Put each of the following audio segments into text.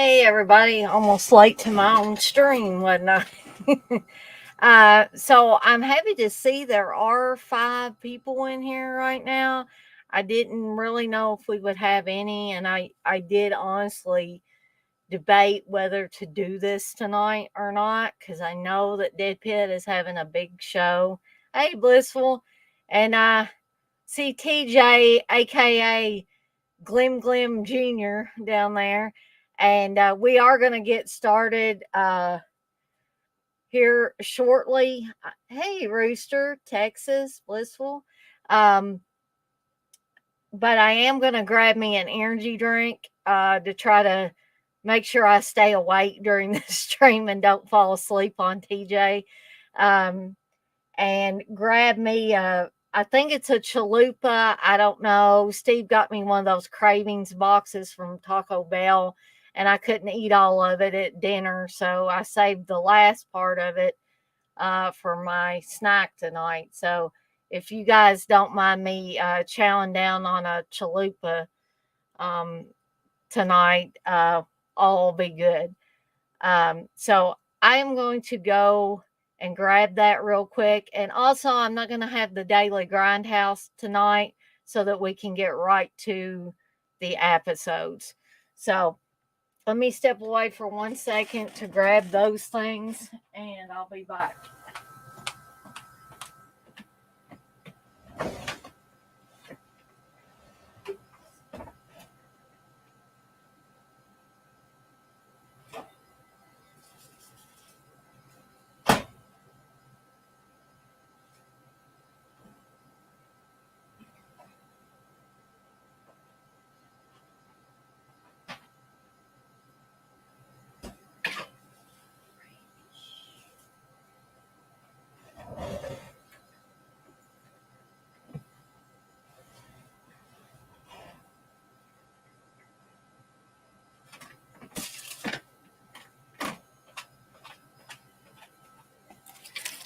Hey everybody, almost late to my own stream, wasn't I? So I'm happy to see there are 5 people in here right now. I didn't really know if we would have any, and I did honestly debate whether to do this tonight or not because I know that Dead Pit is having a big show. Hey, Blissful, and I see TJ, aka Glim Glim Jr. down there. And we are going to get started here shortly. Hey, Rooster, Texas, Blissful. Um, but I am going to grab me an energy drink to try to make sure I stay awake during this stream and don't fall asleep on TJ. Um, and grab me I think it's a chalupa. I don't know. Steve got me one of those cravings boxes from Taco Bell, and I couldn't eat all of it at dinner, so I saved the last part of it for my snack tonight. So if you guys don't mind me chowing down on a chalupa um, tonight, all will be good. So I am going to go and grab that real quick. And also, I'm not going to have the daily grindhouse tonight so that we can get right to the episodes. So let me step away for 1 second to grab those things and I'll be back.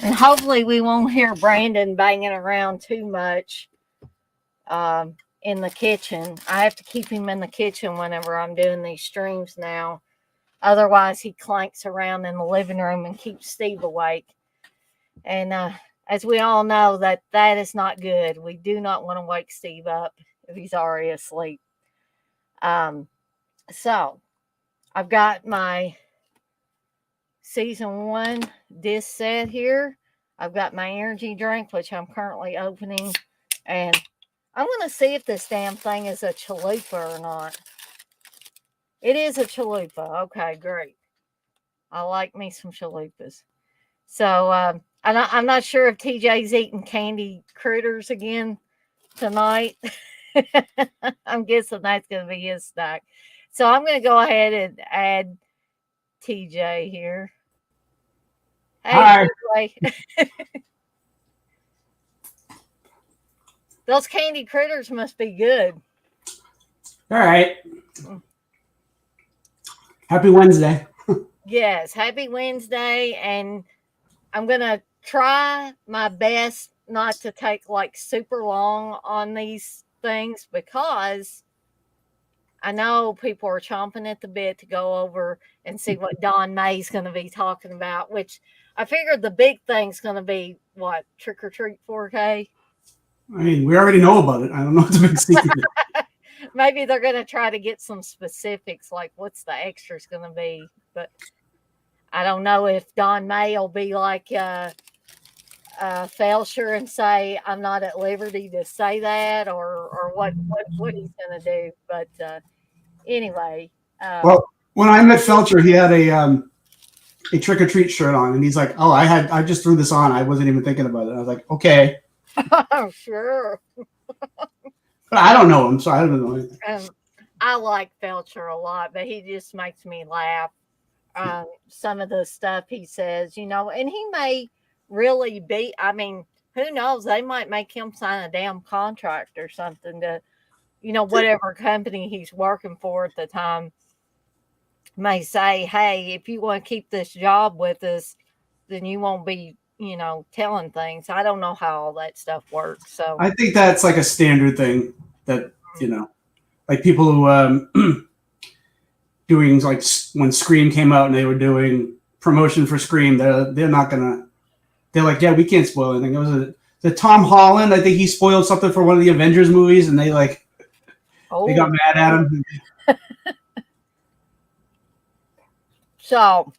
And hopefully, we won't hear Brandon banging around too much in the kitchen. I have to keep him in the kitchen whenever I'm doing these streams now. Otherwise, he clanks around in the living room and keeps Steve awake. And as we all know, that is not good. We do not want to wake Steve up if he's already asleep. So I've got my season 1 disc set here. I've got my energy drink, which I'm currently opening, and I'm going to see if this damn thing is a chalupa or not. It is a chalupa. Okay, great. I like me some chalupas. So I'm not sure if TJ's eating candy critters again tonight. I'm guessing that's going to be his snack. So I'm going to go ahead and add TJ here. Hey, TJ. Those candy critters must be good. All right. Happy Wednesday. Yes, happy Wednesday. And I'm going to try my best not to take like super long on these things because I know people are chomping at the bit to go over and see what Don May's going to be talking about, which I figured the big thing's going to be what, Trick or Treat 4K? I mean, we already know about it. I don't know what's a big secret. Maybe they're going to try to get some specifics, like what's the extras going to be. But I don't know if Don May will be like Felsher and say, I'm not at liberty to say that, or what he's going to do. But anyway. Well, when I met Felcher, he had a trick or treat shirt on, and he's like, "Oh, I just threw this on. I wasn't even thinking about it." I was like, "Okay." Oh, sure. But I don't know him, so I don't know anything. I like Felcher a lot, but he just makes me laugh. Some of the stuff he says, and he may really be. I mean, who knows? They might make him sign a damn contract or something to, whatever company he's working for at the time may say, hey, if you want to keep this job with us, then you won't be, telling things. I don't know how all that stuff works. So I think that's like a standard thing that like people who doing like when Scream came out and they were doing promotion for Scream. They're not gonna. They're like, yeah, we can't spoil anything. It was the Tom Holland. I think he spoiled something for one of the Avengers movies, and they got mad at him. So,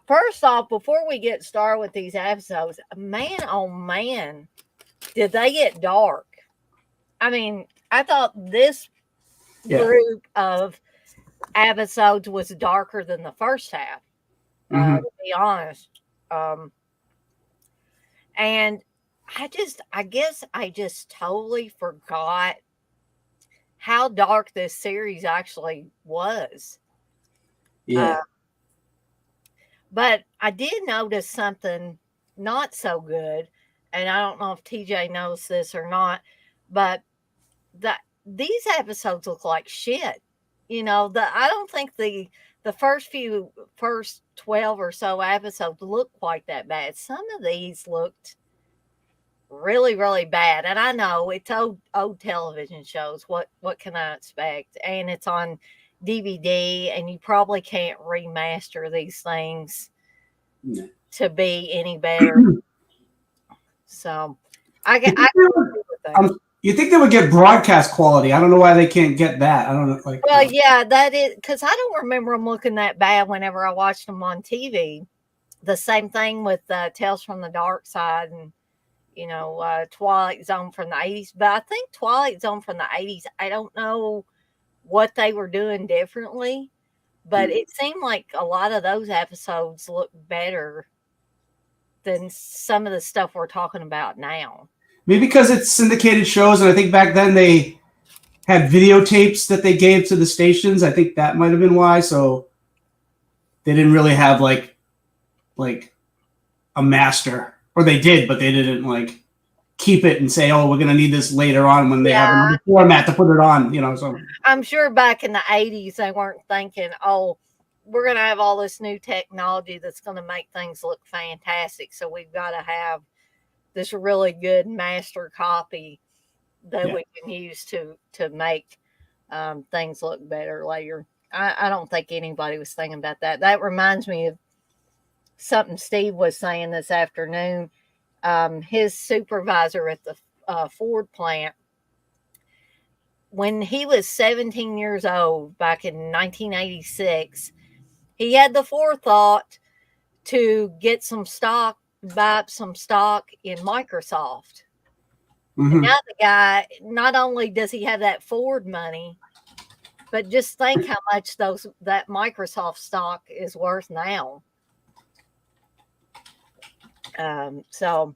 first off, before we get started with these episodes, man, oh man, did they get dark? I mean, I thought this group of episodes was darker than the first half, to be honest. And I guess I just totally forgot how dark this series actually was. Yeah. But I did notice something not so good, and I don't know if TJ knows this or not, but these episodes look like shit. I don't think the first 12 or so episodes looked quite that bad. Some of these looked really, really bad. And I know it's old television shows. What can I expect? And it's on DVD, and you probably can't remaster these things to be any better. So I get you think they would get broadcast quality? I don't know why they can't get that. I don't know. Well, yeah, that is because I don't remember them looking that bad whenever I watched them on TV. The same thing with Tales from the Dark Side and Twilight Zone from the 80s. But I think Twilight Zone from the 80s, I don't know what they were doing differently, but it seemed like a lot of those episodes look better than some of the stuff we're talking about now. Maybe because it's syndicated shows, and I think back then they had videotapes that they gave to the stations. I think that might have been why. So they didn't really have like a master, or they did, but they didn't keep it and say, "Oh, we're going to need this later on when they have another format to put it on." So I'm sure back in the 80s they weren't thinking, "Oh, we're going to have all this new technology that's going to make things look fantastic, so we've got to have this really good master copy that we can use to make things look better later." I don't think anybody was thinking about that. That reminds me of something Steve was saying this afternoon. His supervisor at the Ford plant, when he was 17 years old back in 1986, he had the forethought to get some stock, buy up some stock in Microsoft. And now the guy, not only does he have that Ford money, but just think how much that Microsoft stock is worth now. So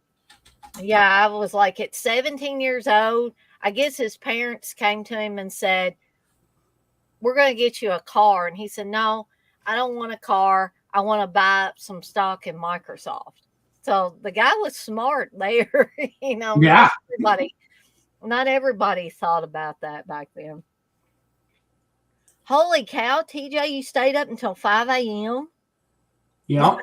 yeah, I was like, at 17 years old, I guess his parents came to him and said, "We're going to get you a car." And he said, "No, I don't want a car. I want to buy up some stock in Microsoft." So the guy was smart there. Yeah. Not everybody thought about that back then. Holy cow, TJ, you stayed up until 5 a.m.? Yeah.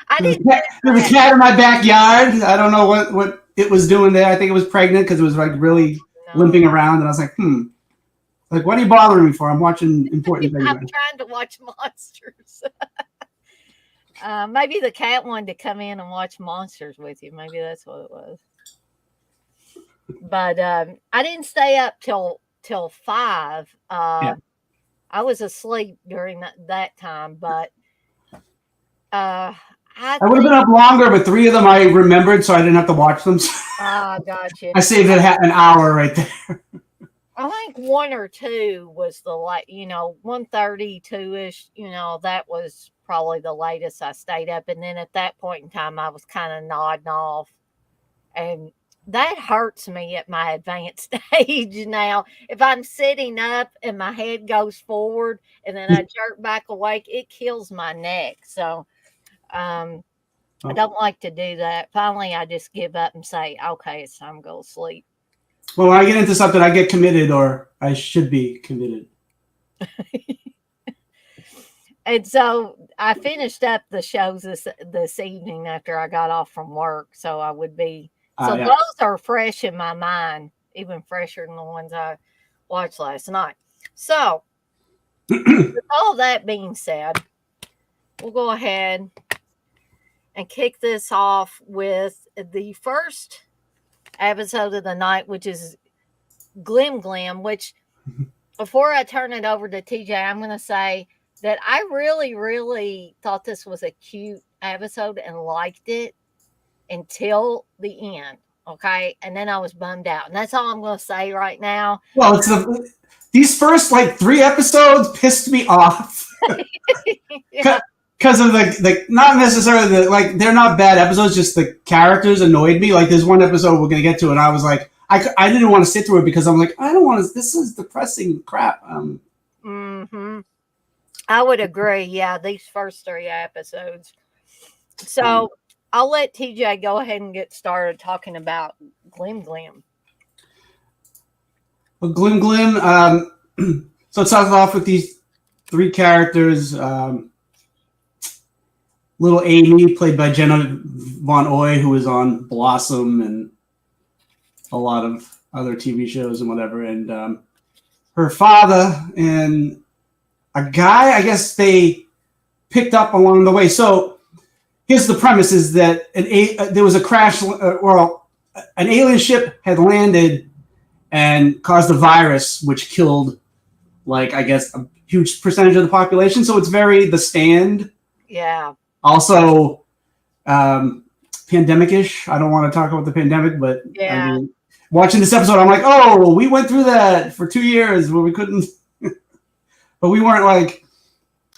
I didn't. There's a cat in my backyard. I don't know what it was doing there. I think it was pregnant because it was really limping around. And I was like, what are you bothering me for? I'm watching important things. I'm trying to watch monsters. Maybe the cat wanted to come in and watch monsters with you. Maybe that's what it was. But I didn't stay up till 5. I was asleep during that time, but I would have been up longer, but 3 of them I remembered, so I didn't have to watch them. Gotcha. I saved an hour right there. I think 1 or 2 was the 1:30, 2-ish. That was probably the latest I stayed up, and then at that point in time, I was kind of nodding off, and that hurts me at my advanced age now. If I'm sitting up and my head goes forward and then I jerk back awake, it kills my neck. So I don't like to do that. Finally, I just give up and say, "Okay, it's time to go to sleep." Well, when I get into something, I get committed, or I should be committed. And so I finished up the shows this evening after I got off from work. So I would be... So those are fresh in my mind, even fresher than the ones I watched last night. So, with all that being said, we'll go ahead and kick this off with the first episode of the night, which is Glim Glim, which before I turn it over to TJ, I'm going to say that I really, really thought this was a cute episode and liked it until the end. Okay. And then I was bummed out. And that's all I'm going to say right now. Well, these first like 3 episodes pissed me off. Yeah. Because of the not necessarily the like they're not bad episodes, just the characters annoyed me. Like there's one episode we're gonna get to, and I was like, I didn't want to sit through it because I'm like, I don't want to. This is depressing crap. I would agree. Yeah, these first 3 episodes. So I'll let TJ go ahead and get started talking about Glim Glim. Well, Glim Glim. So it starts off with these 3 characters. Little Amy, played by Jenna Von Oy, who was on Blossom and a lot of other TV shows and whatever. And her father and a guy, I guess they picked up along the way. So here's the premise: is that there was a crash, or an alien ship had landed and caused a virus, which killed, like, I guess, a huge percentage of the population. So it's very The Stand. Yeah. Also, pandemic-ish. I don't want to talk about the pandemic, but yeah. I mean, watching this episode, I'm like, oh, we went through that for 2 years where we couldn't, but we weren't like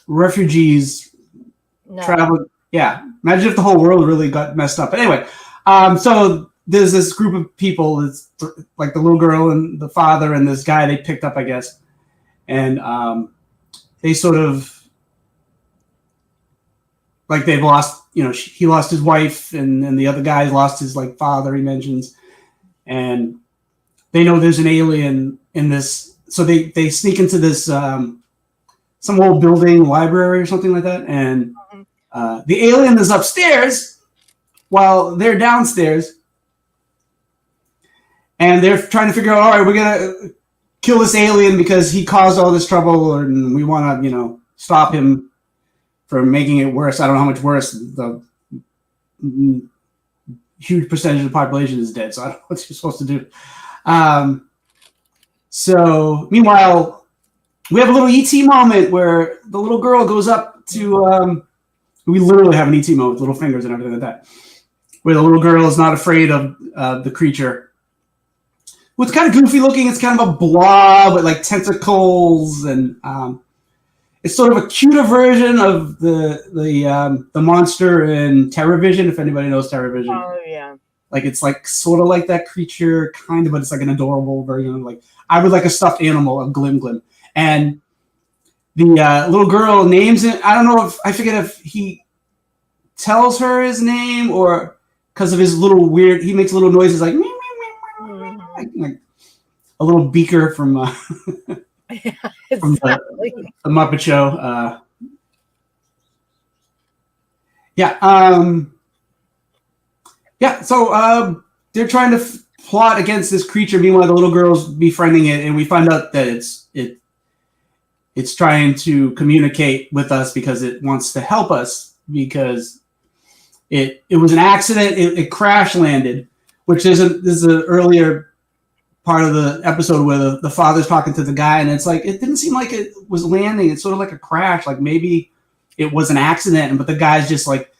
refugees traveling. Yeah, imagine if the whole world really got messed up. But anyway, so there's this group of people. It's like the little girl and the father and this guy they picked up, I guess, and they sort of. Like they've lost, he lost his wife, and the other guy lost his like father. He mentions, and they know there's an alien in this, so they sneak into this some old building, library or something like that, and the alien is upstairs while they're downstairs, and they're trying to figure out, all right, we're gonna kill this alien because he caused all this trouble, and we want to, stop him from making it worse. I don't know how much worse. The huge percentage of the population is dead, so I don't know what you're supposed to do. So meanwhile, we have a little ET moment where the little girl goes up to. We literally have an ET moment with little fingers and everything like that, where the little girl is not afraid of the creature. Well, it's kind of goofy looking. It's kind of a blob with like tentacles and. It's sort of a cuter version of the monster in TerrorVision, if anybody knows TerrorVision. Oh yeah. Like it's like sort of like that creature, kind of, but it's like an adorable version of like I would like a stuffed animal of Glim Glim. And the little girl names it. I don't know if I forget if he tells her his name or because of his little weird. He makes little noises like like a little beaker from. Yeah, from the Muppet Show. So they're trying to plot against this creature. Meanwhile, the little girl's befriending it, and we find out that it's trying to communicate with us because it wants to help us because it was an accident. It crash landed, which this is an earlier part of the episode where the father's talking to the guy, and it's like it didn't seem like it was landing. It's sort of like a crash, like maybe it was an accident, but the guy's just like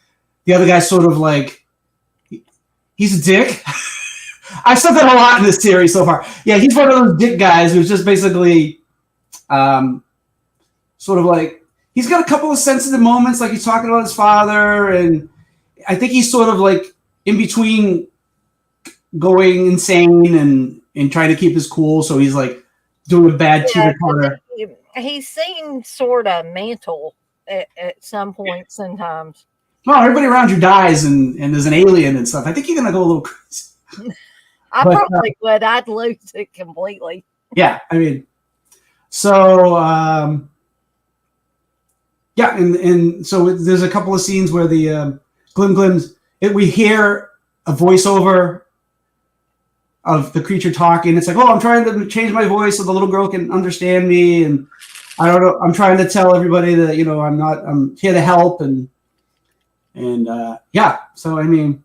the other guy's sort of like he's a dick. I've said that a lot in this series so far. Yeah, he's one of those dick guys who's just basically sort of like he's got a couple of sensitive moments, like he's talking about his father, and I think he's sort of like in between going insane and trying to keep his cool, so he's like doing a bad teeter-totter. He's seen sort of mental at some points and times. Well, everybody around you dies and there's an alien and stuff. I think you're going to go a little crazy. Probably would. I'd lose it completely. Yeah, I mean, so, and so there's a couple of scenes where the Glim Glims, we hear a voiceover of the creature talking. It's like, oh, I'm trying to change my voice so the little girl can understand me, and I don't know. I'm trying to tell everybody that I'm here to help, and yeah. So I mean,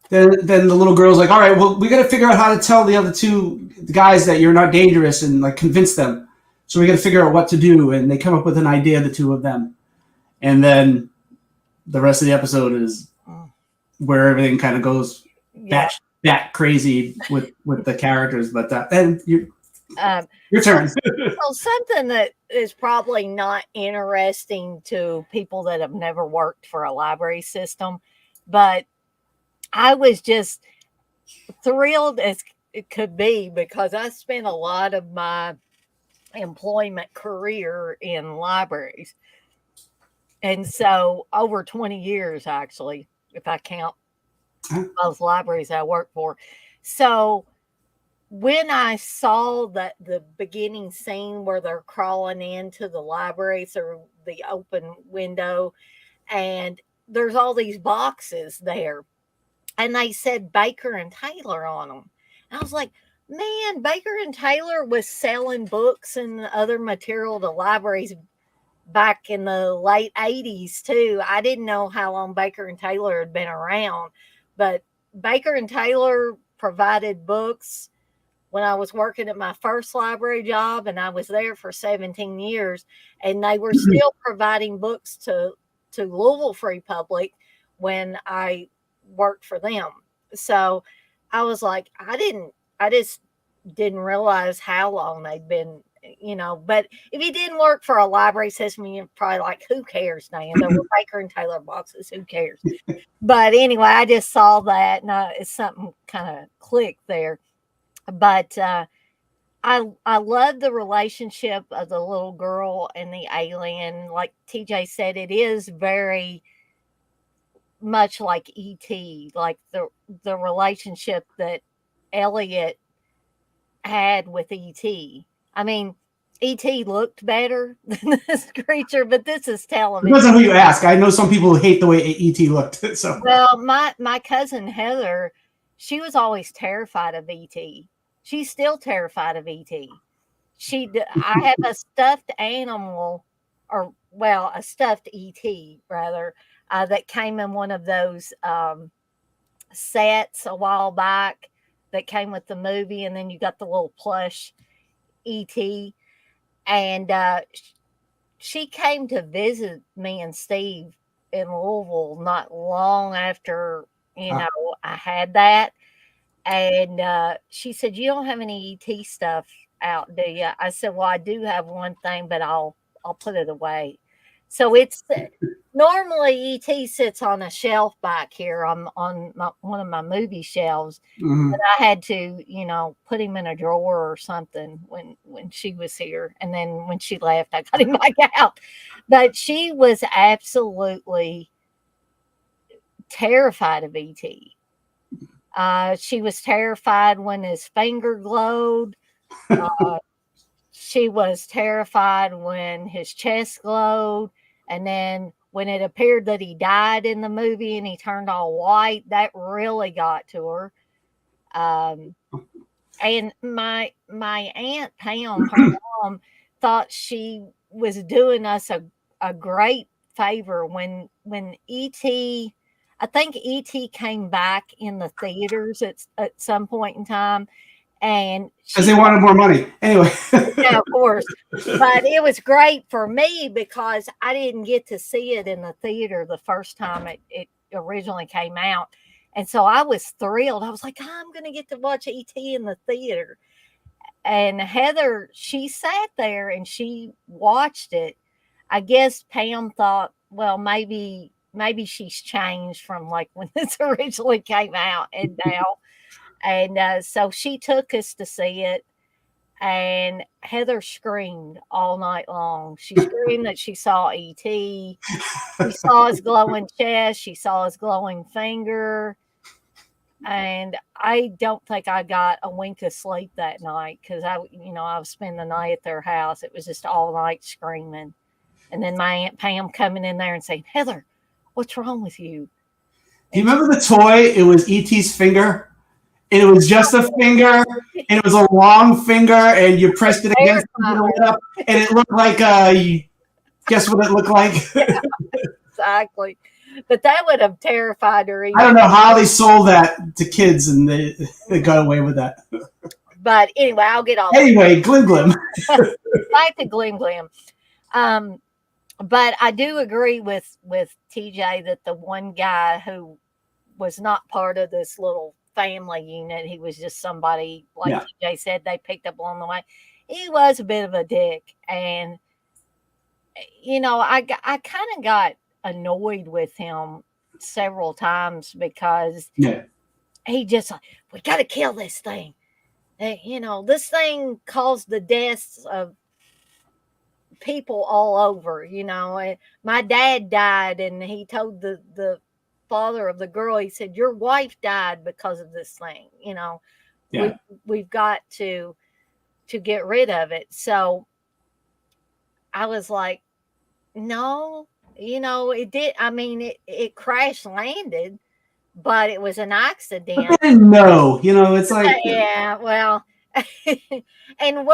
then the little girl's like, all right, well, we got to figure out how to tell the other two guys that you're not dangerous and like convince them. So we got to figure out what to do, and they come up with an idea, the two of them, and then the rest of the episode is where everything kind of goes that crazy with the characters. But then your turn. Well, something that is probably not interesting to people that have never worked for a library system, but I was just thrilled as it could be because I spent a lot of my employment career in libraries. And so over 20 years, actually, if I count those libraries I work for. So when I saw that the beginning scene where they're crawling into the library through the open window, and there's all these boxes there, and they said Baker and Taylor on them. And I was like, man, Baker and Taylor was selling books and other material to libraries back in the late 80s too. I didn't know how long Baker and Taylor had been around, but Baker and Taylor provided books when I was working at my first library job, and I was there for 17 years, and they were still providing books to Louisville Free Public when I worked for them. So I was like, I just didn't realize how long they'd been, but if you didn't work for a library system, you're probably like, who cares, Dan? There were Baker and Taylor boxes, who cares? But anyway, I just saw that, and it's something kind of clicked there. But I love the relationship of the little girl and the alien. Like TJ said, it is very much like ET, like the relationship that Elliot had with ET. I mean, ET looked better than this creature, but this is television. Depends on who you ask. I know some people who hate the way ET looked. So Well, my cousin Heather, she was always terrified of ET. She's still terrified of ET. I have a stuffed animal, or well, a stuffed ET rather, that came in one of those sets a while back that came with the movie, and then you got the little plush ET, and she came to visit me and Steve in Louisville not long after I had that, and she said, "You don't have any ET stuff out, do you?" I said, "Well, I do have one thing, but I'll put it away." So it's normally ET sits on a shelf back here on one of my movie shelves, but I had to, put him in a drawer or something when she was here, and then when she left, I got him back out. But she was absolutely terrified of ET. She was terrified when his finger glowed. Uh, she was terrified when his chest glowed. And then when it appeared that he died in the movie and he turned all white, that really got to her. And my aunt Pam, her mom, thought she was doing us a great favor when ET. I think ET came back in the theaters at some point in time, and because they wanted more money. Anyway. yeah, of course. But it was great for me because I didn't get to see it in the theater the first time it originally came out. And so I was thrilled. I was like, I'm going to get to watch E.T. in the theater. And Heather, she sat there and she watched it. I guess Pam thought, well, maybe she's changed from like when this originally came out and now. And so she took us to see it, and Heather screamed all night long. She screamed that she saw ET. She saw his glowing chest. She saw his glowing finger. And I don't think I got a wink of sleep that night because I was spending the night at their house. It was just all night screaming. And then my Aunt Pam coming in there and saying, Heather, what's wrong with you? Do you remember the toy? It was ET's finger. And it was just a finger, and it was a long finger, and you pressed it against something to lit up, and it looked like guess what it looked like? Exactly. But that would have terrified her I even. don't know how they sold that to kids, and they got away with that. But anyway, I'll get off. Anyway, Glim Glim. Back to Glim Glim. But I do agree with TJ that the one guy who was not part of this little family unit, he was just somebody, like TJ said, they picked up along the way. He was a bit of a dick. And, I kind of got annoyed with him several times because he just like, we got to kill this thing. This thing caused the deaths of people all over. My dad died, and he told the father of the girl, he said, your wife died because of this thing. We've got to get rid of it. So I was like, no, it did. I mean, it crash landed, but it was an accident. But they didn't know. It's like Yeah, well, and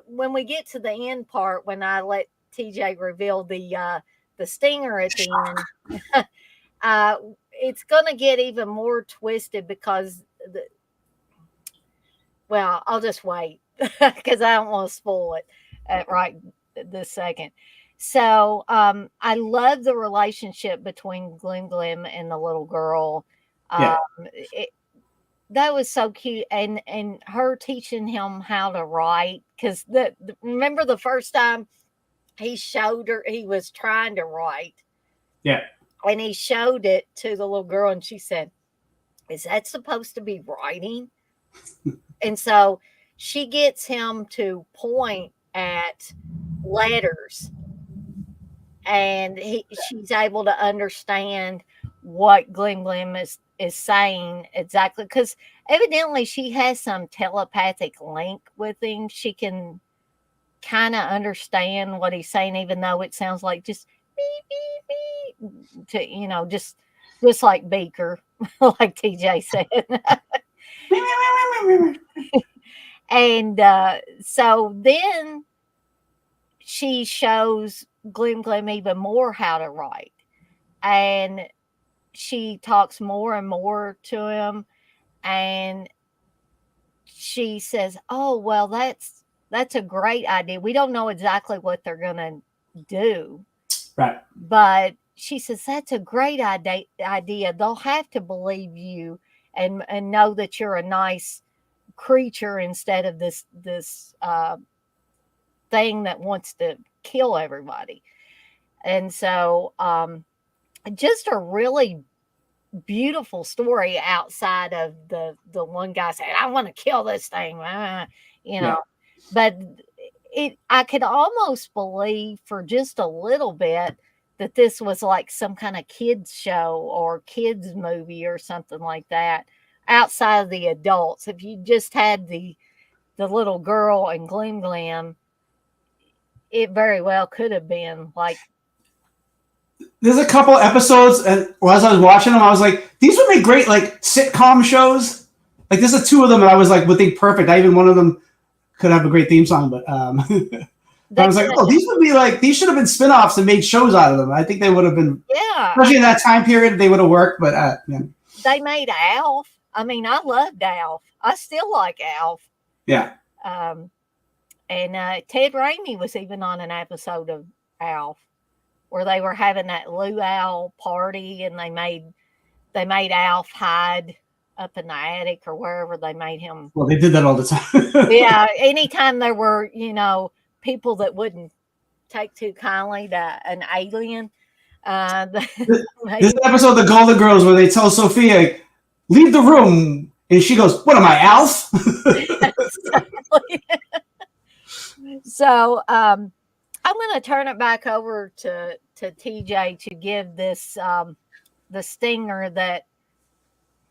when we get to the end part, when I let TJ reveal the stinger at the end, it's gonna get even more twisted because I'll just wait because I don't want to spoil it right this second. So I love the relationship between Glim Glim and the little girl. That was so cute, and her teaching him how to write, because remember the first time he showed her, he was trying to write, and he showed it to the little girl, and she said, is that supposed to be writing? And so she gets him to point at letters, and she's able to understand what Glim Glim is saying exactly, because evidently she has some telepathic link with him. She can kind of understand what he's saying, even though it sounds like just beep beep beep to just like Beaker, like TJ said. And so then she shows Glim Glim even more how to write, and she talks more and more to him, and she says, oh, well, that's a great idea. We don't know exactly what they're gonna do, right, but she says that's a great idea. They'll have to believe you and know that you're a nice creature instead of this thing that wants to kill everybody. And so just a really beautiful story outside of the one guy saying, I want to kill this thing, but I could almost believe for just a little bit that this was like some kind of kids show or kids movie or something like that, outside of the adults. If you just had the little girl and Glim Glim, it very well could have been like. There's a couple episodes, and as I was watching them, I was like, these would make great like sitcom shows. Like there's two of them, and I was like, would think perfect. I even one of them could have a great theme song, but but I was like, oh, these would be like, these should have been spinoffs and made shows out of them. I think they would have been, especially in that time period, they would have worked. But they made Alf. I mean, I loved Alf. I still like Alf. Yeah. And Ted Raimi was even on an episode of Alf where they were having that luau party, and they made Alf hide up in the attic or wherever they made him. Well, they did that all the time. Yeah, anytime there were, people that wouldn't take too kindly to an alien. This episode of The Golden Girls where they tell Sophia, leave the room, and she goes, what am I, Alf? So I'm going to turn it back over to TJ to give this the stinger that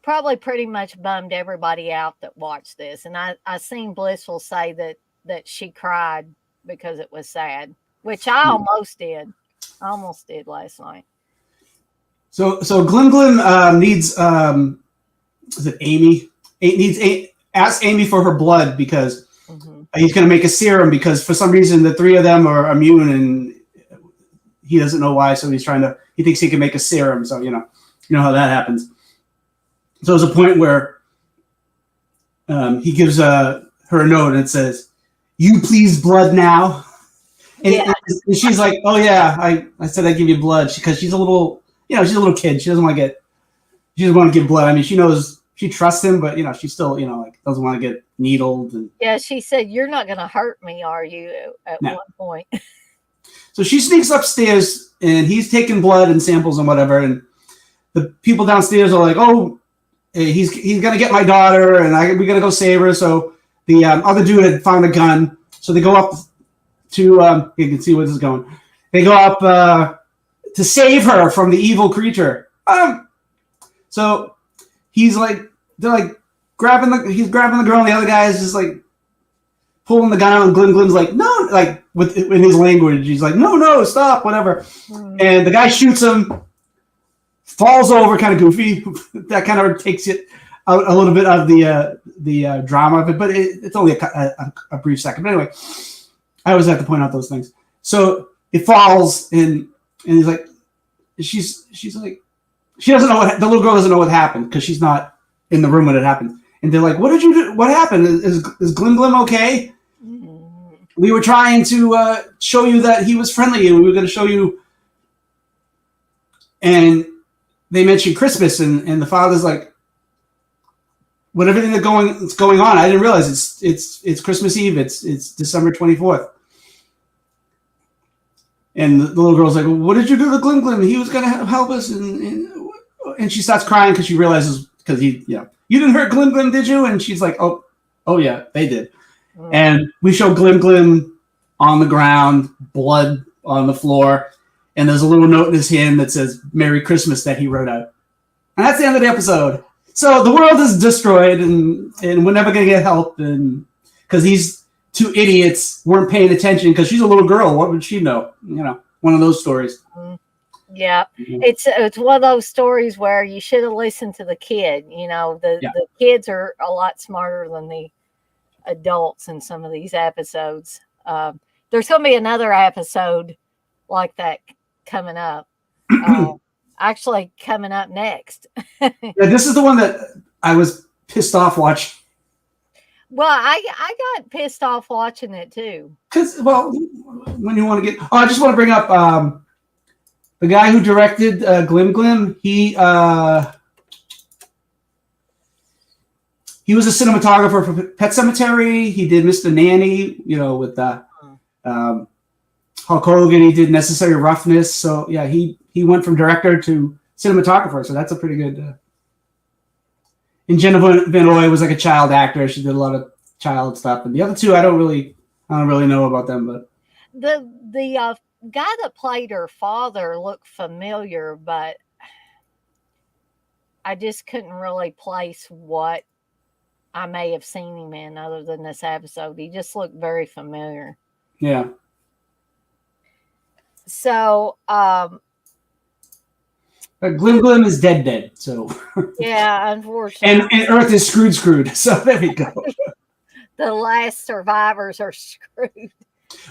probably pretty much bummed everybody out that watched this. And I seen Blissful say that she cried because it was sad, which I almost did. I almost did last night. So Glim Glim needs is it Amy? Ask Amy for her blood because he's going to make a serum because for some reason the three of them are immune and he doesn't know why. So he thinks he can make a serum. So you know how that happens. So there's a point where he gives her a note and it says, "You please blood now." And she's like, "Oh yeah, I said I'd give you blood," because she's a little kid. She doesn't want to give blood. I mean, she knows she trusts him, but she still like doesn't want to get needled. And yeah, she said, "You're not going to hurt me, are you?" At one point. So she sneaks upstairs and he's taking blood and samples and whatever. And the people downstairs are like, "Oh, he's gonna get my daughter, and we gotta go save her." So the other dude had found a gun, so they go up to you can see where this is going. They go up to save her from the evil creature. So he's like, they're like grabbing the girl, and the other guy is just like pulling the gun out, and Glim's like, "No," like in his language, he's like, no, stop, whatever. And the guy shoots him, falls over, kind of goofy. That kind of takes it out a little bit of the drama of it, but it's only a brief second. But anyway, I always have to point out those things. So it falls, and he's like, she's like, she doesn't know the little girl doesn't know what happened because she's not in the room when it happened. And they're like, "What did you do? What happened? Is Glim okay?" We were trying to show you that he was friendly, and we were going to show you. And they mentioned Christmas, and the father's like, "With everything that's going on, I didn't realize it's Christmas Eve. It's December 24th." And the little girl's like, "Well, what did you do to Glim? He was going to help us." And she starts crying because she realizes "You didn't hurt Glim, did you?" And she's like, "Oh yeah, they did." And we show Glim on the ground, blood on the floor, and there's a little note in his hand that says "Merry Christmas" that he wrote out. And that's the end of the episode. So the world is destroyed, and we're never gonna get help, and because these two idiots weren't paying attention because she's a little girl. What would she know? One of those stories. Yeah, it's one of those stories where you should have listened to the kid. The kids are a lot smarter than the adults in some of these episodes. There's going to be another episode like that coming up. Actually, coming up next. Yeah, this is the one that I was pissed off watching. Well, I got pissed off watching it too. Because, when you want to get... Oh, I just want to bring up the guy who directed Glim. He was a cinematographer for Pet Sematary. He did Mr. Nanny, with Hulk Hogan. He did Necessary Roughness. So, yeah, he went from director to cinematographer. So that's a pretty good... And Jennifer Van Oy was like a child actor. She did a lot of child stuff. And the other two, I don't really know about them. But the guy that played her father looked familiar, but I just couldn't really place what I may have seen him in other than this episode. He just looked very familiar. Yeah. So, Glim is dead. So yeah, unfortunately. And Earth is screwed. So there we go. The last survivors are screwed.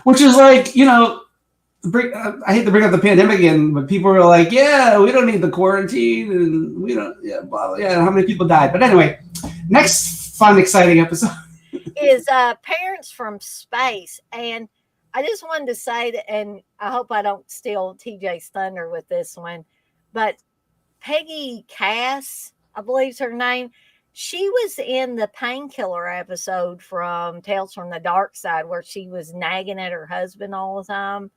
Which is like, I hate to bring up the pandemic again, but people were like, "Yeah, we don't need the quarantine, and we don't, how many people died?" But anyway, next fun, exciting episode is Parents from Space, and I just wanted to say that, and I hope I don't steal TJ's thunder with this one, but Peggy Cass, I believe is her name. She was in the painkiller episode from Tales from the Dark Side where she was nagging at her husband all the time.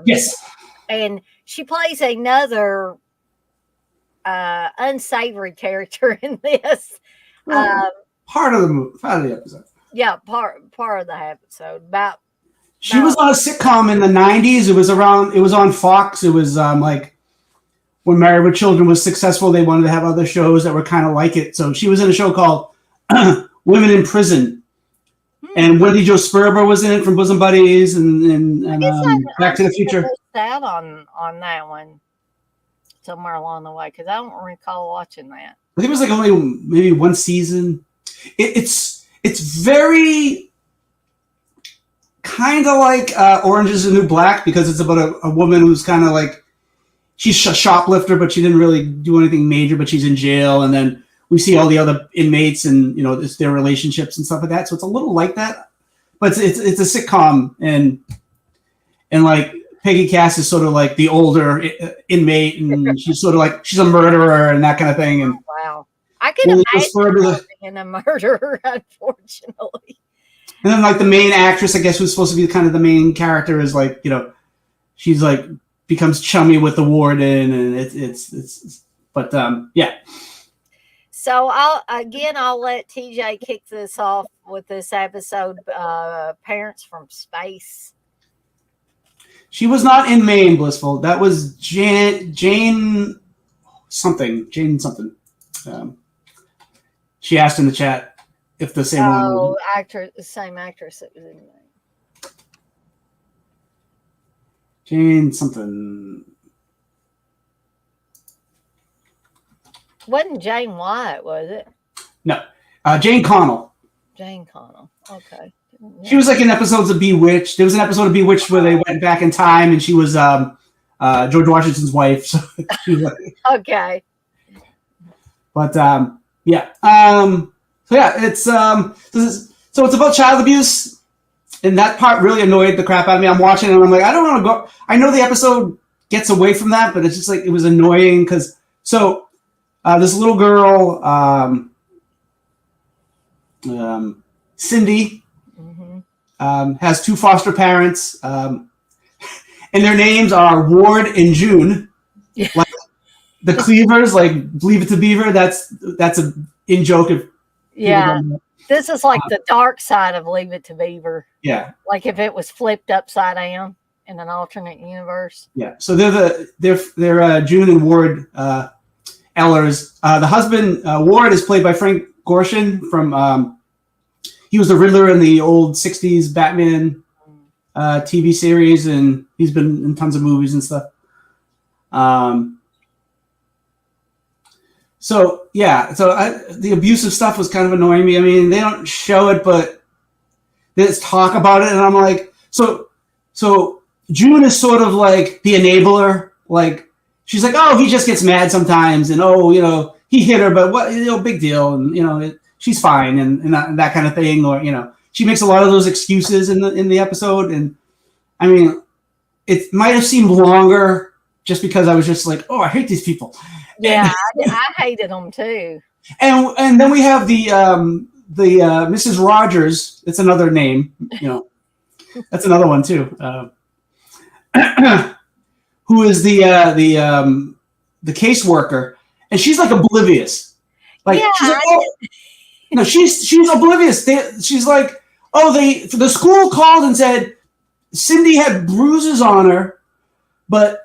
Yes. And she plays another unsavory character in this. Part of the episode. Yeah, part of the episode. She was on a sitcom in the 90s. It was on Fox. It was like when Married with Children was successful, they wanted to have other shows that were kind of like it. So she was in a show called Women in Prison. And Wendy Jo Sperber was in it from Bosom Buddies and Back to the Future. Out on that one. somewhere along the way because I don't recall watching that. I think it was like only maybe one season. It's very kind of like Orange is the New Black because it's about a woman who's kind of like she's a shoplifter, but she didn't really do anything major, but she's in jail, and then we see all the other inmates and it's their relationships and stuff like that. So it's a little like that, but it's a sitcom, and like Peggy Cass is sort of like the older inmate, and she's sort of like she's a murderer and that kind of thing. And wow, I can imagine her being a murderer, unfortunately. And then like the main actress, I guess, who's supposed to be kind of the main character, is like she's like becomes chummy with the warden, and it's but yeah. So I'll let TJ kick this off with this episode, Parents from Space. She was not in Maine, Blissful. That was Jane something. She asked in the chat if the same one. Oh, same actress that was in Maine. Jane something. Wasn't Jane Wyatt, was it? No. Jane Connell. Jane Connell. Okay. Yeah. She was like in episodes of Bewitched. There was an episode of Bewitched where they went back in time, and she was George Washington's wife. So she was like, okay. But yeah. So yeah, it's so it's about child abuse, and that part really annoyed the crap out of me. I'm watching it and I'm like, I don't want to go. I know the episode gets away from that, but it's just like it was annoying because this little girl, Cindy, has two foster parents, and their names are Ward and June. Yeah. Like the Cleavers, like Leave It to Beaver. That's a in joke. This is like the dark side of Leave It to Beaver. Yeah, like if it was flipped upside down in an alternate universe. Yeah, so they're June and Ward Ellers. The husband Ward is played by Frank Gorshin from. He was the Riddler in the old '60s Batman TV series, and he's been in tons of movies and stuff. So the abusive stuff was kind of annoying me. I mean, they don't show it, but they just talk about it, and I'm like, so June is sort of like the enabler. Like she's like, oh, he just gets mad sometimes, and he hit her, but what, big deal, and she's fine, and that kind of thing, or she makes a lot of those excuses in the episode, and I mean, it might have seemed longer just because I was just like, oh, I hate these people. Yeah, I hated them too. And then we have the Mrs. Rogers. It's another name, That's another one too. Who is the caseworker, and she's like oblivious. Like she's like, no, she's oblivious. She's like, the school called and said Cindy had bruises on her, but.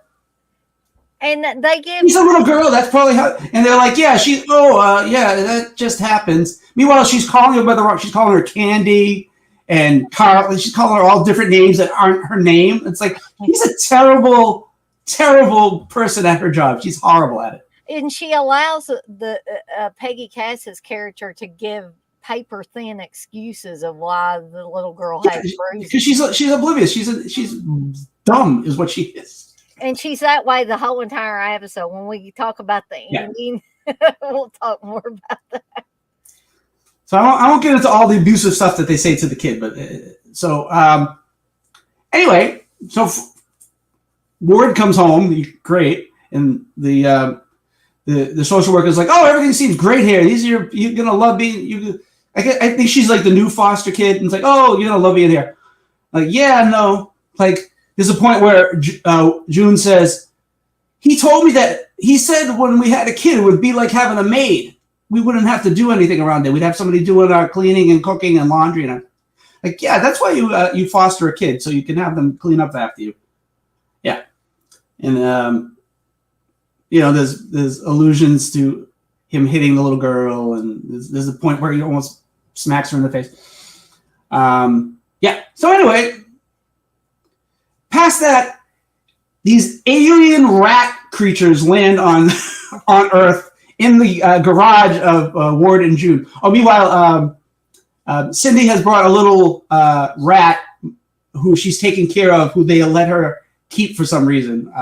And they give. She's a little girl. That's probably how. And they're like, yeah, that just happens. Meanwhile, she's calling her by the wrong. She's calling her Candy and Carl. She's calling her all different names that aren't her name. It's like she's a terrible, terrible person at her job. She's horrible at it. And she allows the Peggy Cass's character to give paper thin excuses of why the little girl had bruises. Because she's oblivious. She's dumb, is what she is. And she's that way the whole entire episode. When we talk about the ending, we'll talk more about that. So I won't get into all the abusive stuff that they say to the kid, but anyway, so Ward comes home, great, and the social worker is like, oh, everything seems great here. You're gonna love being. I think she's like the new foster kid, and it's like, oh, you're gonna love being here. Like, yeah, no, like. There's a point where June says, he told me that he said when we had a kid, it would be like having a maid. We wouldn't have to do anything around it. We'd have somebody doing our cleaning and cooking and laundry. And like, yeah, that's why you foster a kid, so you can have them clean up after you. Yeah. And, there's allusions to him hitting the little girl. And there's a point where he almost smacks her in the face. Yeah. So anyway, past that, these alien rat creatures land on on Earth in the garage of Ward and June. Oh, meanwhile, Cindy has brought a little rat who she's taking care of, who they let her keep for some reason.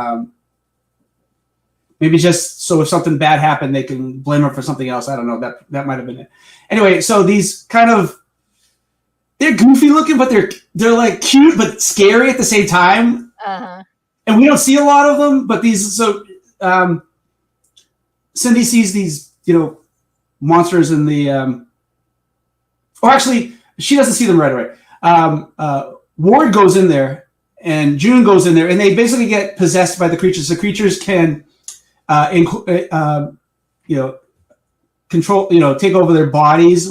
Maybe just so if something bad happened, they can blame her for something else. I don't know. That might have been it. Anyway, so these kind of they're goofy looking, but they're like cute but scary at the same time. Uh-huh. And we don't see a lot of them, but these Cindy sees these monsters in the or actually she doesn't see them right away. Ward goes in there and June goes in there, and they basically get possessed by the creatures. The creatures can control, take over their bodies,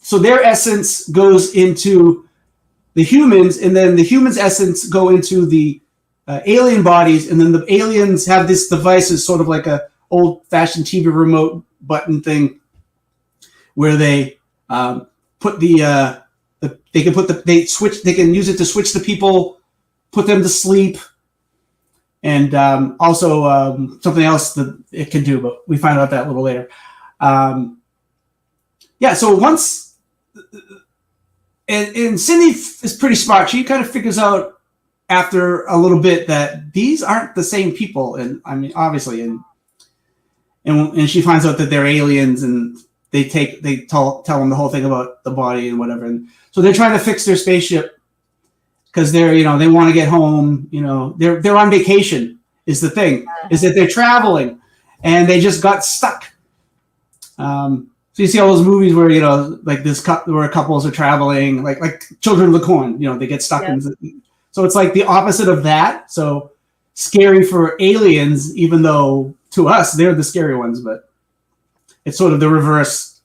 so their essence goes into the humans, and then the humans' essence go into the alien bodies, and then the aliens have this device, is sort of like a old-fashioned TV remote button thing, where they put they can use it to switch the people, put them to sleep, and also something else that it can do, but we find out that a little later. So once and Cindy is pretty smart. She kind of figures out after a little bit that these aren't the same people, and I mean obviously, and she finds out that they're aliens, and they tell them the whole thing about the body and whatever, and so they're trying to fix their spaceship because they're they want to get home. They're on vacation is the thing, is that they're traveling, and they just got stuck. So you see all those movies where like this where couples are traveling, like Children of the Corn. They get stuck in. So it's like the opposite of that. So scary for aliens, even though to us they're the scary ones, but it's sort of the reverse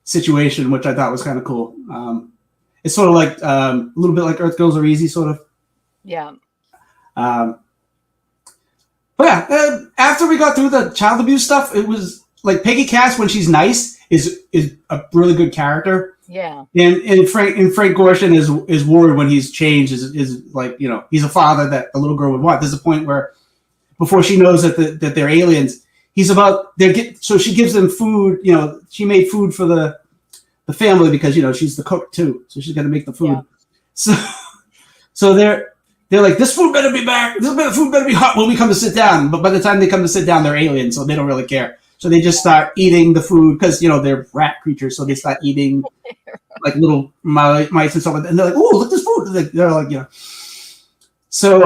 situation, which I thought was kind of cool. It's sort of like a little bit like Earth Girls Are Easy, sort of. Yeah. But yeah, after we got through the child abuse stuff, it was like Peggy Cass, when she's nice, is a really good character. Yeah. And Frank Gorshin is Ward when he's changed, is like, he's a father that a little girl would want. There's a point where before she knows that they're aliens, so she gives them food. She made food for the family because she's the cook too, so she's got to make the food. Yeah. So they're like, this food better be back. This food better be hot when we come to sit down. But by the time they come to sit down, they're aliens, so they don't really care. So they just start eating the food because they're rat creatures, so they start eating like little mice and stuff like that. And they're like, "Oh, look at this food!" They're like, So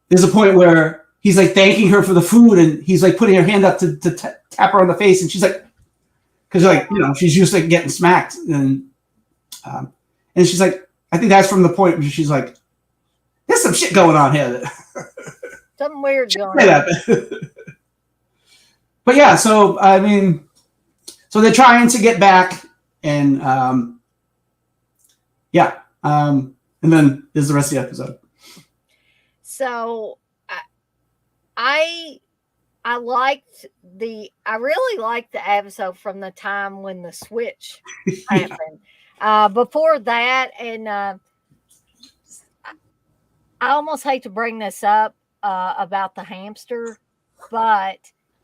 there's a point where he's like thanking her for the food, and he's like putting her hand up to tap her on the face, and she's like, because she's used to getting smacked, and she's like, I think that's from the point where she's like, there's some shit going on here. Something weird going on. But yeah, so I mean, so they're trying to get back, and and then there's the rest of the episode. So I really liked the episode from the time when the switch happened. Before that, and I almost hate to bring this up about the hamster, but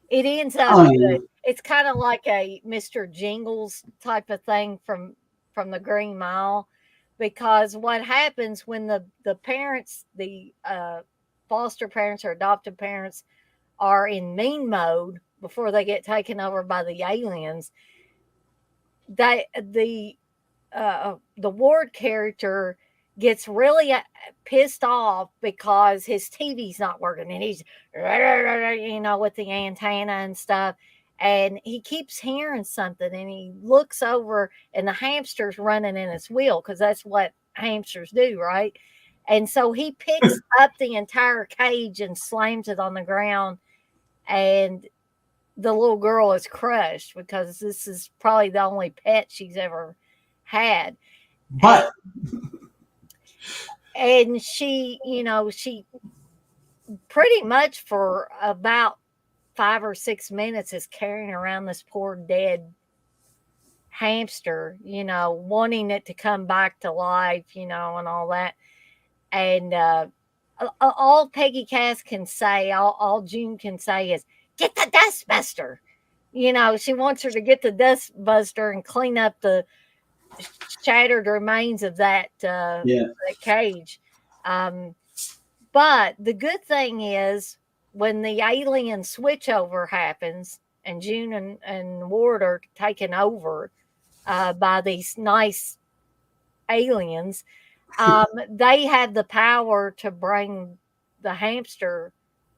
it ends up good. It's kind of like a Mr. Jingles type of thing from the Green Mile, because what happens when the parents, the foster parents or adoptive parents, are in mean mode before they get taken over by the aliens, the Ward character gets really pissed off because his TV's not working, and he's with the antenna and stuff, and he keeps hearing something, and he looks over, and the hamster's running in his wheel, because that's what hamsters do, right? And so he picks up the entire cage and slams it on the ground, and the little girl is crushed because this is probably the only pet she's ever had. But and she pretty much for about 5 or 6 minutes is carrying around this poor dead hamster, wanting it to come back to life, and all that. And all Peggy Cass can say, all June can say is, "Get the dustbuster." You know, she wants her to get the dustbuster and clean up the shattered remains of Yeah. that cage. Um, but the good thing is when the alien switchover happens and June and Ward are taken over by these nice aliens, they have the power to bring the hamster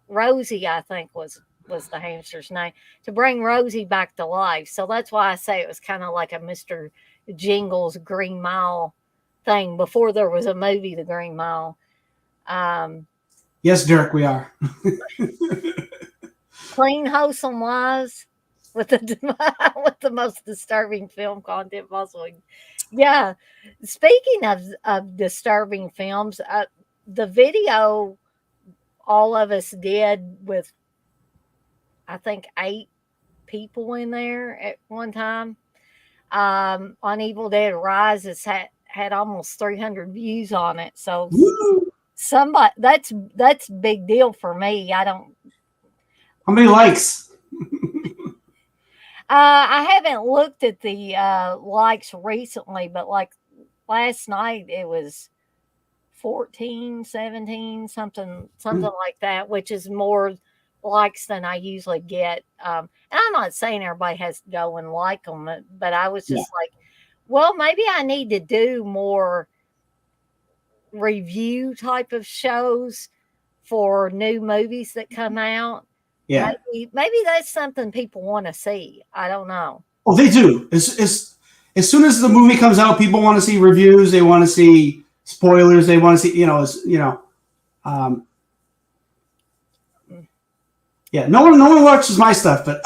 Rosie, I think was the hamster's name, to bring Rosie back to life. So that's why I say it was kind of like a Mr. Jingles Green Mile thing before there was a movie, The Green Mile. Um, Yes, Dirk, we are. Clean, wholesome lives with the with the most disturbing film content possible. Yeah. Speaking of disturbing films, the video all of us did with I think 8 people in there at one time. On Evil Dead Rise, it's had almost 300 views on it. So Woo! somebody that's big deal for me. I don't. How many likes? I haven't looked at the likes recently, but like last night it was 14, 17, something like that, which is more likes than I usually get. And I'm not saying everybody has to go and like them, but I was Yeah. just like, well, maybe I need to do more review type of shows for new movies that come out. Yeah. Maybe that's something people want to see. I don't know. Oh, they do. As soon as the movie comes out, people want to see reviews. They want to see spoilers. They want to see, um, yeah. No one watches my stuff, but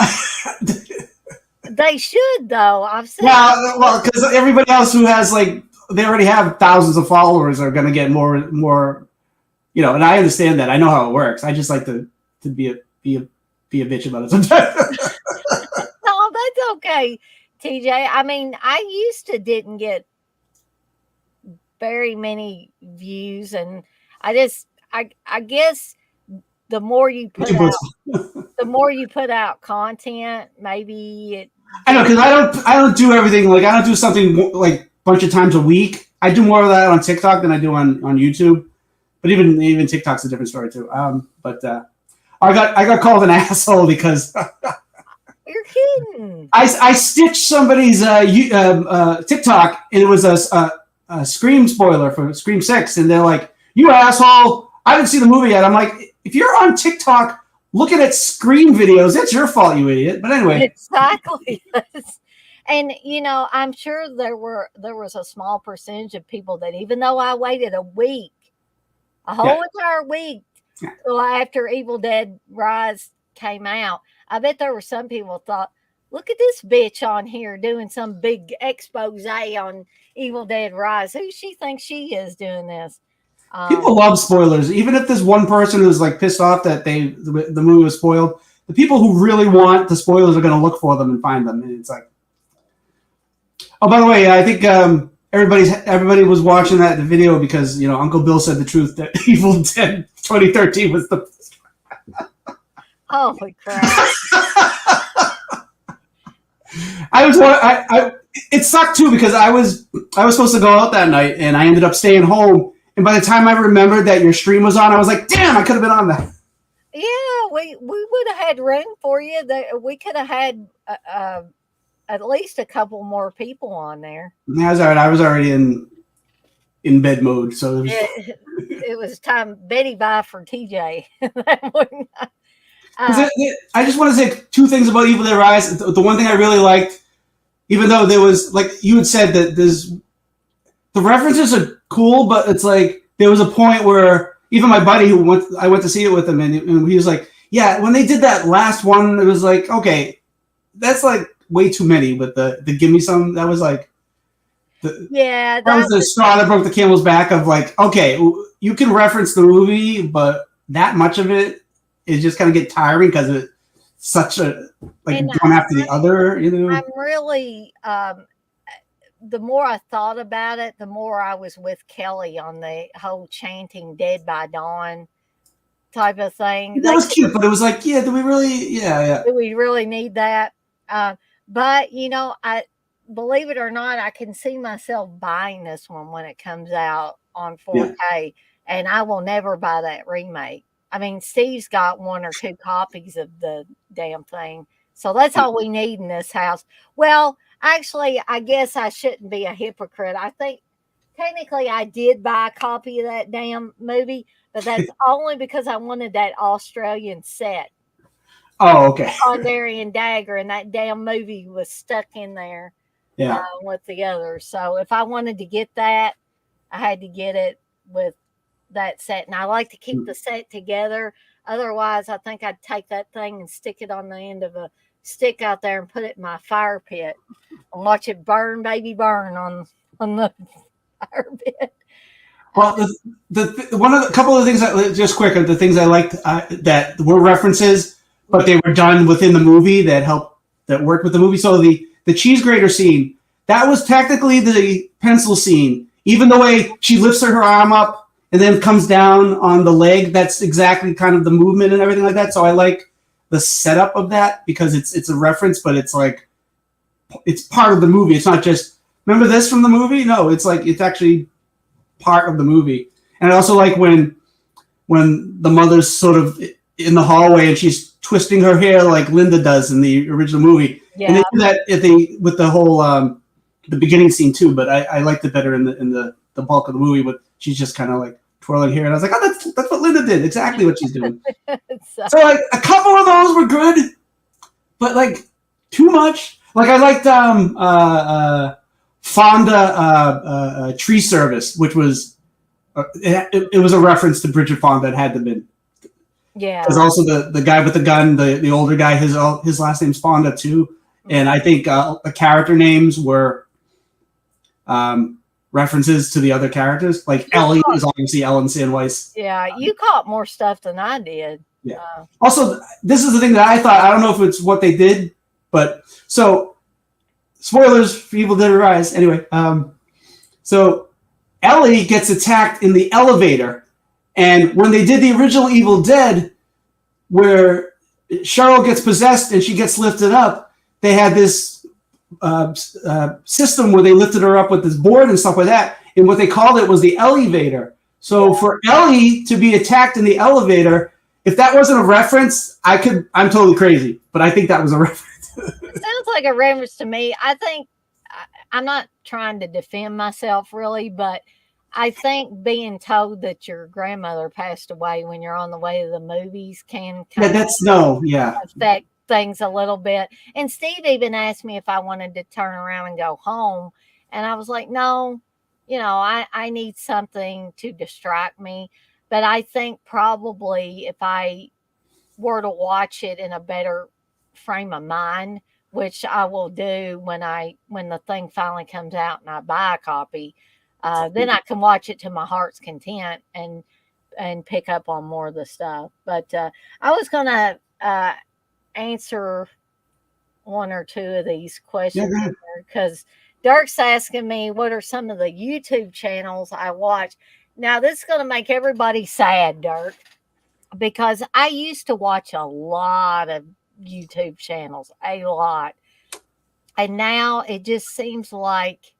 They should though. I've seen. yeah, well, because everybody else who has they already have thousands of followers are going to get more, and I understand that. I know how it works. I just like to be a bitch about it sometimes. No, that's okay, TJ. I mean, I used to didn't get very many views, and I guess the more you put out, the more you put out content, maybe it. I know because I don't do everything like I don't do something like a bunch of times a week. I do more of that on TikTok than I do on YouTube. But even TikTok's a different story too. But I got called an asshole because You're kidding. I stitched somebody's TikTok and it was a Scream spoiler for Scream 6, and they're like, "You asshole! I didn't see the movie yet." I'm like, if you're on TikTok looking at Scream videos, it's your fault, you idiot. But anyway, Exactly. And I'm sure there was a small percentage of people that even though I waited a whole yeah, entire week yeah. till after Evil Dead Rise came out, I bet there were some people thought, look at this bitch on here doing some big expose on Evil Dead Rise. Who she thinks she is doing this? People love spoilers. Even if there's one person who's like pissed off that the movie was spoiled, the people who really want the spoilers are going to look for them and find them. And it's like, oh, by the way, I think everybody was watching the video because Uncle Bill said the truth that Evil Dead 2013 was the. Holy crap! It sucked too because I was supposed to go out that night and I ended up staying home. And by the time I remembered that your stream was on, I was like, damn, I could have been on that. Yeah, we would have had room for you. That we could have had at least a couple more people on there. Yeah, was all right. I was already in bed mode, so it was time. Betty bye for TJ. I just want to say two things about Evil Dead Rise. The one thing I really liked, even though there was, like you had said, that the references are cool, but it's like there was a point where even my buddy I went to see it with him, and he was like, yeah, when they did that last one, it was like, okay, that's like way too many. But the Give Me Some, that was like, that was the straw that broke the camel's back of like, okay, you can reference the movie, but that much of it is just kind of get tiring because it's such a like one after the other. I'm really the more I thought about it, the more I was with Kelly on the whole chanting "Dead by Dawn" type of thing. That was cute, but it was like, yeah, do we really? Yeah, yeah, Do we really need that? But I believe it or not, I can see myself buying this one when it comes out on yeah. 4K, and I will never buy that remake. I mean, Steve's got one or two copies of the damn thing, so that's all we need in this house. Well, actually, I guess I shouldn't be a hypocrite. I think technically I did buy a copy of that damn movie, but that's only because I wanted that Australian set Oh, okay. on Darien Dagger, and that damn movie was stuck in there Yeah. with the others. So if I wanted to get that, I had to get it with that set. And I like to keep the set together. Otherwise, I think I'd take that thing and stick it on the end of a stick out there and put it in my fire pit and watch it burn, baby, burn on the fire pit. Well, the one of the couple of things that just quick the things I liked that were references, but they were done within the movie that worked with the movie. So the cheese grater scene that was technically the pencil scene, even the way she lifts her arm up and then comes down on the leg. That's exactly kind of the movement and everything like that. So I like the setup of that because it's a reference, but it's like it's part of the movie. It's not just remember this from the movie. No, it's like it's actually part of the movie. And I also like when the mother's sort of in the hallway and she's twisting her hair like Linda does in the original movie. Yeah. And they do that with the whole the beginning scene too. But I liked it better in the bulk of the movie. But she's just kind of like twirling hair, and I was like, oh, that's what Linda did. Exactly what she's doing. So like a couple of those were good, but like too much. Like I liked Fonda Tree Service, which was it was a reference to Bridget Fonda. It had to be. Yeah. There's also the guy with the gun, the older guy. His last name's Fonda too, and I think the character names were references to the other characters. Like Ellie is obviously Ellen Sandweiss. Yeah, you caught more stuff than I did. Yeah. Also, this is the thing that I thought. I don't know if it's what they did, but so spoilers for Evil Dead Rise. Anyway, so Ellie gets attacked in the elevator, and when they did the original Evil Dead, where Cheryl gets possessed and she gets lifted up, they had this system where they lifted her up with this board and stuff like that, and what they called it was the elevator. So for Ellie to be attacked in the elevator, if that wasn't a reference, I'm totally crazy, but I think that was a reference. It sounds like a reference to me. I think I'm not trying to defend myself really, but I think being told that your grandmother passed away when you're on the way to the movies can kind of affect things a little bit. And Steve even asked me if I wanted to turn around and go home. And I was like, no, I need something to distract me. But I think probably if I were to watch it in a better frame of mind, which I will do when the thing finally comes out and I buy a copy, then I can watch it to my heart's content and pick up on more of the stuff. But I was gonna answer one or two of these questions because Dirk's asking me what are some of the YouTube channels I watch. Now this is gonna make everybody sad, Dirk, because I used to watch a lot of YouTube channels, a lot. And now it just seems like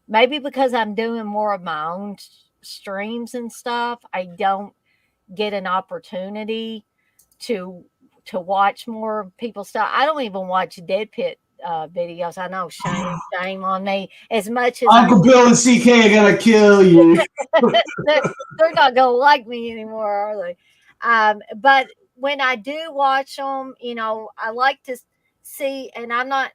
maybe because I'm doing more of my own streams and stuff, I don't get an opportunity to watch more people's stuff. I don't even watch Dead Pit videos. I know, shame on me. As much as Uncle Bill and CK are gonna kill you. they're not gonna like me anymore, are they? But when I do watch them, I like to see, and I'm not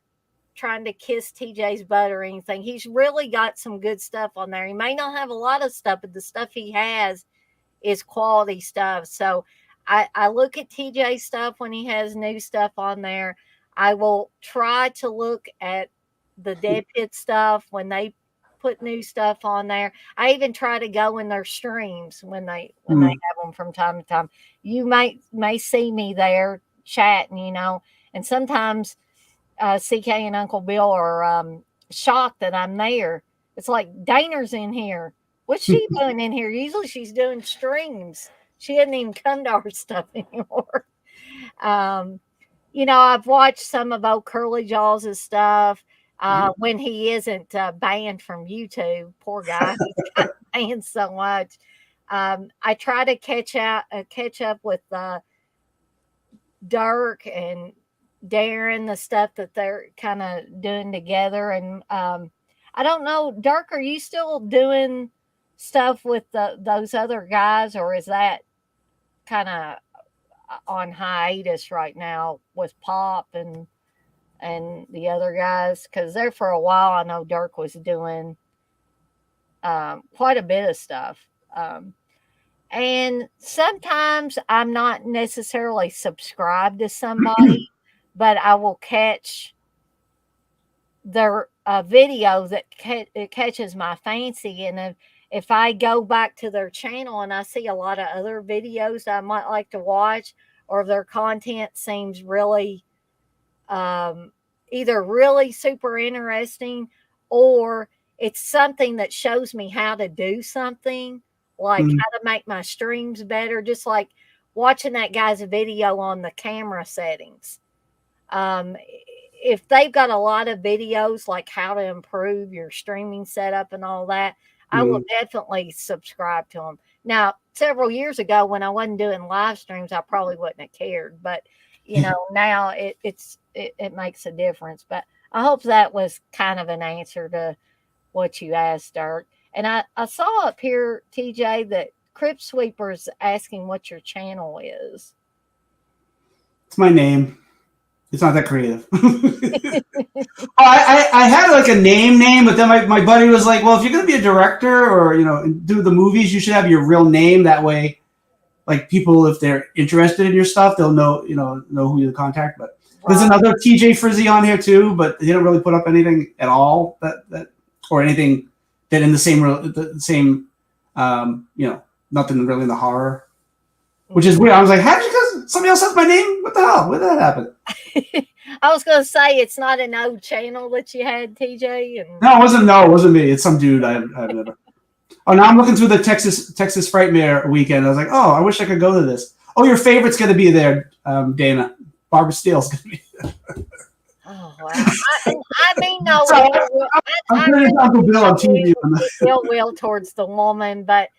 trying to kiss TJ's butt or anything. He's really got some good stuff on there. He may not have a lot of stuff, but the stuff he has is quality stuff. So I look at TJ's stuff when he has new stuff on there. I will try to look at the Dead Pit stuff when they put new stuff on there. I even try to go in their streams when they have them from time to time. You may see me there chatting, and sometimes CK and Uncle Bill are shocked that I'm there. It's like Dana's in here. What's she doing in here? Usually she's doing streams. She hadn't even come to our stuff anymore. Um, I've watched some of old Curly Jaws' stuff when he isn't banned from YouTube. Poor guy, he's got banned so much. I try to catch up with Dirk and Darren, the stuff that they're kind of doing together. And I don't know, Dirk, are you still doing stuff with those other guys, or is that kind of on hiatus right now with Pop and the other guys? Because there for a while, I know Dirk was doing quite a bit of stuff. And sometimes I'm not necessarily subscribed to somebody, but I will catch their video that it catches my fancy. And if I go back to their channel and I see a lot of other videos I might like to watch, or if their content seems really either really super interesting, or it's something that shows me how to do something, like how to make my streams better, just like watching that guy's video on the camera settings. If they've got a lot of videos like how to improve your streaming setup and all that, I will definitely subscribe to them. Now, several years ago when I wasn't doing live streams, I probably wouldn't have cared, but now it makes a difference. But I hope that was kind of an answer to what you asked, Dirk. And I saw up here, TJ, that Crypt Sweeper's asking what your channel is. It's my name. It's not that creative. I had like a name, but then my buddy was like, well, if you're going to be a director or, do the movies, you should have your real name. That way, like people, if they're interested in your stuff, they'll know who you contact. But there's another TJ Frizzy on here too, but he didn't really put up anything at all that or anything that in the same, nothing really in the horror, which is weird. I was like, how did you guys, somebody else has my name? What the hell? Where did that happen? I was going to say, it's not an old channel that you had, TJ. No, it wasn't me. It's some dude I've never. Oh, now I'm looking through the Texas Frightmare weekend. I was like, oh, I wish I could go to this. Oh, your favorite's going to be there, Dana. Barbara Steele's going to be there. Oh, wow. I mean, no. I'm turning Uncle Bill on TV. Ill will towards the woman, but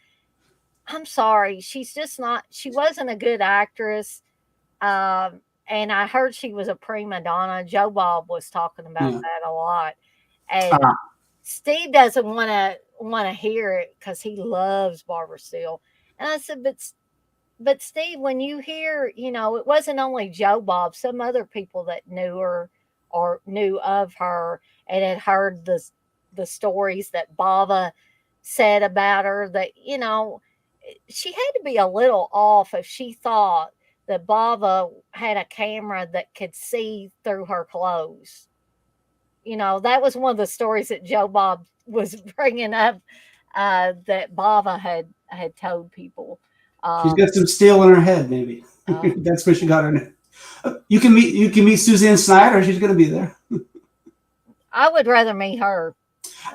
I'm sorry. She's just not, she wasn't a good actress. And I heard she was a prima donna. Joe Bob was talking about that a lot. And Steve doesn't want to hear it because he loves Barbara Steele. And I said, but Steve, when you hear, it wasn't only Joe Bob, some other people that knew her or knew of her and had heard the stories that Bava said about her, that, she had to be a little off if she thought that Bava had a camera that could see through her clothes. That was one of the stories that Joe Bob was bringing up that Bava had told people. She's got some steel in her head, maybe. That's where she got her name. You can meet Suzanne Snyder. She's going to be there. I would rather meet her.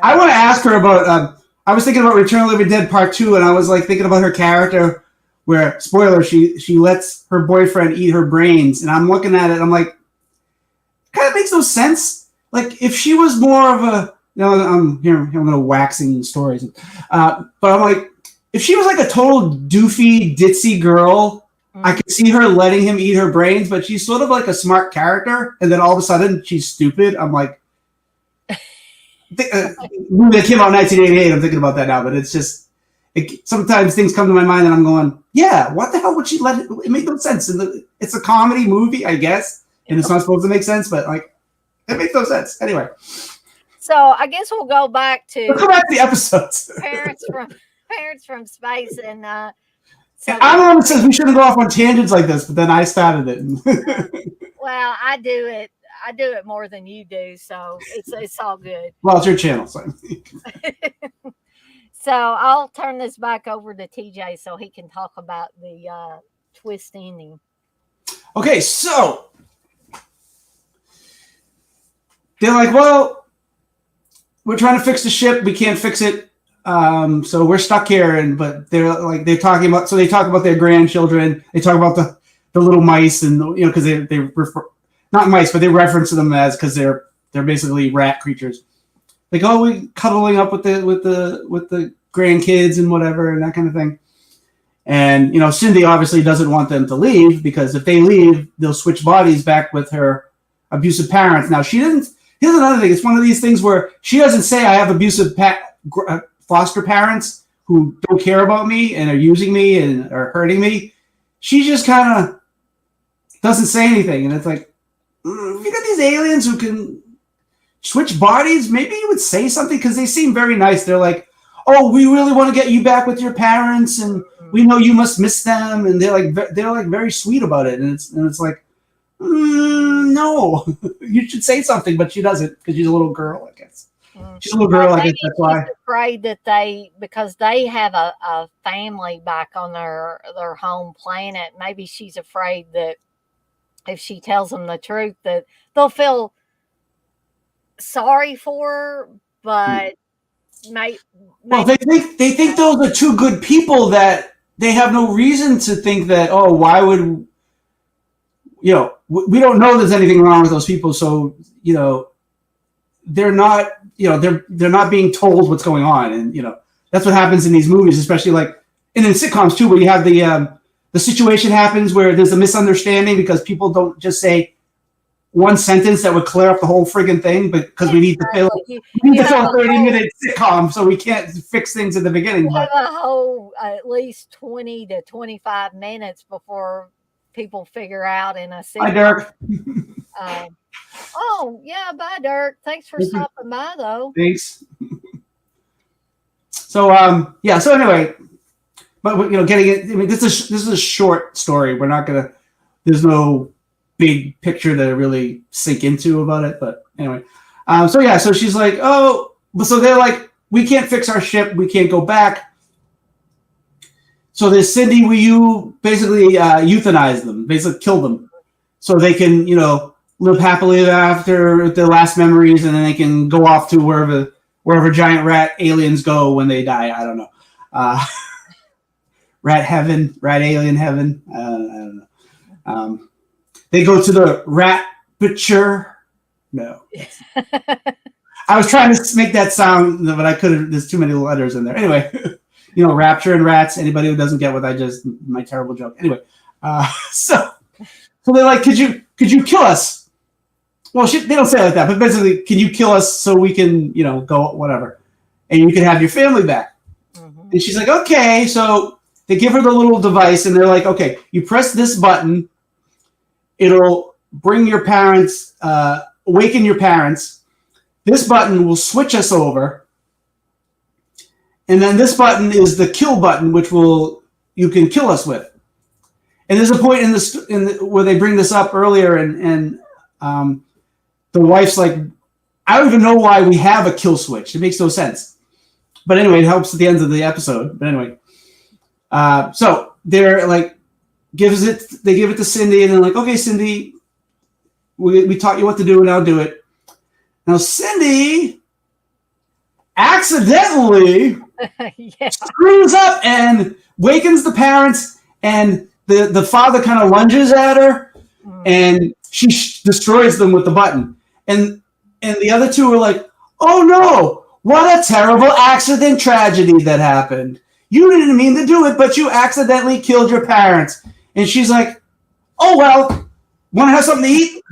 I want to ask her about. I was thinking about Return of the Living Dead Part 2, and I was like thinking about her character. Where, spoiler, she lets her boyfriend eat her brains, and I'm looking at it, I'm like, kind of makes no sense. Like, if she was more of a, I'm going to waxing stories, but I'm like, if she was like a total doofy, ditzy girl, I could see her letting him eat her brains, but she's sort of like a smart character, and then all of a sudden she's stupid. I'm like, movie that came out in 1988, I'm thinking about that now, but it's just, sometimes things come to my mind and I'm going, yeah, what the hell would she let it made no sense. It's a comedy movie, I guess, and it's not supposed to make sense, but like, it makes no sense. Anyway. So I guess we'll go back to the episodes. parents from space. And so I'm the one that says we shouldn't go off on tangents like this, but then I started it. Well, I do it more than you do, so it's all good. Well, it's your channel, so. So I'll turn this back over to TJ so he can talk about the twist ending. Okay, so they're like, well, we're trying to fix the ship. We can't fix it. So we're stuck here. And but they're talking about. So they talk about their grandchildren. They talk about the little mice, and because they refer, not mice, but they reference them as because they're basically rat creatures. Like, oh, we cuddling up with the grandkids and whatever and that kind of thing. And Cindy obviously doesn't want them to leave because if they leave, they'll switch bodies back with her abusive parents. Now she doesn't. Here's another thing. It's one of these things where she doesn't say I have abusive foster parents who don't care about me and are using me and are hurting me. She just kind of doesn't say anything, and it's like, if you got these aliens who can switch bodies, maybe you would say something because they seem very nice. They're like, oh, we really want to get you back with your parents, and we know you must miss them, and they're like very sweet about it, and it's like, no, you should say something, but she doesn't because she's a little girl, I guess. She's a little girl, I guess that's why. Afraid that because they have a family back on their home planet. Maybe she's afraid that if she tells them the truth, that they'll feel sorry for her, but well, they think those are two good people that they have no reason to think that. Oh, why would we don't know there's anything wrong with those people, so they're not they're not being told what's going on, and that's what happens in these movies, especially like and in sitcoms too, where you have the situation happens where there's a misunderstanding because people don't just say one sentence that would clear up the whole friggin' thing, but because we need to fill a 30-minute sitcom, so we can't fix things at the beginning. Have a whole at least 20 to 25 minutes before people figure out in a sitcom. Hi, Dirk. Oh yeah, bye, Dirk. Thanks for stopping by, though. Thanks. So So anyway, but getting it. I mean, this is a short story. We're not gonna. There's no big picture to really sink into about it. But anyway, so she's like, oh, so they're like, we can't fix our ship. We can't go back. So there's Cindy. Will you basically euthanize them? Basically kill them, so they can live happily after their last memories, and then they can go off to wherever giant rat aliens go when they die. I don't know. Rat heaven, rat alien heaven. I don't know. They go to the rat butcher. No. I was trying to make that sound, but I couldn't. There's too many letters in there. Anyway, rapture and rats. Anybody who doesn't get what my terrible joke. Anyway, so they're like, could you kill us? Well, they don't say it like that, but basically, can you kill us so we can, go whatever, and you can have your family back? Mm-hmm. And she's like, okay. So they give her the little device, and they're like, okay, you press this button, it'll bring your parents, awaken your parents. This button will switch us over, and then this button is the kill button, which you can kill us with. And there's a point where they bring this up earlier, and the wife's like, I don't even know why we have a kill switch. It makes no sense. But anyway, it helps at the end of the episode. But anyway, so they're like, they give it to Cindy, and they're like, okay, Cindy, we taught you what to do, and now do it. Now Cindy accidentally screws up and wakens the parents, and the father kind of lunges at her, and she destroys them with the button. And the other two are like, oh no, what a terrible accident tragedy that happened. You didn't mean to do it, but you accidentally killed your parents. And she's like, oh, well, want to have something to eat?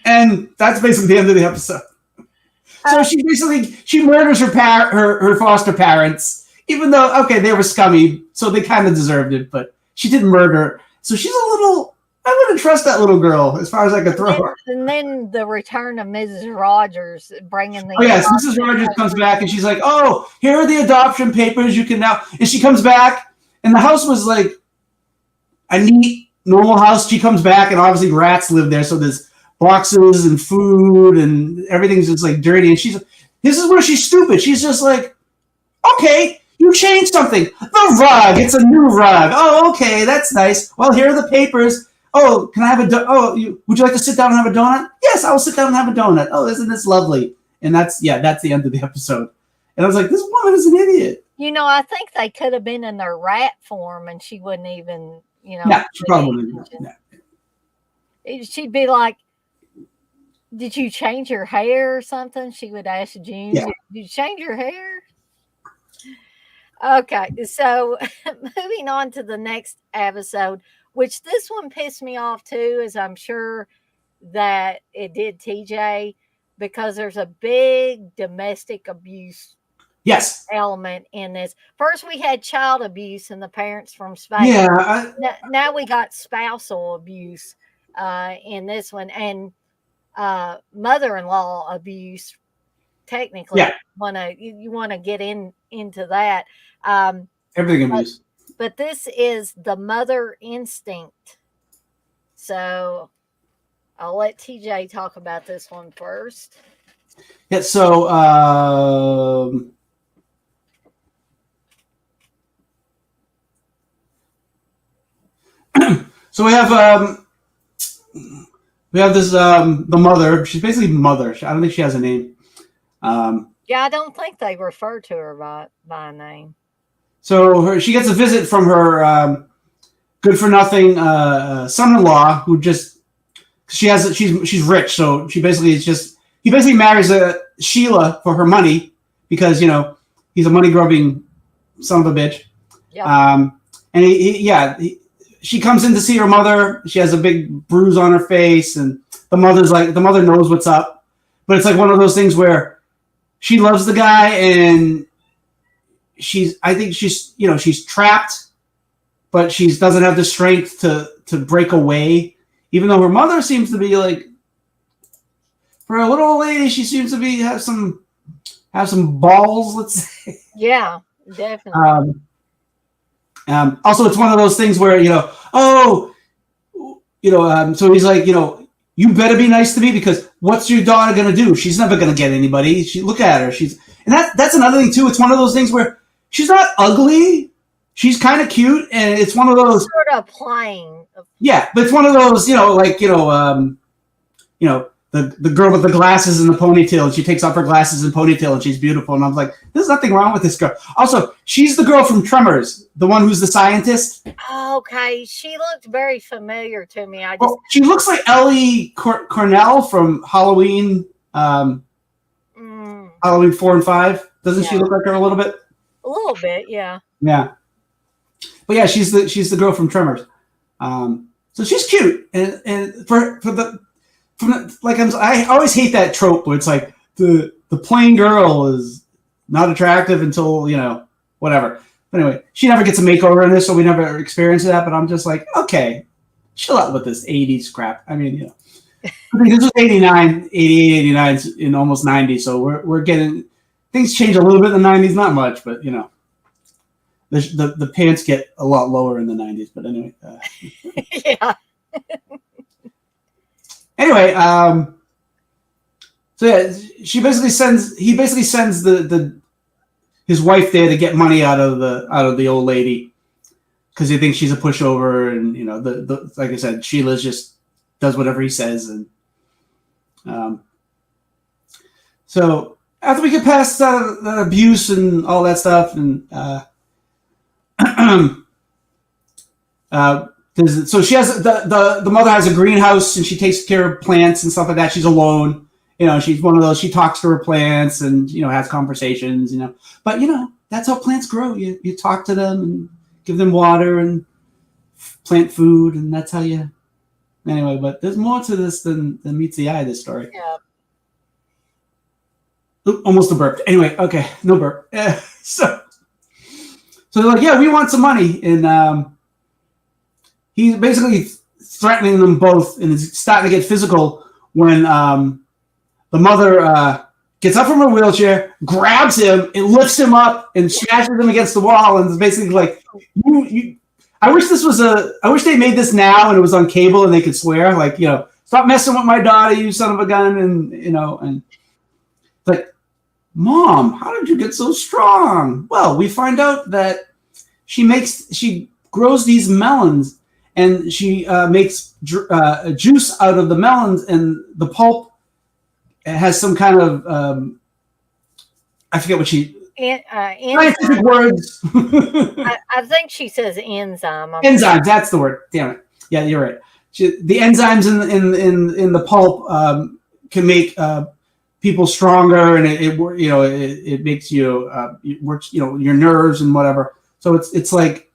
And that's basically the end of the episode. So she murders her foster parents, even though, okay, they were scummy, so they kind of deserved it, but she didn't murder. So she's a little, I wouldn't trust that little girl as far as I could throw her. And then the return of Mrs. Rogers bringing the... Oh, yes, Mrs. Rogers comes back, and she's like, oh, here are the adoption papers, you can now... And she comes back, and the house was like a neat, normal house. She comes back, and obviously rats live there, so there's boxes and food, and everything's just like dirty. And this is where she's stupid. She's just like, okay, you changed something. The rug, it's a new rug. Oh, okay, that's nice. Well, here are the papers. Oh, can I have would you like to sit down and have a donut? Yes, I will sit down and have a donut. Oh, isn't this lovely? And that's the end of the episode. And I was like, this woman is an idiot. I think they could have been in their rat form, and she wouldn't even, Yeah, she pay probably wouldn't. attention. Yeah. She'd be like, "Did you change your hair or something?" She would ask June, Yeah. "Did you change your hair?" Okay, so moving on to the next episode, which this one pissed me off too, as I'm sure that it did TJ, because there's a big domestic abuse Yes. element in this. First, we had child abuse and the parents from Spain. Yeah. Now we got spousal abuse in this one, and mother-in-law abuse. Technically, Yeah. you want to get into that. Everything abuse. But this is the mother instinct. So I'll let TJ talk about this one first. Yeah. So. So we have this the mother. She's basically mother. I don't think she has a name. Yeah, I don't think they refer to her by a name. So she gets a visit from her good for nothing son-in-law, who just she's rich, so he basically marries Sheila for her money because he's a money grubbing son of a bitch. Yeah. And she comes in to see her mother. She has a big bruise on her face, and the mother knows what's up, but it's like one of those things where she loves the guy, and I think she's trapped, but she doesn't have the strength to break away, even though her mother seems to be like, for a little old lady, she seems to be have some balls, let's say. Yeah, definitely. Also, it's one of those things where so he's like, you better be nice to me, because what's your daughter gonna do? She's never gonna get anybody. Look at her. And that's another thing too. It's one of those things where she's not ugly. She's kind of cute, and it's one of those sort of plain. Yeah, but it's one of those, the girl with the glasses and the ponytail, and she takes off her glasses and ponytail, and she's beautiful. And I'm like, there's nothing wrong with this girl. Also, she's the girl from Tremors, the one who's the scientist. Okay, she looked very familiar to me. She looks like Ellie Cornell from Halloween, Halloween 4 and 5. Doesn't she look like her a little bit? A little bit, yeah. Yeah, but yeah, she's the girl from Tremors. So she's cute, and I always hate that trope where it's like the plain girl is not attractive until whatever. But anyway, she never gets a makeover in this, so we never experience that. But I'm just like, okay, chill out with this 80s crap. I mean, I think this was 89, 88, 89, in almost 90. So we're getting things change a little bit in the 90s, not much, but the pants get a lot lower in the 90s. But anyway, yeah. Anyway, so yeah, he basically sends his wife there to get money out of the old lady, because he thinks she's a pushover, and like I said, Sheila just does whatever he says, and so after we get past the abuse and all that stuff, and so she has the mother has a greenhouse, and she takes care of plants and stuff like that. She's alone. She's one of those. She talks to her plants and has conversations. But that's how plants grow. You talk to them and give them water and plant food, and that's how you. Anyway, but there's more to this than meets the eye. This story. Yeah. Oop, almost a burp. Anyway, okay, no burp. So they're like, yeah, we want some money, and he's basically threatening them both, and it's starting to get physical when the mother gets up from her wheelchair, grabs him, and lifts him up and smashes him against the wall, and is basically like, I wish they made this now and it was on cable and they could swear, like, stop messing with my daughter, you son of a gun, and like, Mom, how did you get so strong? Well, we find out that she grows these melons, and she makes juice out of the melons, and the pulp it has some kind of I forget what she scientific Enzyme. words. I think she says enzyme. I'm pretty. Enzymes, that's the word. Damn it. Yeah, you're right. The enzymes in the pulp can make people stronger, and it makes you it works your nerves and whatever. So it's like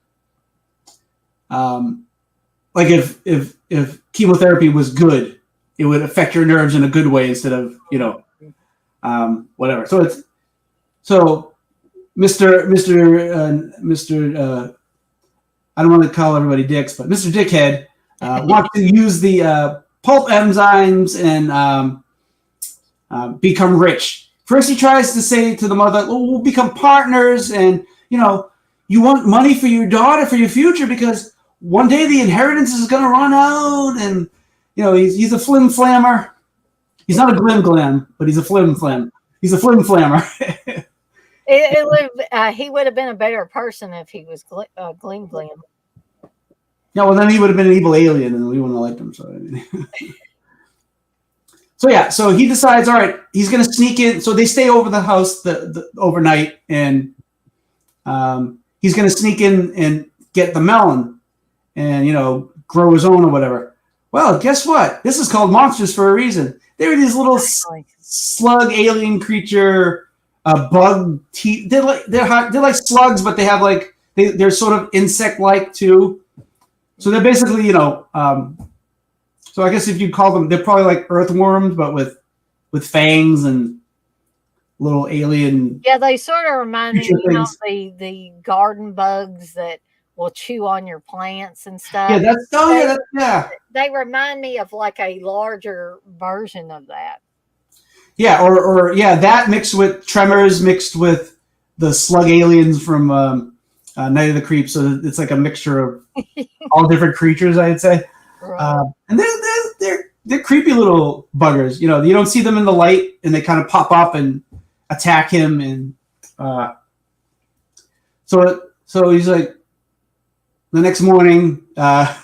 if chemotherapy was good, it would affect your nerves in a good way instead of whatever. So Mr. I don't want to call everybody dicks, but Mr. Dickhead wants to use the pulp enzymes and become rich. First, he tries to say to the mother, "Oh, we'll become partners, and you want money for your daughter for your future because one day the inheritance is going to run out." And he's a flim flammer. He's not a glim glam, but he's a flim flam. He's a flim flammer. He would have been a better person if he was Glim Glim. Yeah, well, then he would have been an evil alien, and we wouldn't have liked him. So he decides, all right, he's going to sneak in. So they stay over the house the overnight, and he's going to sneak in and get the melon, and grow his own or whatever. Well, guess what? This is called monsters for a reason. They were these little slug alien creature, bug teeth. They're like slugs, but they have they're sort of insect like too. So they're basically so I guess if you call them, they're probably like earthworms, but with fangs and little alien. Yeah, they sort of remind me of the garden bugs that will chew on your plants and stuff. Yeah, They remind me of like a larger version of that. Yeah, or that mixed with Tremors, mixed with the slug aliens from Night of the Creeps. So it's like a mixture of all different creatures, I'd say. Right. And they're creepy little buggers. You don't see them in the light, and they kind of pop up and attack him. And so he's like, the next morning. I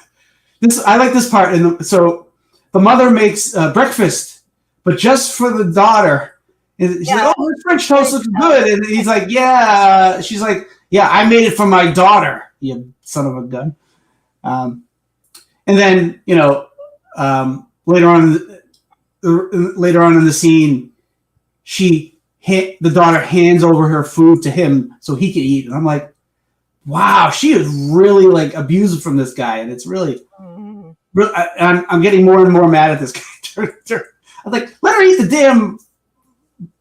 like this part. And so the mother makes breakfast, but just for the daughter. And she's like, "Oh, this French toast looks good." And he's like, "Yeah." She's like, "Yeah, I made it for my daughter, you son of a gun." And then later on in the scene, the daughter hands over her food to him so he can eat. And I'm like, wow, she is really like abused from this guy, and it's really, I'm getting more and more mad at this character. I was like, let her eat the damn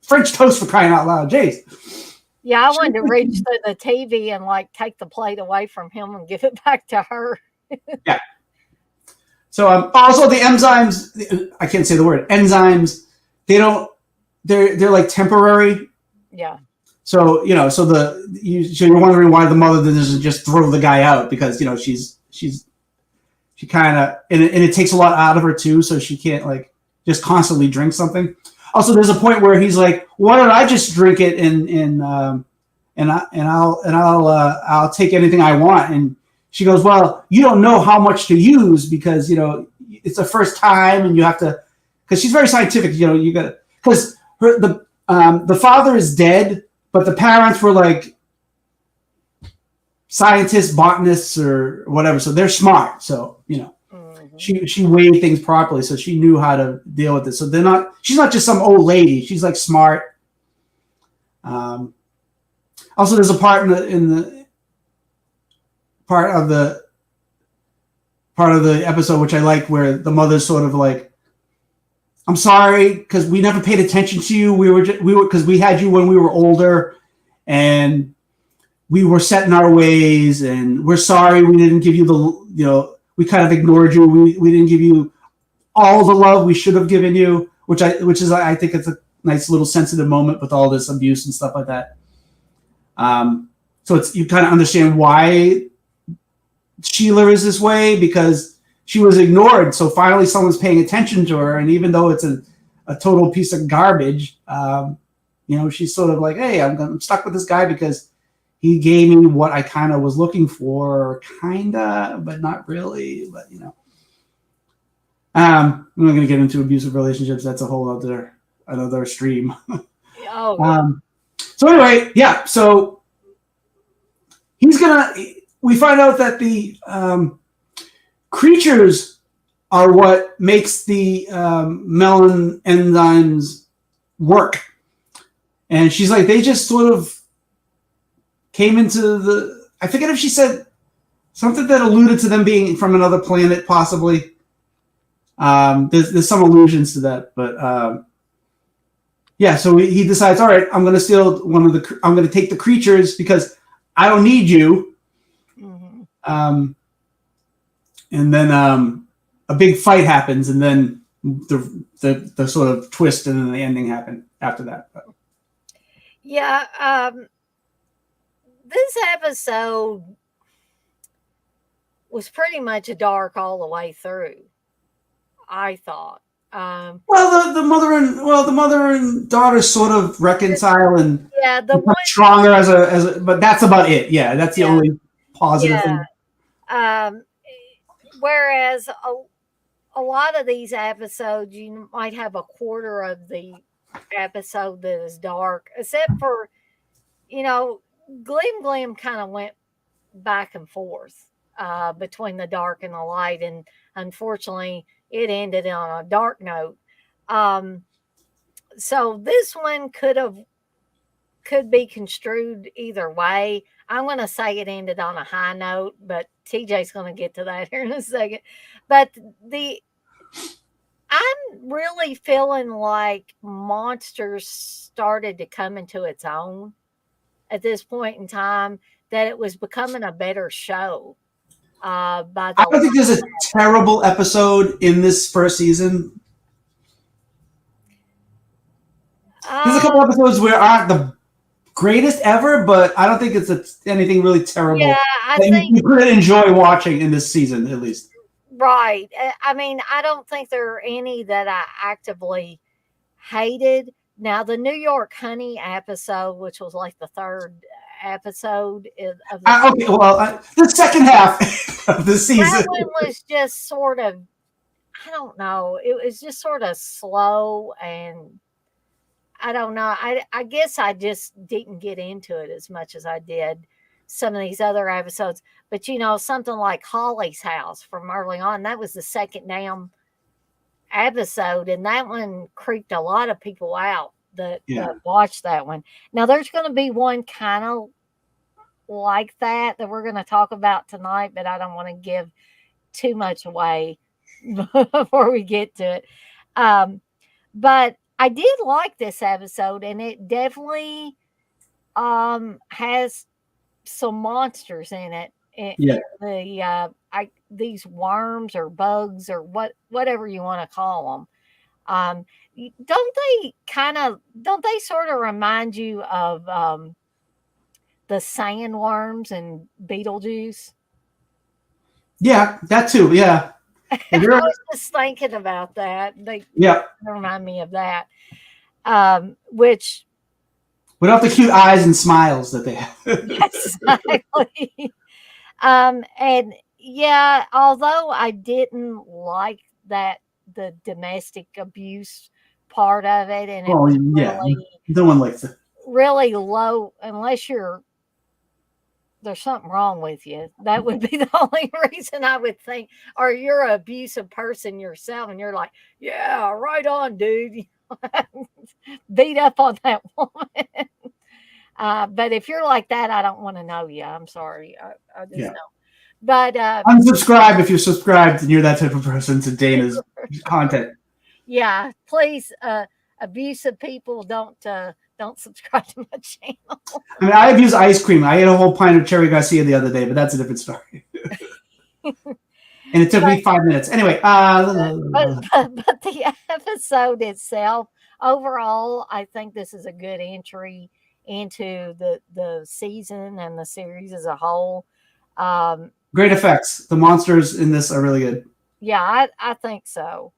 French toast, for crying out loud, jeez. Yeah, I wanted to reach through the TV and take the plate away from him and give it back to her. Yeah. So also the enzymes, I can't say the word enzymes. They're like temporary. Yeah. So so you're wondering why the mother doesn't just throw the guy out, because she kind of and it takes a lot out of her too, so she can't just constantly drink something. Also, there's a point where he's like, "Why don't I just drink it and I'll take anything I want?" And she goes, "Well, you don't know how much to use because it's the first time, and you have to." Because she's very scientific, you got to, because the father is dead, but the parents were like scientists, botanists, or whatever, so they're smart. So she weighed things properly, so she knew how to deal with it. So she's not just some old lady. She's like smart. Also, there's a part in the part of the episode which I like, where the mother's sort of like, "I'm sorry because we never paid attention to you. We were because we had you when we were older, and we were set in our ways, and we're sorry we didn't give you we kind of ignored you. We didn't give you all the love we should have given you," which I think it's a nice little sensitive moment with all this abuse and stuff like that. So you kind of understand why Sheila is this way, because she was ignored. So finally someone's paying attention to her. And even though it's a total piece of garbage, she's sort of like, "Hey, I'm stuck with this guy because he gave me what I kind of was looking for, but not really." But I'm not going to get into abusive relationships. That's a whole other another stream. Oh yeah. So anyway, yeah. So he's gonna. We find out that the creatures are what makes the melon enzymes work. And she's like, they just sort of came into the. I forget if she said something that alluded to them being from another planet, possibly. There's some allusions to that, but yeah. So he decides, all right, I'm going to steal one of the. I'm going to take the creatures because I don't need you. Mm-hmm. And then a big fight happens, and then the sort of twist and then the ending happened after that. Yeah. This episode was pretty much dark all the way through. I thought. Well, the mother and daughter sort of reconcile and Yeah, the become one. stronger as a, but that's about it. Yeah, that's the Yeah, only positive yeah. thing. Um, Whereas a lot of these episodes, you might have a quarter of the episode that is dark, except for, you know, Glim kind of went back and forth between the dark and the light, and unfortunately, it ended on a dark note. Um, so this one could be construed either way. I'm going to say it ended on a high note, but TJ's going to get to that here in a second. But the I'm really feeling like Monsters started to come into its own at this point in time, that it was becoming a better show by I the don't think there's a terrible episode in this first season. There's a uh, couple episodes where aren't the greatest ever, but I don't think anything really yeah, terrible I that think you could enjoy watching in this season, at least. right. I mean, I don't think there are any that I actively hated. Now, the New York Honey episode, which was like the third episode of the Okay, well, the second half of the that season. one was just sort of, I don't know, it was just sort of slow, and I don't know. I guess I just didn't get into it as much as I did some of these other episodes. But you know, something like Holly's House from early on, that was the second damn episode, and that one creeped a lot of people out Yeah, that watched that one. Now there's going to be one kind of like that we're going to talk about tonight, but I don't want to give too much away before we get to it. Um, but I did like this episode, and it definitely has some monsters in it. yeah, In the these worms or bugs or whatever you want to call them. Don't they sort of remind you of the sandworms and Beetlejuice? yeah, that too. Yeah, I if you're, was just thinking about that. They yeah, remind me of that. Which without the cute eyes and smiles that they have. yes, exactly. And yeah, although I didn't like that the domestic abuse part of it, and it Oh, was yeah, no one likes it. really low, unless there's something wrong with you. That would be the only reason I would think, or you're an abusive person yourself, and you're like, yeah, right on, dude. Beat up on that woman. But if you're like that, I don't want to know you. I'm sorry. I just Yeah, know. But unsubscribe if you're subscribed and you're that type of person to Dana's content. yeah, please, abusive people don't subscribe to my channel. I mean, I abuse ice cream. I ate a whole pint of Cherry Garcia the other day, but that's a different story. And it took But me 5 minutes. Anyway, but the episode itself, overall, I think this is a good entry into the season and the series as a whole. Um, great effects. The monsters in this are really good. yeah, I think so.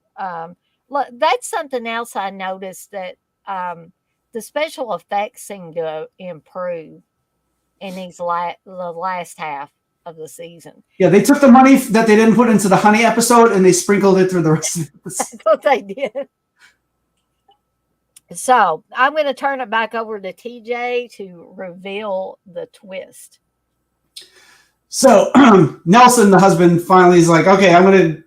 Look, that's something else I noticed, that the special effects seem to improve in the last half of the season. Yeah, they took the money that they didn't put into the honey episode and they sprinkled it through the rest of That's this. what they did. So I'm going to turn it back over to TJ to reveal the twist. So Nelson, the husband, finally is like, okay, I'm gonna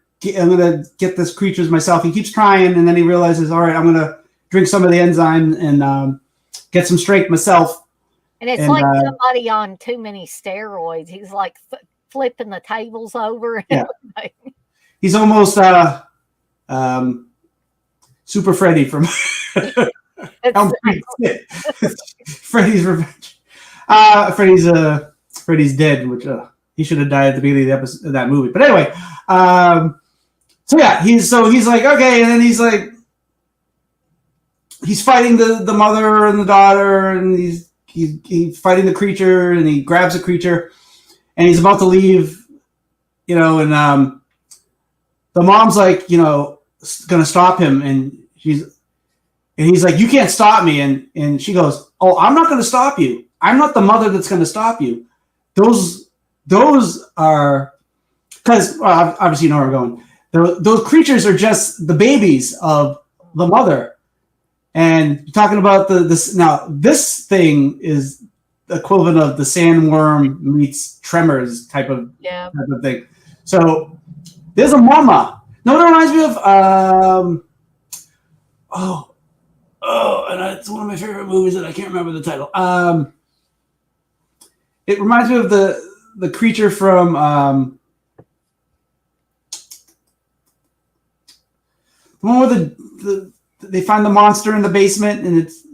get this creatures myself. He keeps trying, and then he realizes, all right, I'm gonna drink some of the enzyme and get some strength myself. And it's And like somebody on too many steroids. He's like flipping the tables over. yeah, he's almost um, Super Freddy from Elm Street. Freddy's Revenge. Freddy's dead, which he should have died at the beginning of the episode of that movie. But anyway, so yeah, he's like, okay, and then he's like, he's fighting the mother and the daughter, and he's fighting the creature, and he grabs the creature, and he's about to leave, and the mom's like, gonna stop him, and he's like, you can't stop me, and she goes, oh, I'm not gonna stop you. I'm not the mother that's gonna stop you. Those are, because obviously you know where I'm going. Those creatures are just the babies of the mother. And you're talking about this now. This thing is the equivalent of the sandworm meets tremors type of thing. So there's a mama. No, it reminds me of and it's one of my favorite movies that I can't remember the title. It reminds me of the creature from the one where they find the monster in the basement, and it's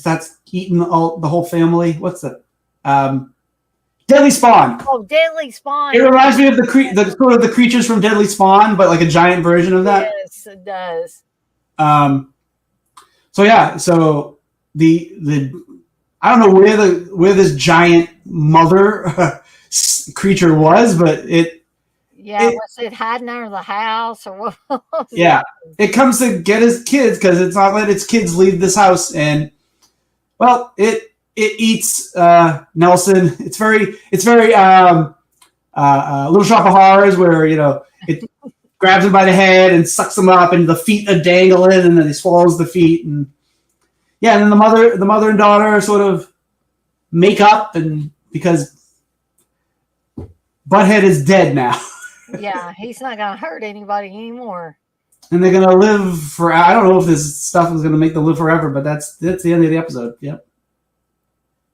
that's eating the whole family. What's the Deadly Spawn? Oh, Deadly Spawn. It reminds me of the sort of the creatures from Deadly Spawn, but like a giant version of that. Yes, it does. So yeah, so the I don't know where this giant mother creature was, but was it hiding under the house or what? Yeah, it comes to get his kids because it's not letting its kids leave this house, and well, it eats Nelson. It's very Little Shop of Horrors, where it grabs him by the head and sucks him up, and the feet are dangling, and then he swallows the feet, and yeah, and then the mother and daughter sort of make up, and because Butthead is dead now. Yeah, he's not gonna hurt anybody anymore. And they're gonna live for. I don't know if this stuff is gonna make them live forever, but that's the end of the episode. Yep.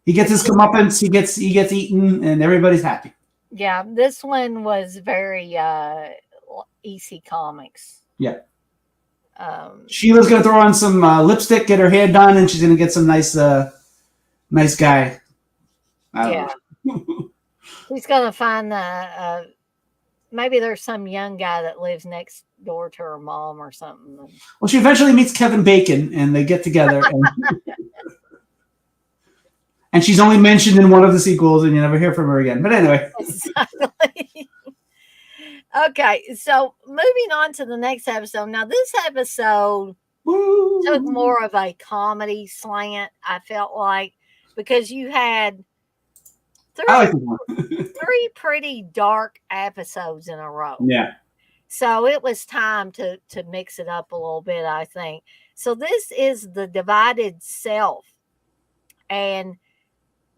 He gets his comeuppance. He gets eaten, and everybody's happy. Yeah, this one was very EC Comics. Yeah. Sheila's gonna throw on some lipstick, get her hair done, and she's gonna get some nice guy. Yeah. He's gonna find the. Maybe there's some young guy that lives next door to her mom or something. Well, she eventually meets Kevin Bacon, and they get together. And she's only mentioned in one of the sequels, and you never hear from her again. But anyway. Exactly. Okay, so moving on to the next episode. Now, this episode took more of a comedy slant, I felt like, because you had three pretty dark episodes in a row. Yeah. So it was time to mix it up a little bit, I think. So this is the Divided Self. And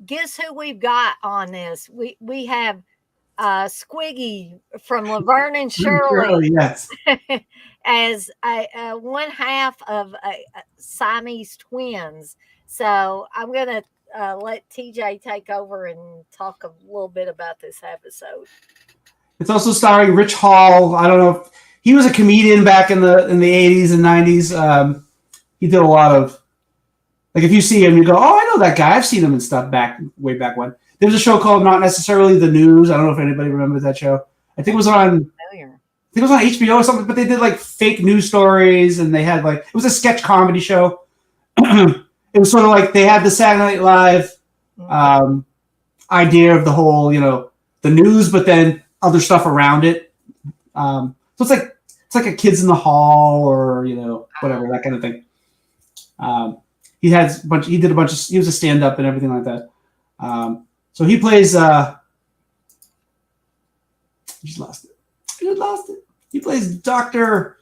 guess who we've got on this? We have Squiggy from Laverne and Shirley. Yes. As one half of Siamese twins. So I'm going to let TJ take over and talk a little bit about this episode. It's also starring Rich Hall. I don't know if he was a comedian back in the 80s and 90s. He did a lot of, like, if you see him, you go, oh, I know that guy. I've seen him and stuff way back when. There was a show called Not Necessarily the News. I don't know if anybody remembers that show. I think it was on HBO or something, but they did like fake news stories, and they had it was a sketch comedy show. It was sort of like they had the Saturday Night Live idea of the whole, the news, but then other stuff around it. So it's like a Kids in the Hall or whatever, that kind of thing. He was a stand-up and everything like that. So he plays. Just lost it. He plays Dr.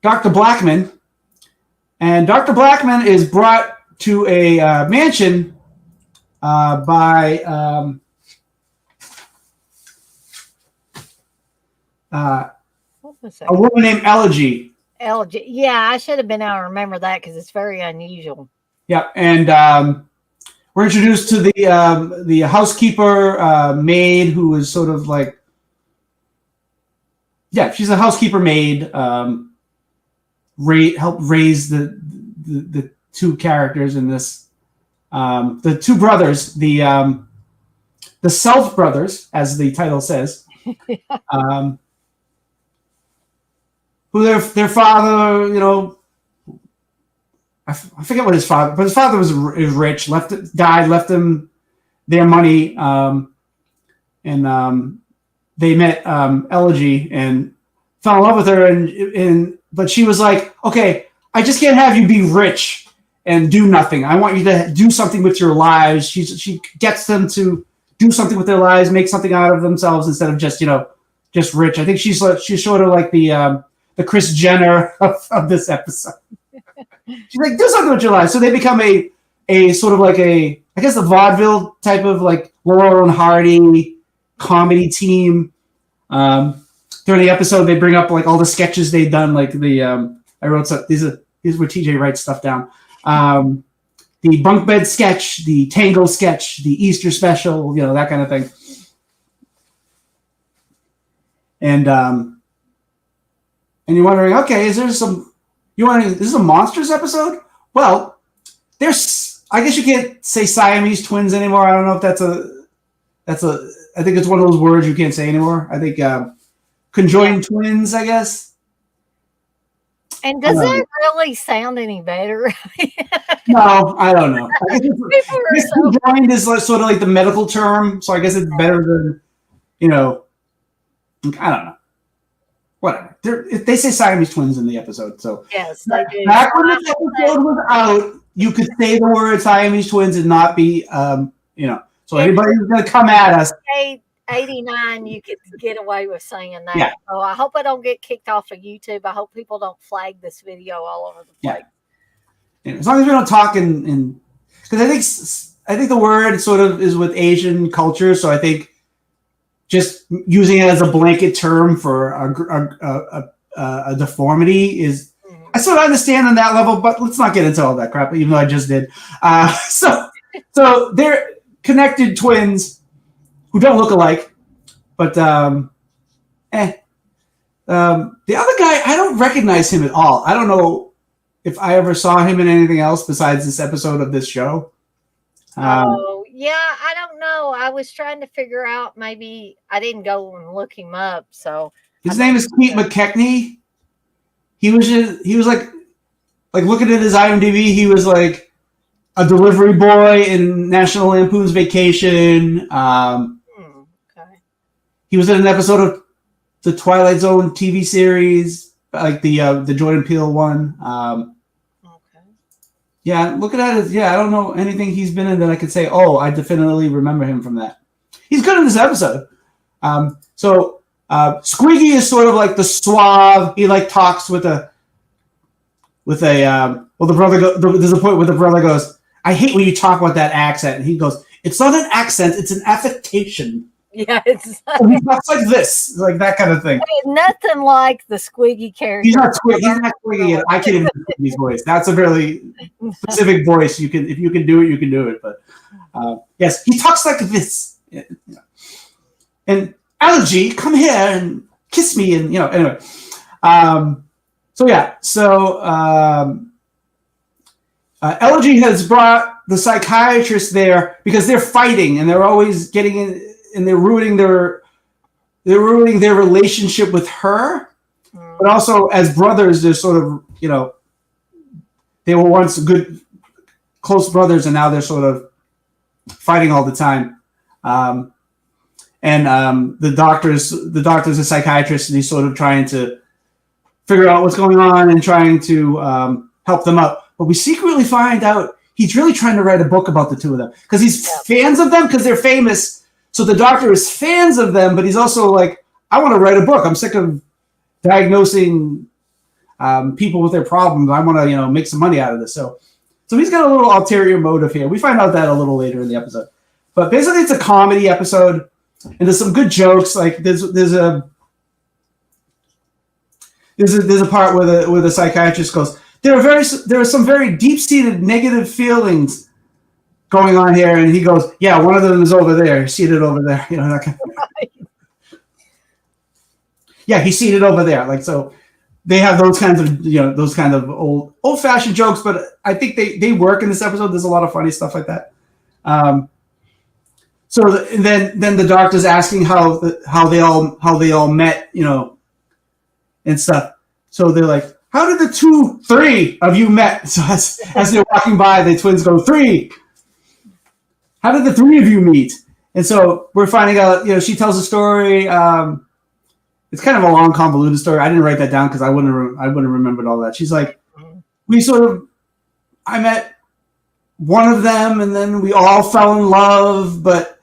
Blackman. And Dr. Blackman is brought to a mansion by What was a that? woman named Elegy. LG. Yeah, I should have been able to remember that because it's very unusual. Yeah, and we're introduced to the housekeeper maid who is sort of like, yeah, she's a housekeeper maid. Help raise the two characters in this. The two brothers, the Self brothers, as the title says, who their father, I forget what his father, but his father was rich, died, left them their money, and they met Elegy and fell in love with her, and but she was like, okay, I just can't have you be rich and do nothing. I want you to do something with your lives. She gets them to do something with their lives, make something out of themselves instead of just just rich. I think she's sort of like the Kris Jenner of this episode. She's like, do something with your life. So they become a sort of like I guess the vaudeville type of like Laurel and Hardy comedy team. During the episode, they bring up like all the sketches they've done. Like I wrote some, these are where TJ writes stuff down. The bunk bed sketch, the tango sketch, the Easter special, that kind of thing. And you're wondering, okay, is this is a monsters episode? Well, I guess you can't say Siamese twins anymore. I don't know if I think it's one of those words you can't say anymore. I think conjoined twins, I guess. And does that really sound any better? No, I don't know. I guess conjoined is sort of like the medical term, so I guess it's better than, I don't know. Whatever. They say Siamese twins in the episode, so yes, they do. Back when this episode was out, you could say the word Siamese twins and not be, So anybody who's going to come at us, 89, you could get away with saying that. Yeah. So I hope I don't get kicked off of YouTube. I hope people don't flag this video all over the place. Yeah. As long as we don't talk in because I think the word sort of is with Asian culture, so I think just using it as a blanket term for a deformity is. Mm-hmm. I sort of understand on that level, but let's not get into all that crap. Even though I just did. So they're connected twins who don't look alike, but the other guy, I don't recognize him at all. I don't know if I ever saw him in anything else besides this episode of this show. Yeah, I don't know. I was trying to figure out. Maybe I didn't go and look him up. So his name is Pete McKechnie. He was like looking at his IMDb. He was like a delivery boy in National Lampoon's Vacation. Okay. He was in an episode of the Twilight Zone TV series, like the Jordan Peele one. Okay. Yeah, looking at it, I don't know anything he's been in that I could say, oh, I definitively remember him from that. He's good in this episode. So Squeaky is sort of like the suave. He like talks with a. Well, the brother. There's a point where the brother goes, "I hate when you talk with that accent," and he goes, "It's not an accent; it's an affectation." Yeah, it's and he talks like this, like that kind of thing. Nothing like the Squiggy character. He's not Squiggy yet. I can't even do Squiggy's voice. That's a really specific voice. If you can do it, you can do it. But yes, he talks like this. And Allergy, come here and kiss me, and anyway. Elegy has brought the psychiatrist there because they're fighting and they're always getting in, and they're ruining their relationship with her. But also as brothers, they're sort of, they were once good, close brothers, and now they're sort of fighting all the time. The doctor's a psychiatrist, and he's sort of trying to figure out what's going on and trying to help them out. But we secretly find out he's really trying to write a book about the two of them because he's fans of them because they're famous. So the doctor is fans of them, but he's also like, I want to write a book. I'm sick of diagnosing people with their problems. I want to make some money out of this. So he's got a little ulterior motive here. We find out that a little later in the episode. But basically, it's a comedy episode, and there's some good jokes. Like there's a part where the psychiatrist goes, there are some very deep seated negative feelings going on here, and he goes, yeah, one of them is over there, seated over there. That kind of, right. Yeah, he's seated over there. Like, so they have those kinds of old fashioned jokes, but I think they work in this episode. There's a lot of funny stuff like that. Then the doctor's asking how they all met, and stuff. So they're like, how did the three of you met? So as they're walking by, the twins go, 3. How did the 3 of you meet? And so we're finding out, she tells a story. It's kind of a long, convoluted story. I didn't write that down because I wouldn't have remembered all that. She's like, I met one of them, and then we all fell in love, but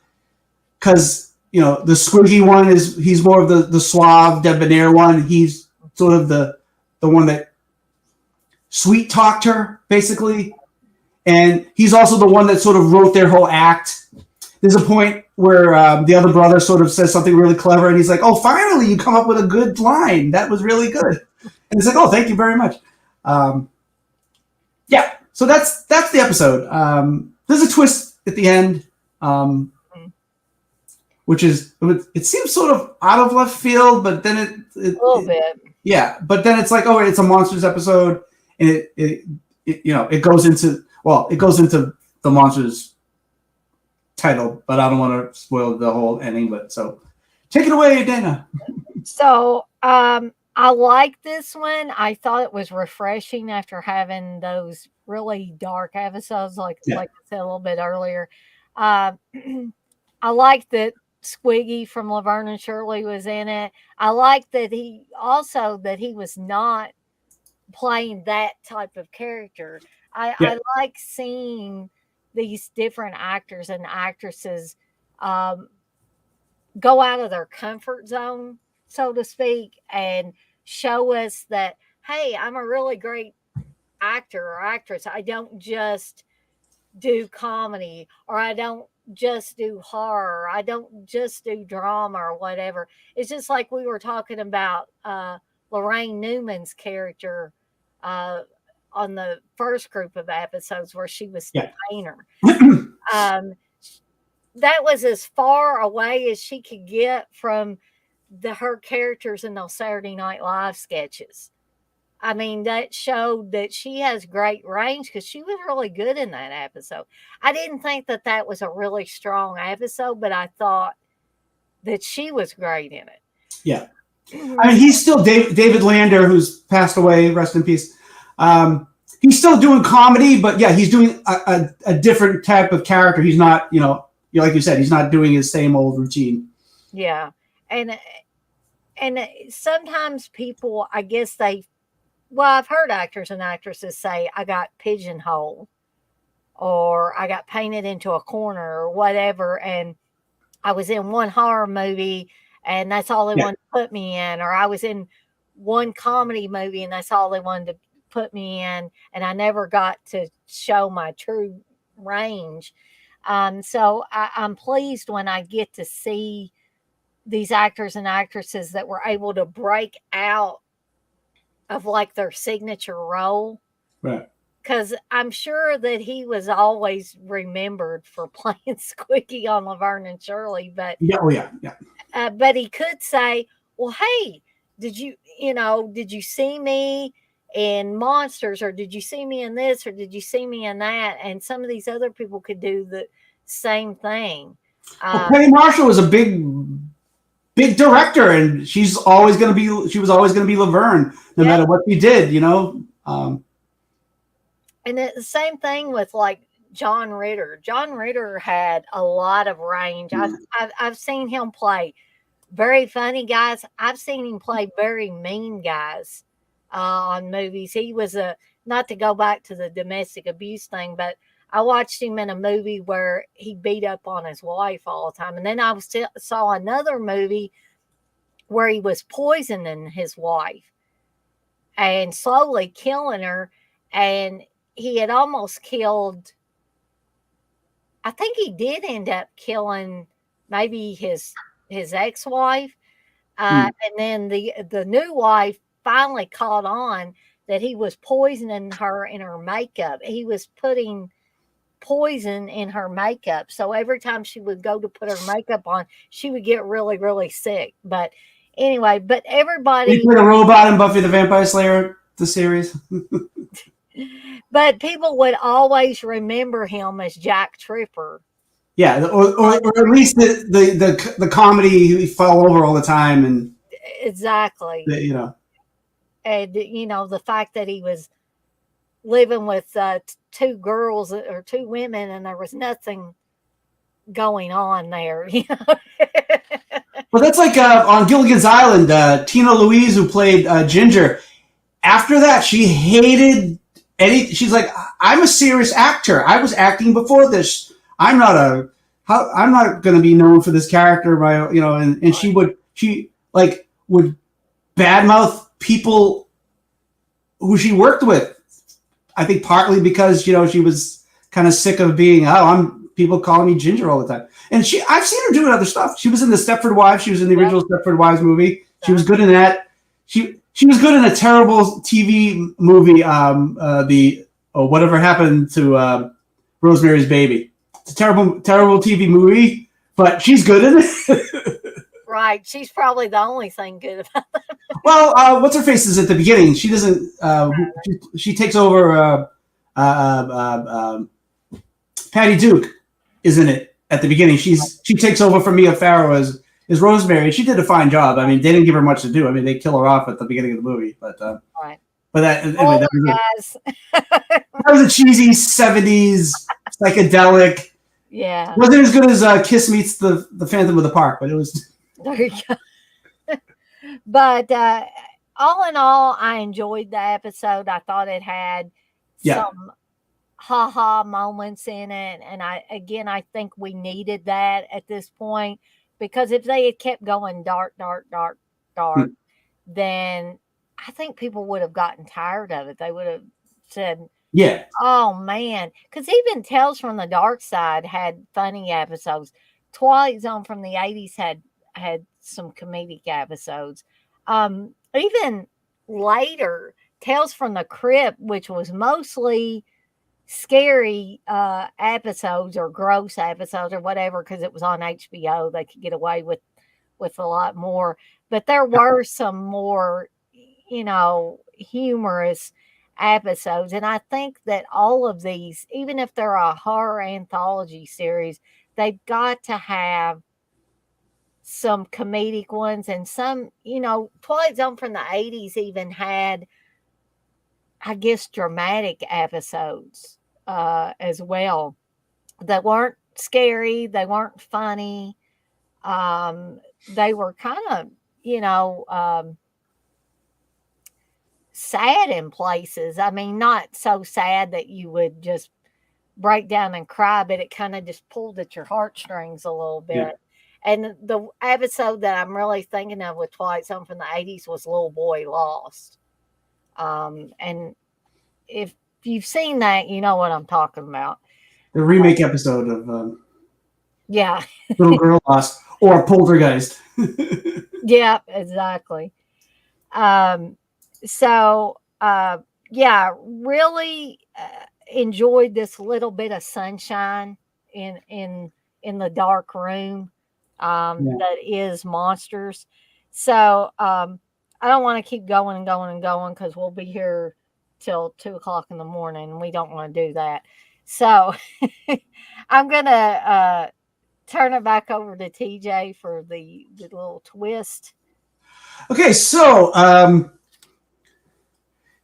because the squiggy one he's more of the suave, debonair one. He's sort of the one that sweet talked her, basically. And he's also the one that sort of wrote their whole act. There's a point where the other brother sort of says something really clever, and he's like, oh, finally, you come up with a good line. That was really good. And it's like, oh, thank you very much. Yeah, so that's the episode. There's a twist at the end, which is, it seems sort of out of left field, but then it a little bit. Yeah, but then it's like, oh, it's a monsters episode, and it goes into the monsters title, but I don't want to spoil the whole ending. But so, take it away, Dana. So, I like this one. I thought it was refreshing after having those really dark episodes, like I said a little bit earlier. I like that Squiggy from Laverne and Shirley was in it. I like that he was not playing that type of character. I like seeing these different actors and actresses go out of their comfort zone, so to speak, and show us that, hey, I'm a really great actor or actress. I don't just do comedy, or I don't just do horror, I don't just do drama or whatever. It's just like we were talking about Lorraine Newman's character on the first group of episodes where she was the painter. That was as far away as she could get from her characters in those Saturday Night Live sketches. I mean, that showed that she has great range because she was really good in that episode. I didn't think that was a really strong episode, but I thought that she was great in it. Yeah. I mean, he's still David Lander, who's passed away, rest in peace. He's still doing comedy, but yeah, he's doing a different type of character. He's not, like you said, he's not doing his same old routine. Yeah. And sometimes people, I guess I've heard actors and actresses say, I got pigeonholed, or I got painted into a corner, or whatever. And I was in one horror movie and that's all they wanted to put me in, or I was in one comedy movie and that's all they wanted to put me in. And I never got to show my true range. So I'm pleased when I get to see these actors and actresses that were able to break out of like their signature role. Right. Because I'm sure that he was always remembered for playing Squeaky on Laverne and Shirley, but but he could say, well, hey, did you see me in Monsters, or did you see me in this, or did you see me in that? And some of these other people could do the same thing. Penny Marshall was a big director, and she was always going to be Laverne, no matter what she did, And the same thing with like John Ritter. John Ritter had a lot of range. I've seen him play very funny guys. I've seen him play very mean guys on movies. He was not to go back to the domestic abuse thing, but I watched him in a movie where he beat up on his wife all the time. And then I saw another movie where he was poisoning his wife. and slowly killing her. And he had almost killed, I think he did end up killing maybe his ex-wife. And then the new wife finally caught on that he was poisoning her in her makeup. He was putting poison in her makeup. So every time she would go to put her makeup on, she would get really, really sick. But anyway, but He everybody, played a robot in Buffy the Vampire Slayer, the series. but people would always remember him as Jack Tripper. Yeah, or at least the comedy he fell over all the time, and Exactly. you know. And, the fact that he was living with two girls or two women and there was nothing going on there. Well, that's like on Gilligan's Island, Tina Louise, who played Ginger. After that, she hated any. She's like, I'm a serious actor. I was acting before this. I'm not going to be known for this character. And she would badmouth people who she worked with. I think partly because she was kind of sick of being people calling me Ginger all the time. And I've seen her doing other stuff. She was in the Stepford Wives. She was in the original Stepford Wives movie. She was good in that. She was good in a terrible TV movie, whatever happened to Rosemary's Baby. It's a terrible TV movie, but she's good in it. Right. She's probably the only thing good about that. Well, what's her face is at the beginning. She doesn't. She takes over. Patty Duke is in it at the beginning. She takes over from Mia Farrow as Rosemary. She did a fine job. I mean, they didn't give her much to do. I mean, they kill her off at the beginning of the movie, but Right. But that guys. was a cheesy 70s psychedelic. Yeah. Wasn't as good as Kiss Meets the Phantom of the Park, but it was. There you go. But all in all, I enjoyed the episode. I thought it had some ha-ha moments in it. And I think we needed that at this point, because if they had kept going dark, then I think people would have gotten tired of it. They would have said, yeah, oh man, because even Tales from the Dark Side had funny episodes. Twilight Zone from the 80s had some comedic episodes. Even later, Tales from the Crypt, which was mostly scary episodes or gross episodes or whatever, because it was on HBO, they could get away with a lot more. But there were some more, humorous episodes. And I think that all of these, even if they're a horror anthology series, they've got to have some comedic ones, and some, Twilight Zone from the 80s even had, I guess, dramatic episodes as well that weren't scary, they weren't funny. They were kind of, sad in places. I mean, not so sad that you would just break down and cry, but it kind of just pulled at your heartstrings a little bit. Yeah. And the episode that I'm really thinking of with Twilight Zone from the 80s was Little Boy Lost. And if you've seen that, you know what I'm talking about. The remake episode of yeah, Little Girl Lost or Poltergeist. yeah, exactly. Really enjoyed this little bit of sunshine in the dark room that is Monsters. So I don't want to keep going and going and going, because we'll be here till 2:00 in the morning, and we don't want to do that. So I'm gonna turn it back over to TJ for the little twist. Okay, so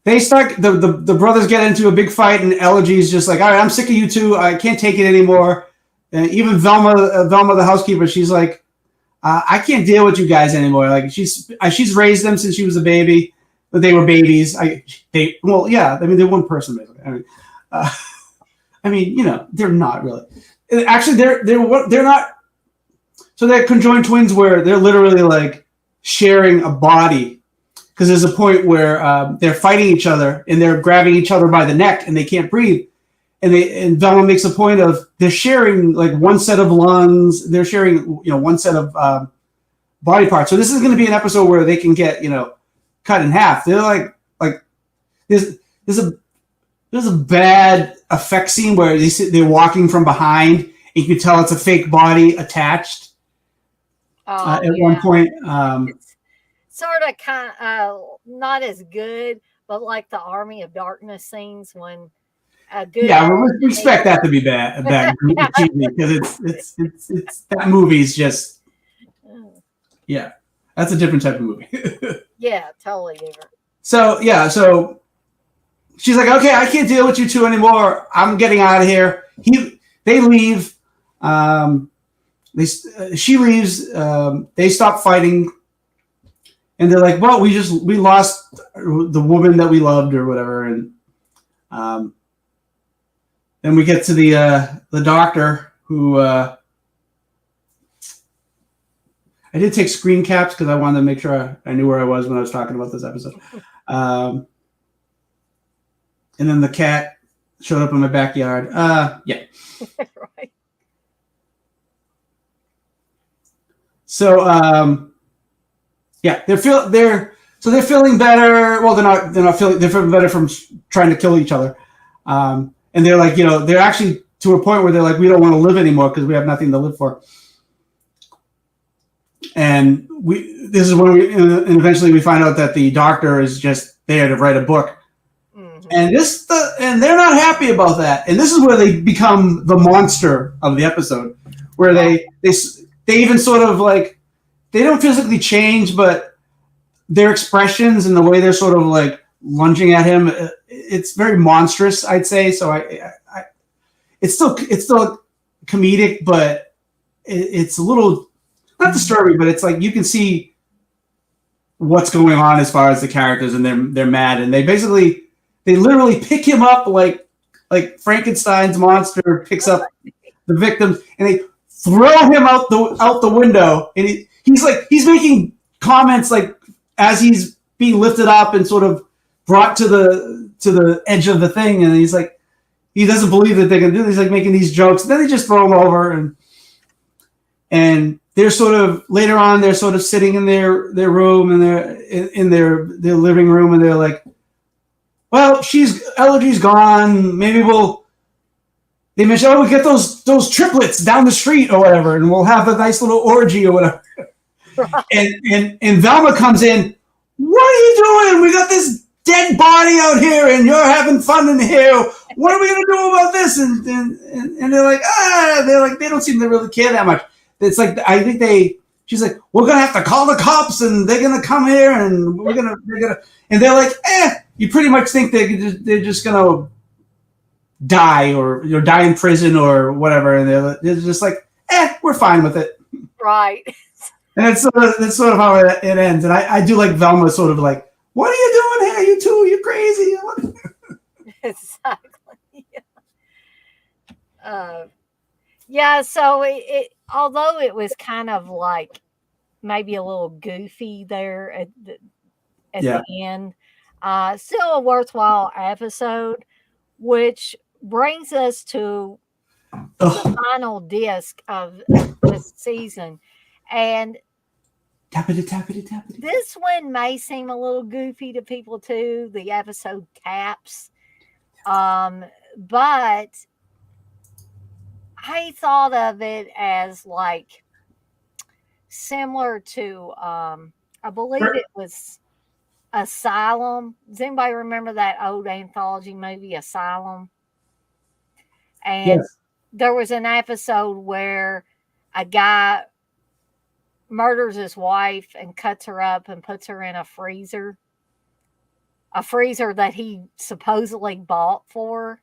they start the brothers get into a big fight, and Elegy's just like, all right, I'm sick of you two. I can't take it anymore. And even Velma, the housekeeper, she's like, I can't deal with you guys anymore. Like she's raised them since she was a baby, but they were babies. I mean, they're one person basically. I mean, they're not really. Actually, they're not. So they're conjoined twins where they're literally like sharing a body. because there's a point where they're fighting each other and they're grabbing each other by the neck and they can't breathe. And Velma makes a point of they're sharing like one set of lungs. They're sharing one set of body parts. So this is going to be an episode where they can get cut in half. They're like there's a bad effect scene where they're walking from behind and you can tell it's a fake body attached at one point. It's sort of kind of not as good, but like the Army of Darkness scenes when a good we expect that to be bad because it's that movie's just that's a different type of movie. Yeah, totally different. So she's like, okay, I can't deal with you two anymore. I'm getting out of here. They leave. She leaves. They stop fighting, and they're like, well, we lost the woman that we loved or whatever, and then we get to the doctor who. I did take screen caps because I wanted to make sure I knew where I was when I was talking about this episode. And then the cat showed up in my backyard. Right. So they're feeling better. Well, they're not feeling. They're feeling better from trying to kill each other. And they're like, they're actually to a point where they're like, we don't want to live anymore because we have nothing to live for. And this is when and eventually we find out that the doctor is just there to write a book. Mm-hmm. And they're not happy about that. And this is where they become the monster of the episode, where they even sort of like, they don't physically change, but their expressions and the way they're sort of like lunging at him, it's very monstrous, I'd say. So it's still comedic, but it's a little not disturbing, but it's like you can see what's going on as far as the characters, and they're mad, and they literally pick him up like Frankenstein's monster picks up the victims, and they throw him out the window, and he's making comments like as he's being lifted up and sort of brought to the edge of the thing, and he's like, he doesn't believe that they're gonna do this. He's like making these jokes, and then they just throw him over, and they're sort of later on they're sort of sitting in their room, and they're in their living room, and they're like, well, allergy's gone, maybe they mentioned, we get those triplets down the street or whatever, and we'll have a nice little orgy or whatever. and Velma comes in, what are you doing? We got this dead body out here and you're having fun in here. What are we gonna do about this? And they're like, they don't seem to really care that much. It's like, I think she's like, we're going to have to call the cops and they're going to come here and and they're like, you pretty much think they're just going to die or die in prison or whatever. And they're just like, we're fine with it. Right. And that's sort of how it ends. And I do like Velma sort of like, what are you doing here? You two, you're crazy. Exactly. Yeah, so it although it was kind of like maybe a little goofy there at the end, still a worthwhile episode, which brings us to the final disc of this season. And this one may seem a little goofy to people too, the episode Taps. But I thought of it as like similar to I believe it was Asylum. Does anybody remember that old anthology movie Asylum? And there was an episode where a guy murders his wife and cuts her up and puts her in a freezer that he supposedly bought for.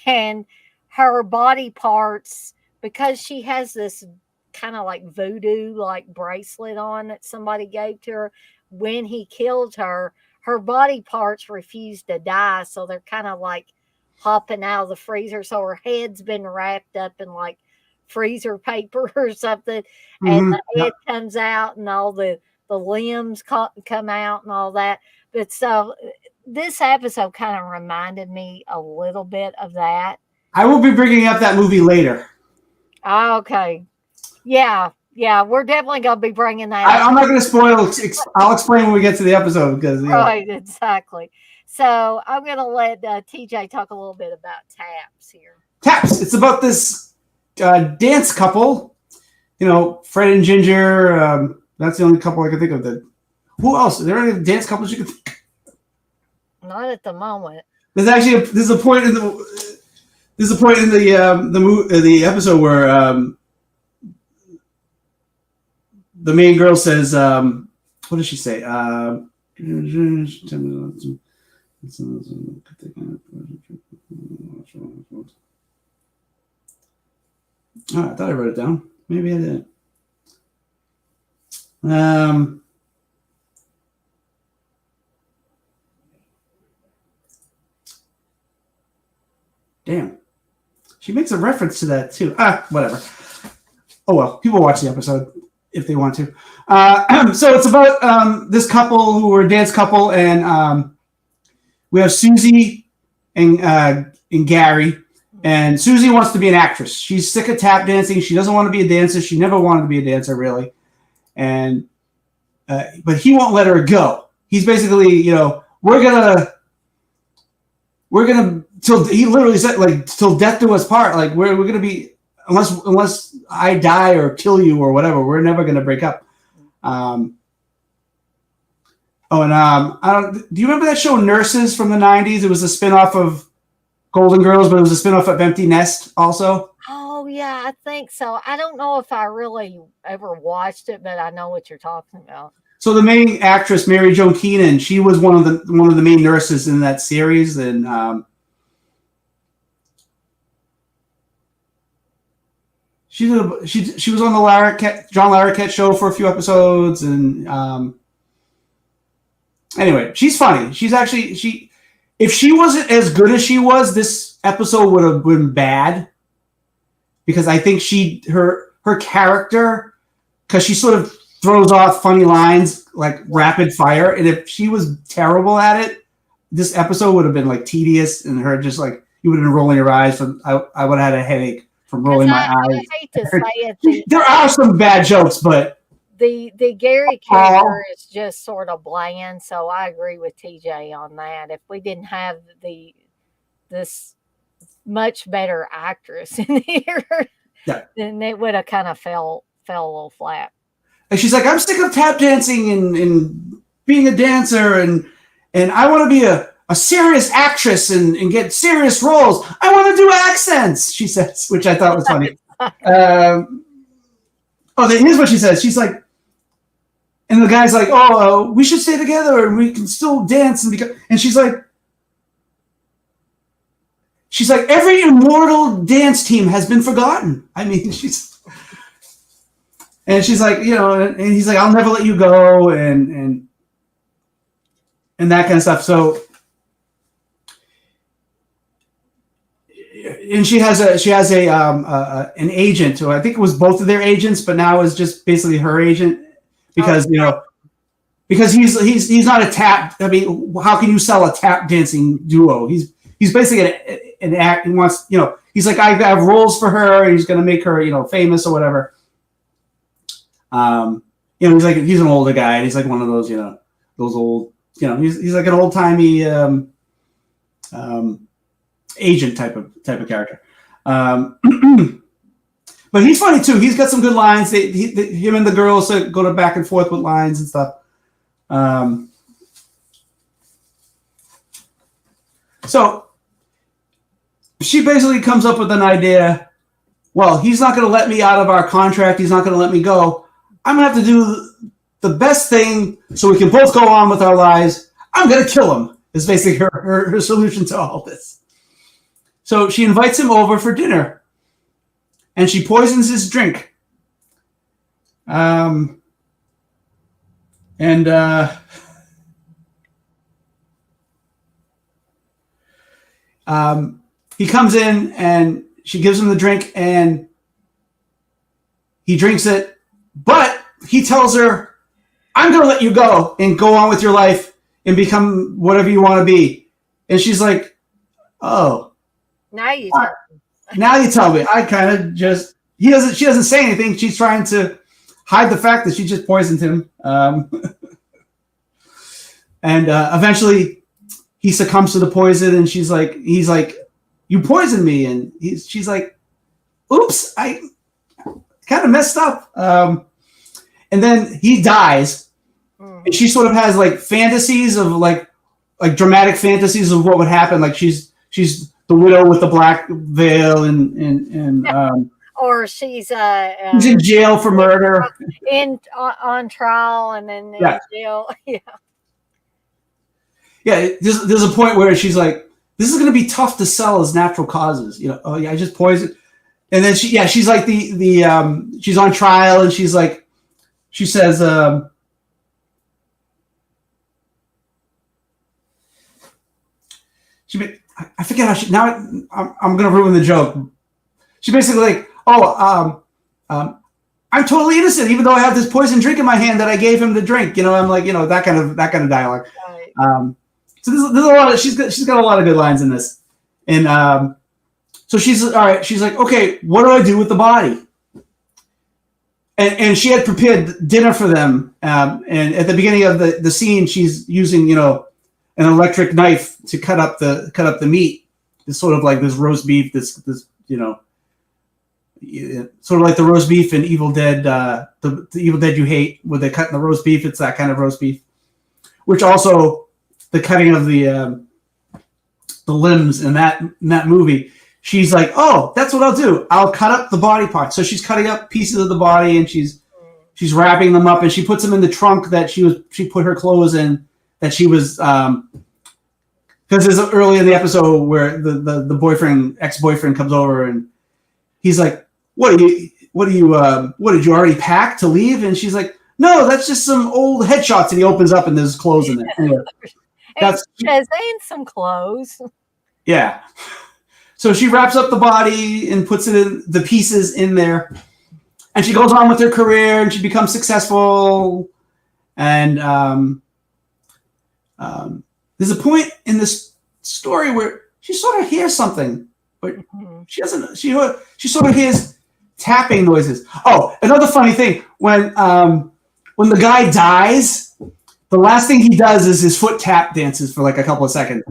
And her body parts, because she has this kind of like voodoo like bracelet on that somebody gave to her, when he killed her, her body parts refused to die, so they're kind of like hopping out of the freezer, so her head's been wrapped up in like freezer paper or something, and the head comes out and all the the limbs come out and all that. But so this episode kind of reminded me a little bit of that. I will be bringing up that movie later. Okay. Yeah. Yeah. We're definitely going to be bringing that up. I'm not going to spoil. I'll explain when we get to the episode because Right. Exactly. So I'm going to let TJ talk a little bit about Taps here. Taps. It's about this dance couple. Fred and Ginger. That's the only couple I can think of. Who else? Are there any dance couples you can think of? Not at the moment. There's a point in the episode where the main girl says, what does she say? Oh, I thought I wrote it down. Maybe I didn't. Damn. She makes a reference to that too. Whatever. Oh well, people watch the episode if they want to. So it's about this couple who are a dance couple, and we have Susie and Gary. And Susie wants to be an actress. She's sick of tap dancing. She doesn't want to be a dancer. She never wanted to be a dancer, really. And but he won't let her go. He's basically, we're gonna till he literally said, like, till death do us part. Like we're gonna be, unless I die or kill you or whatever, we're never gonna break up. I don't. Do you remember that show Nurses from the '90s? It was a spinoff of Golden Girls, but it was a spinoff of Empty Nest also. Oh yeah, I think so. I don't know if I really ever watched it, but I know what you're talking about. So the main actress, Mary Jo Keenan, she was one of the main nurses in that series, and she was on the John Larroquette show for a few episodes, and anyway, she's funny. She's actually if she wasn't as good as she was, this episode would have been bad, because I think her character, because she sort of throws off funny lines like rapid fire, and if she was terrible at it, this episode would have been like tedious, and her just like, you would have been rolling your eyes. I would have had a headache from rolling my eyes. I hate to say it. There are some bad jokes, but the Gary character is just sort of bland. So I agree with TJ on that. If we didn't have this much better actress in here, then it would have kind of fell a little flat. And she's like, I'm sick of tap dancing and being a dancer, and I want to be a serious actress and get serious roles. I want to do accents, she says, which I thought was funny. Here's what she says. She's like, and the guy's like, we should stay together and we can still dance. And she's like, every immortal dance team has been forgotten. I mean, she's like, and he's like, I'll never let you go, and that kind of stuff. So, and she has an agent who, I think it was both of their agents, but now is just basically her agent, because because he's not a tap. I mean, how can you sell a tap dancing duo? He's basically an act. He wants, he's like, I have roles for her. He's going to make her, famous or whatever. He's like, he's an older guy, and he's like one of those, those old, he's like an old timey agent type of character. But he's funny too. He's got some good lines. Him and the girls go to back and forth with lines and stuff. So she basically comes up with an idea. Well, he's not going to let me out of our contract. He's not going to let me go. I'm going to have to do the best thing so we can both go on with our lives. I'm going to kill him, is basically her solution to all this. So she invites him over for dinner, and she poisons his drink. He comes in, and she gives him the drink, and he drinks it. But he tells her I'm going to let you go and go on with your life and become whatever you want to be. And she's like, oh, Now you tell. now you tell me. I kind of just, she doesn't say anything. She's trying to hide the fact that she just poisoned him. And eventually he succumbs to the poison, and he's like, you poisoned me. And she's like, oops, I kind of messed up. And then he dies. And she sort of has like fantasies of like dramatic fantasies of what would happen. Like she's the widow with the black veil, and or she's in jail for murder, on trial, and then in jail. Yeah. There's a point where she's like, this is going to be tough to sell as natural causes. Oh yeah, I just poisoned. And then she's like she's on trial, and she's like, she says, I forget how she, now I'm going to ruin the joke. She basically like, I'm totally innocent, even though I have this poison drink in my hand that I gave him to drink. I'm like, that kind of dialogue. Right. So there's a lot of, she's got a lot of good lines in this. And so she's all right. She's like, okay, what do I do with the body? And she had prepared dinner for them. And at the beginning of the scene, she's using, an electric knife to cut up the meat. It's sort of like this roast beef, this sort of like the roast beef in Evil Dead, the Evil Dead You Hate, where they're cutting the roast beef. It's that kind of roast beef, which also the cutting of the limbs in that movie. She's like, oh, that's what I'll do. I'll cut up the body parts. So she's cutting up pieces of the body, and she's wrapping them up, and she puts them in the trunk that she put her clothes in, that she was, because there's early in the episode where the ex-boyfriend comes over, and he's like, what did you already pack to leave? And she's like, no, that's just some old headshots. And he opens up, and there's clothes in there. Anyway, and some clothes. Yeah. So she wraps up the body and puts it in the pieces in there, and she goes on with her career, and she becomes successful. And there's a point in this story where she sort of hears something, but she doesn't. She sort of hears tapping noises. Oh, another funny thing, when the guy dies, the last thing he does is his foot tap dances for like a couple of seconds.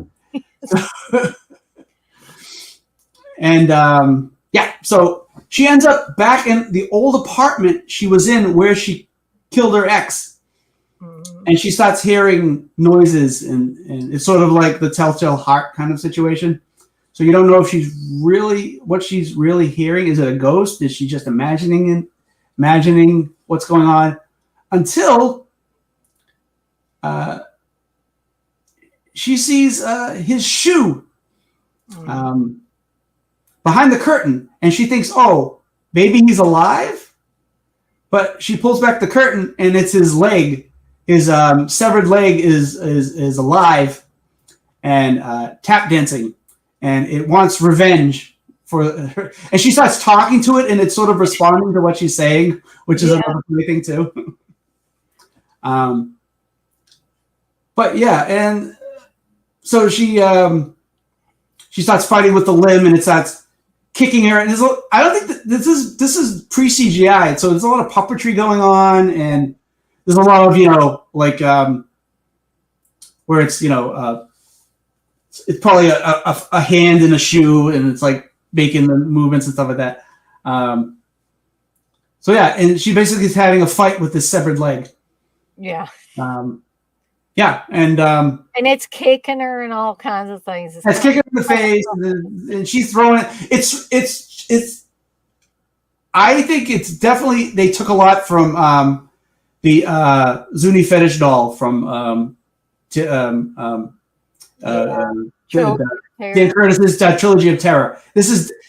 And so she ends up back in the old apartment she was in where she killed her ex. And she starts hearing noises, and it's sort of like the Telltale Heart kind of situation. So you don't know if what she's really hearing. Is it a ghost? Is she just imagining what's going on? Until she sees his shoe behind the curtain, and she thinks, oh, maybe he's alive. But she pulls back the curtain, and it's his leg. His severed leg is alive and tap dancing, and it wants revenge for her. And she starts talking to it, and it's sort of responding to what she's saying, which is another funny thing too. But yeah, and so she starts fighting with the limb, and it starts kicking her. And I don't think this is pre-CGI, so there's a lot of puppetry going on, and there's a lot of where it's it's probably a hand in a shoe, and it's like making the movements and stuff like that. So yeah, and she basically is having a fight with this severed leg. Yeah. Yeah, and it's kicking her and all kinds of things. It's kicking her in the face, and she's throwing it. It's. I think it's definitely, they took a lot from the Zuni fetish doll from Dan Curtis's Trilogy of Terror.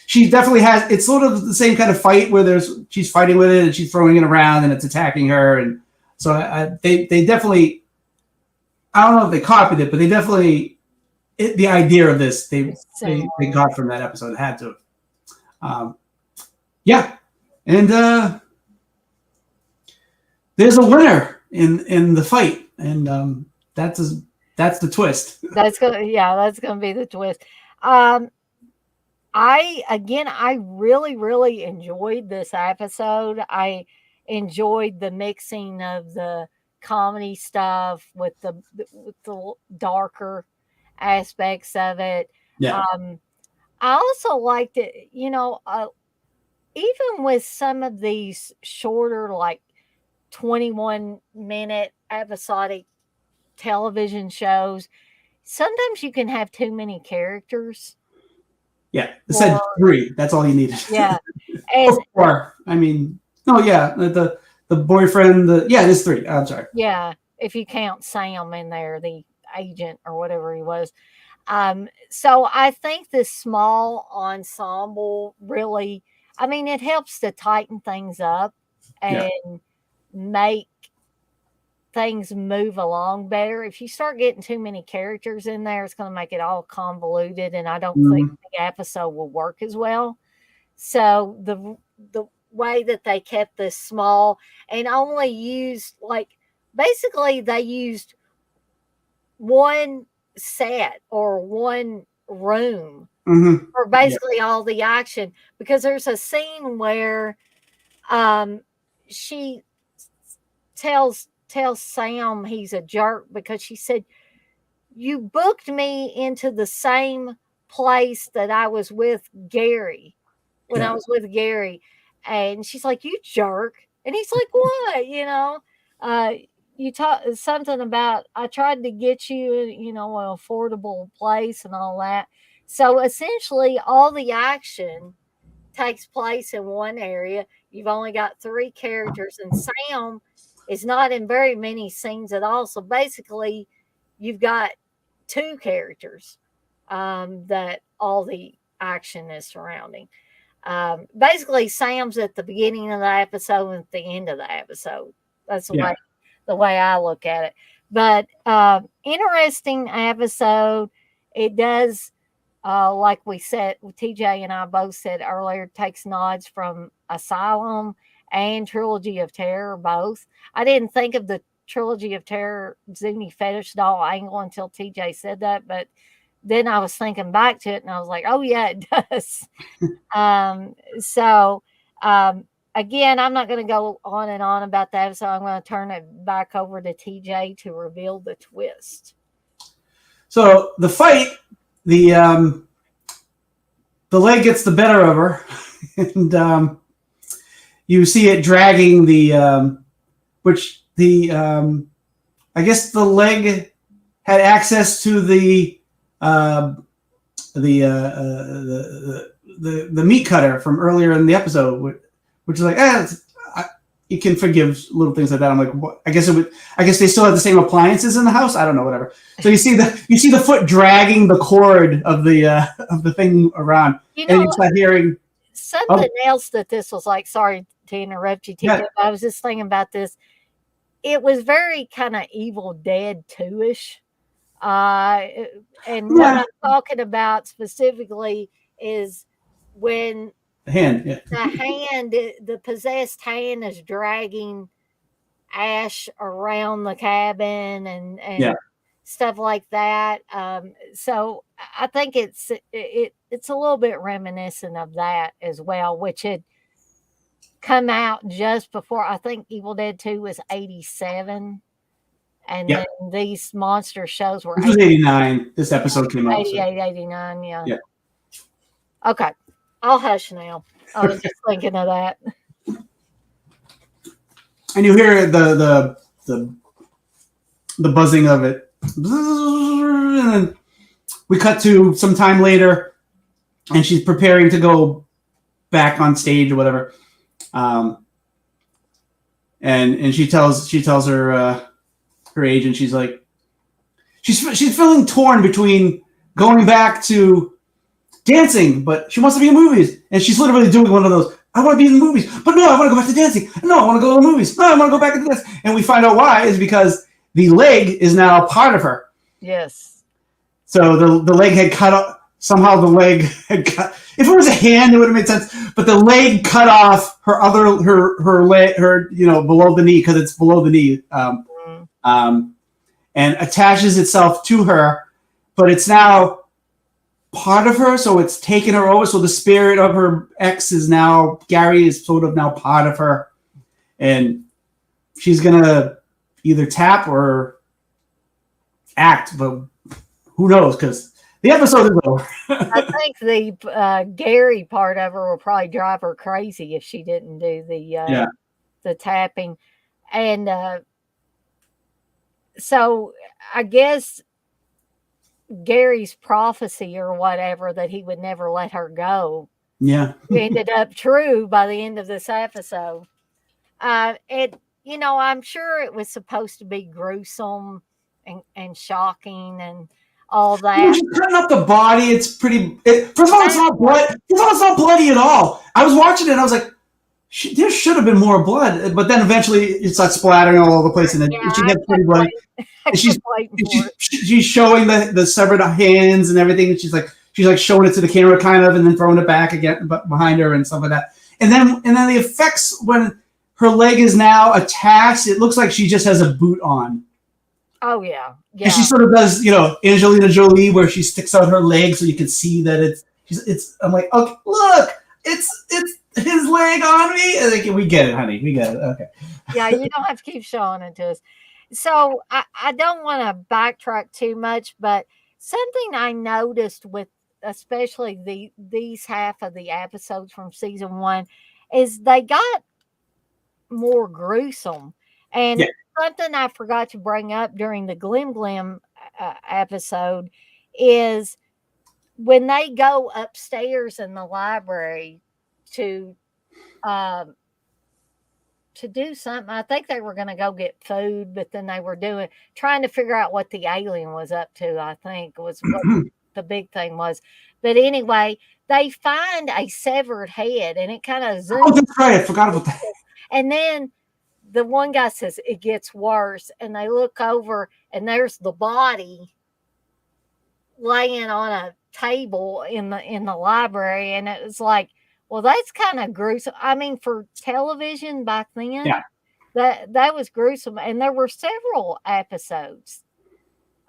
She definitely has. It's sort of the same kind of fight where she's fighting with it, and she's throwing it around, and it's attacking her, and so they definitely. I don't know if they copied it, but they definitely the idea of this they got from that episode. It had to. Yeah, and there's a winner. in the fight, and that's the twist. That's gonna be the twist. Um, I really, really enjoyed this episode. I enjoyed the mixing of the comedy stuff with the darker aspects of it. Yeah. Um, I also liked it, even with some of these shorter, like 21-minute episodic television shows, sometimes you can have too many characters. Yeah, it For said 3. That's all you needed. Yeah, and Or 4. I mean, no, yeah, the boyfriend. Yeah, it is 3. I'm sorry. yeah, if you count Sam in there, the agent or whatever he was. So I think this small ensemble really, I mean, it helps to tighten things up Yeah. and make things move along better. If you start getting too many characters in there, it's going to make it all convoluted, and I don't think Mhm. the episode will work as well. So the way that they kept this small and only used, like, basically they used one set or one room Mhm. for Yeah. basically all the action, because there's a scene where um she tells Sam he's a jerk because she said, "You booked me into the same place that I was with Gary when I Yeah. was with Gary." And she's like, "You jerk." And he's like, "What?" Uh, you talk something about, I tried to get you, an affordable place and all that. So essentially, all the action takes place in one area. You've only got three characters, and Sam is not in very many scenes at all. So basically, you've got two characters that all the action is surrounding. Basically, Sam's at the beginning of the episode and at the end of the episode. That's Yeah. the way I look at it. But interesting episode. It does, like we said, TJ and I both said earlier, takes nods from Asylum and Trilogy of Terror both. I didn't think of the Trilogy of Terror Zuni fetish doll angle until TJ said that, but then I was thinking back to it and I was like, oh yeah, it does. So again, I'm not going to go on and on about that, so I'm going to turn it back over to TJ to reveal the twist. So the fight, the the leg gets the better of her, and you see it dragging which I guess the leg had access to uh, the meat cutter from earlier in the episode, which is like, you can forgive little things like that. I'm like, what? I guess they still have the same appliances in the house. I don't know, whatever. So you see the foot dragging the cord of the thing around, and you start hearing something else that this was like. Sorry to interrupt you, TJ. Yeah. I was just thinking about this. It was very kind of Evil Dead 2-ish. And what I'm talking about specifically is when the hand, the possessed hand is dragging Ash around the cabin and stuff like that. So I think it's a little bit reminiscent of that as well, which had come out just before. I think Evil Dead 2 was 87. And then these monster shows were. This was 89. This episode came out. 88, 89, yeah. Yeah. Okay. I'll hush now. I was just thinking of that. And you hear the buzzing of it. And then we cut to some time later, and she's preparing to go back on stage or whatever. And she tells her agent, she's like, she's feeling torn between going back to dancing, but she wants to be in movies, and she's literally doing one of those, I want to be in the movies, but no, I want to go back to dancing. No, I want to go to the movies. No, I want to go back to this. And we find out why is because the leg is now a part of her. Yes. So the leg had cut up. Somehow the leg had cut. If it was a hand, it would have made sense. But the leg cut off her leg, below the knee, because it's below the knee, um, and attaches itself to her. But it's now part of her, so it's taken her over. So the spirit of her ex is now, Gary is sort of now part of her, and she's gonna either tap or act, but who knows? Because the episode is over. I think the Gary part of her will probably drive her crazy if she didn't do Yeah, the tapping, and so I guess Gary's prophecy or whatever that he would never let her go yeah, ended up true by the end of this episode. It, I'm sure it was supposed to be gruesome and shocking and all when that. she's cutting up the body, it's pretty. First of all, it's not Exactly. blood. First of all, it's not bloody at all. I was watching it, and I was like, there should have been more blood. But then eventually, it starts splattering all over the place, and then Yeah, she I gets pretty kept bloody. waiting. I And kept waiting for it. she's showing the severed hands and everything. And she's like showing it to the camera, kind of, and then throwing it back again behind her and stuff like that. And then the effects when her leg is now attached, it looks like she just has a boot on. Oh yeah, yeah. And she sort of does, Angelina Jolie, where she sticks out her leg so you can see that it's. I'm like, okay, look, it's his leg on me. And like, we get it, honey, we get it. Okay. Yeah, you don't have to keep showing it to us. So I don't want to backtrack too much, but something I noticed with especially these half of the episodes from season one is they got more gruesome. Yeah, And something I forgot to bring up during the Glim Glim episode is when they go upstairs in the library to um, to do something. I think they were going to go get food, but then they were trying to figure out what the alien was up to. I think was what the big thing was. But anyway, they find a severed head, and it kind of oh, zooms. that's right. I forgot about that. And then the one guy says it gets worse, and they look over, and there's the body laying on a table in the library, and it was like, well, that's kind of gruesome. I mean, for television back then, Yeah, that was gruesome, and there were several episodes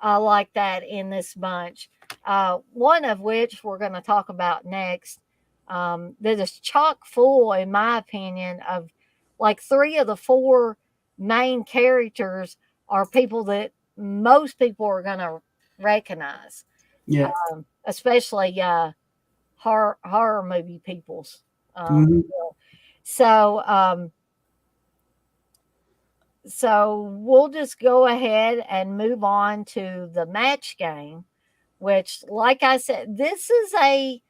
like that in this bunch. One of which we're going to talk about next. That is chock full, in my opinion, of like three of the four main characters are people that most people are going to recognize, yeah. especially horror movie peoples. Mm-hmm. So so we'll just go ahead and move on to the match game, which, like I said, this is a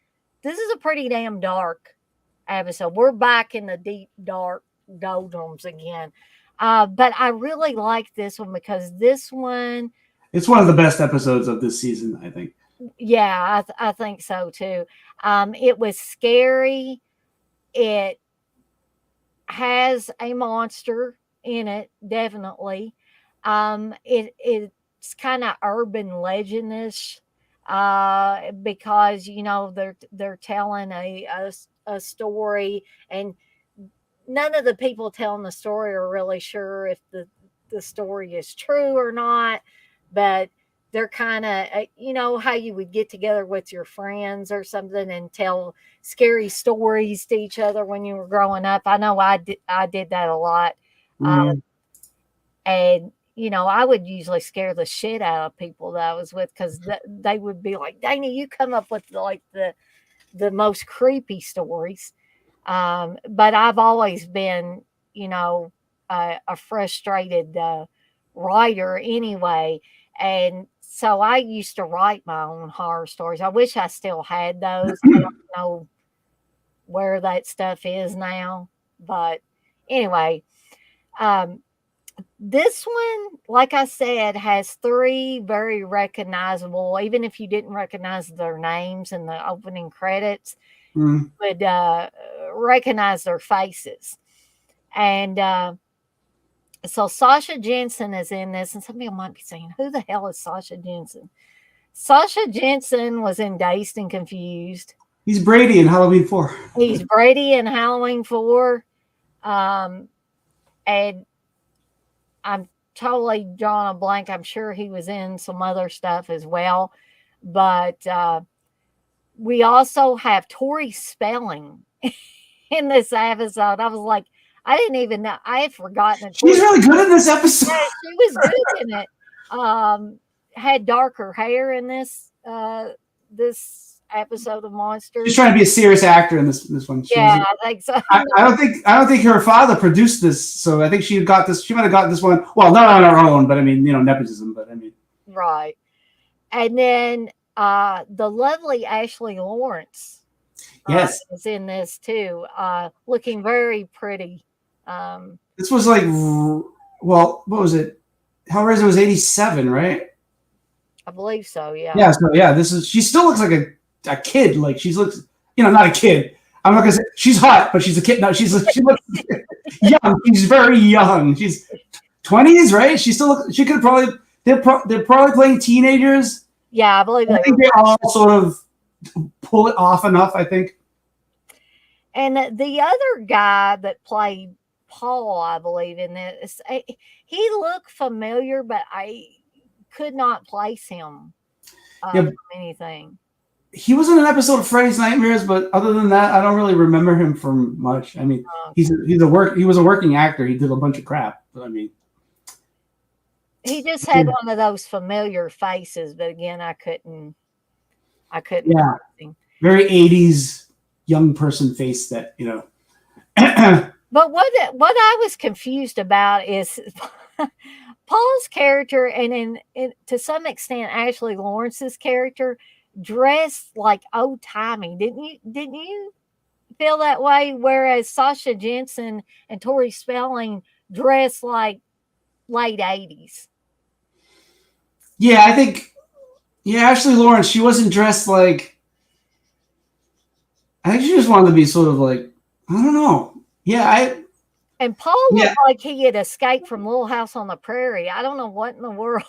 pretty damn dark episode. We're back in the deep dark doldrums again. But I really like this one because this one, It's one of the best episodes of this season, I think. yeah, I think so too. It was scary. It has a monster in it, definitely. It's kind of urban legendish because they're telling a story, and none of the people telling the story are really sure if the story is true or not, but they're kind of how you would get together with your friends or something and tell scary stories to each other when you were growing up. I know I did that a lot. Mm. And I would usually scare the shit out of people that I was with because they would be like, Dana, you come up with like the most creepy stories. But I've always been, a frustrated writer anyway. And so I used to write my own horror stories. I wish I still had those. I don't know where that stuff is now. But anyway, um, this one, like I said, has three very recognizable, even if you didn't recognize their names in the opening credits, Mm. would recognize their faces. And so Sasha Jensen is in this, and some people might be saying, who the hell is Sasha Jensen? Sasha Jensen was in Dazed and Confused. He's Brady in Halloween 4. He's Brady in Halloween 4. And I'm totally drawing a blank. I'm sure he was in some other stuff as well. But we also have Tori Spelling in this episode. I was like, I didn't even know. I had forgotten that She's really good in this episode. Yeah, she was good in it. Had darker hair in this episode of Monsters. She's trying to be a serious actor in this one. Yeah, I think so. I don't think her father produced this, so I think she got this. She might have gotten this one. Well, not on her own, but I mean, nepotism. But I mean, right. And then the lovely Ashley Lawrence, yes, is in this too, looking very pretty. This was like, well, what was it? Hellraiser was 87, right? I believe so. Yeah. Yeah. So yeah, she still looks like a kid. Like she looks, not a kid. I'm not gonna say she's hot, but she's a kid. No, she looks young. She's very young. She's 20s, right? She still looks. She could probably. They're probably playing teenagers. Yeah, I believe. I think they all sort of pull it off enough. I think. And the other guy that played Paul, I believe in this, he looked familiar, but I could not place him from anything. He was in an episode of Freddy's Nightmares, but other than that, I don't really remember him from much. I mean, he was a working actor. He did a bunch of crap, but I mean, he just had one of those familiar faces. But again, I couldn't. Yeah, very 80s young person face that But what I was confused about is Paul's character, and to some extent Ashley Lawrence's character, dressed like old timey. Didn't you feel that way? Whereas Sasha Jensen and Tori Spelling dressed like late 80s. Yeah, I think. Yeah, Ashley Lawrence, she wasn't dressed like. I think she just wanted to be sort of like, I don't know. Yeah, And Paul looked like he had escaped from Little House on the Prairie. I don't know what in the world,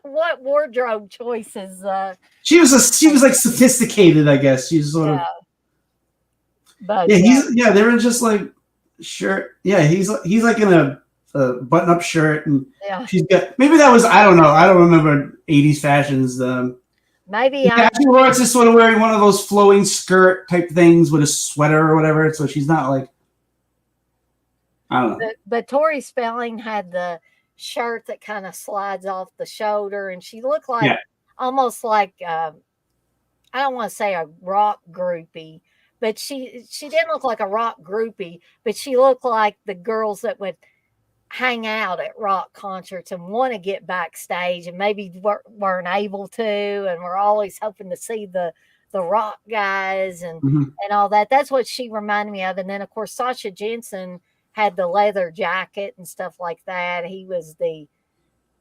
what wardrobe choices. She was like sophisticated, I guess. She's sort of. But they were just like shirt. Yeah, he's like in a button-up shirt, and she's got, maybe that was, I don't know. I don't remember 80s fashions. Maybe Ashley Lawrence is sort of wearing one of those flowing skirt type things with a sweater or whatever, so she's not like, I don't know. But Tori Spelling had the shirt that kind of slides off the shoulder, and she looked like almost like I don't want to say a rock groupie, but she didn't look like a rock groupie, but she looked like the girls that would hang out at rock concerts and want to get backstage and maybe weren't able to, and we're always hoping to see the rock guys and all that. That's what she reminded me of. And then of course Sasha Jensen had the leather jacket and stuff like that. He was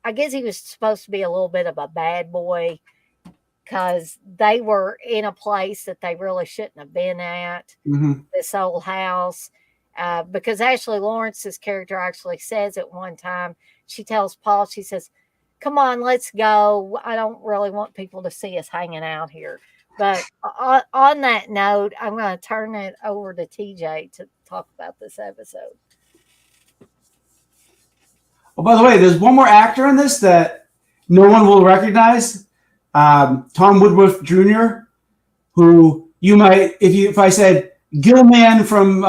I guess he was supposed to be a little bit of a bad boy because they were in a place that they really shouldn't have been at, this old house. Because Ashley Lawrence's character actually says at one time, she tells Paul, she says, "Come on, let's go. I don't really want people to see us hanging out here." But on that note, I'm going to turn it over to TJ to talk about this episode. Oh, by the way, there's one more actor in this that no one will recognize. Tom Woodruff Jr., who you might, if I said Gilman from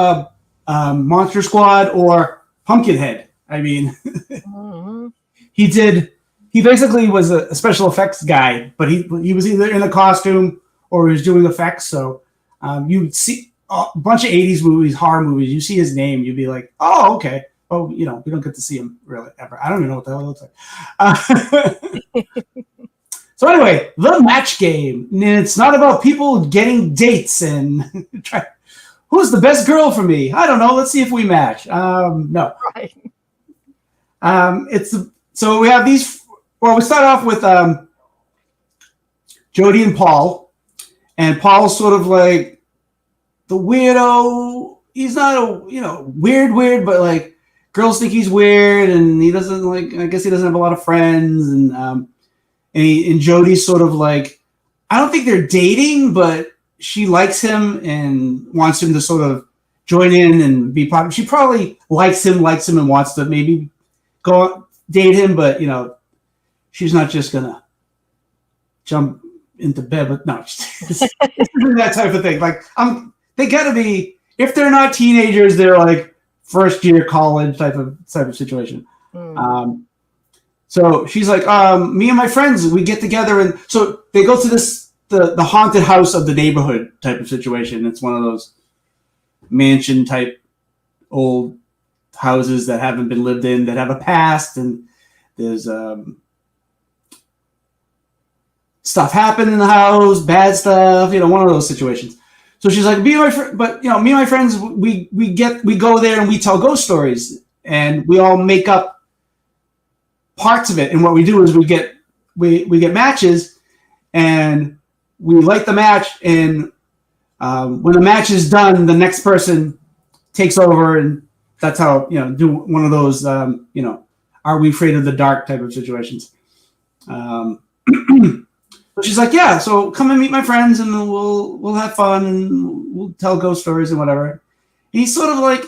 Monster Squad or Pumpkinhead, I mean, he basically was a special effects guy, but he was either in a costume or he was doing effects. So you'd see a bunch of 80s movies, horror movies, you see his name, you'd be like, oh, okay. Oh, we don't get to see him really ever. I don't even know what the hell he looks like. So anyway, the match game. It's not about people getting dates and who's the best girl for me? I don't know. Let's see if we match. No. Right. So we have these. Well, we start off with Jody and Paul, and Paul's sort of like the weirdo. He's not a weird, but like girls think he's weird, and he doesn't like. I guess he doesn't have a lot of friends, and Jody's sort of like, I don't think they're dating, but she likes him and wants him to sort of join in and be part of. She probably likes him, and wants to maybe go date him, but she's not just gonna jump into bed with no. That type of thing. Like they gotta be, if they're not teenagers, they're like first year college type of situation. So she's like, me and my friends, we get together, and so they go to the haunted house of the neighborhood type of situation. It's one of those mansion type old houses that haven't been lived in, that have a past, and there's stuff happened in the house, bad stuff, one of those situations. So she's like, me and my friends, we go there and we tell ghost stories, and we all make up parts of it. And what we do is we get matches, and we light the match, and when the match is done, the next person takes over, and that's how do one of those are we afraid of the dark type of situations. But she's like, yeah, so come and meet my friends, and we'll have fun, and we'll tell ghost stories and whatever. And he's sort of like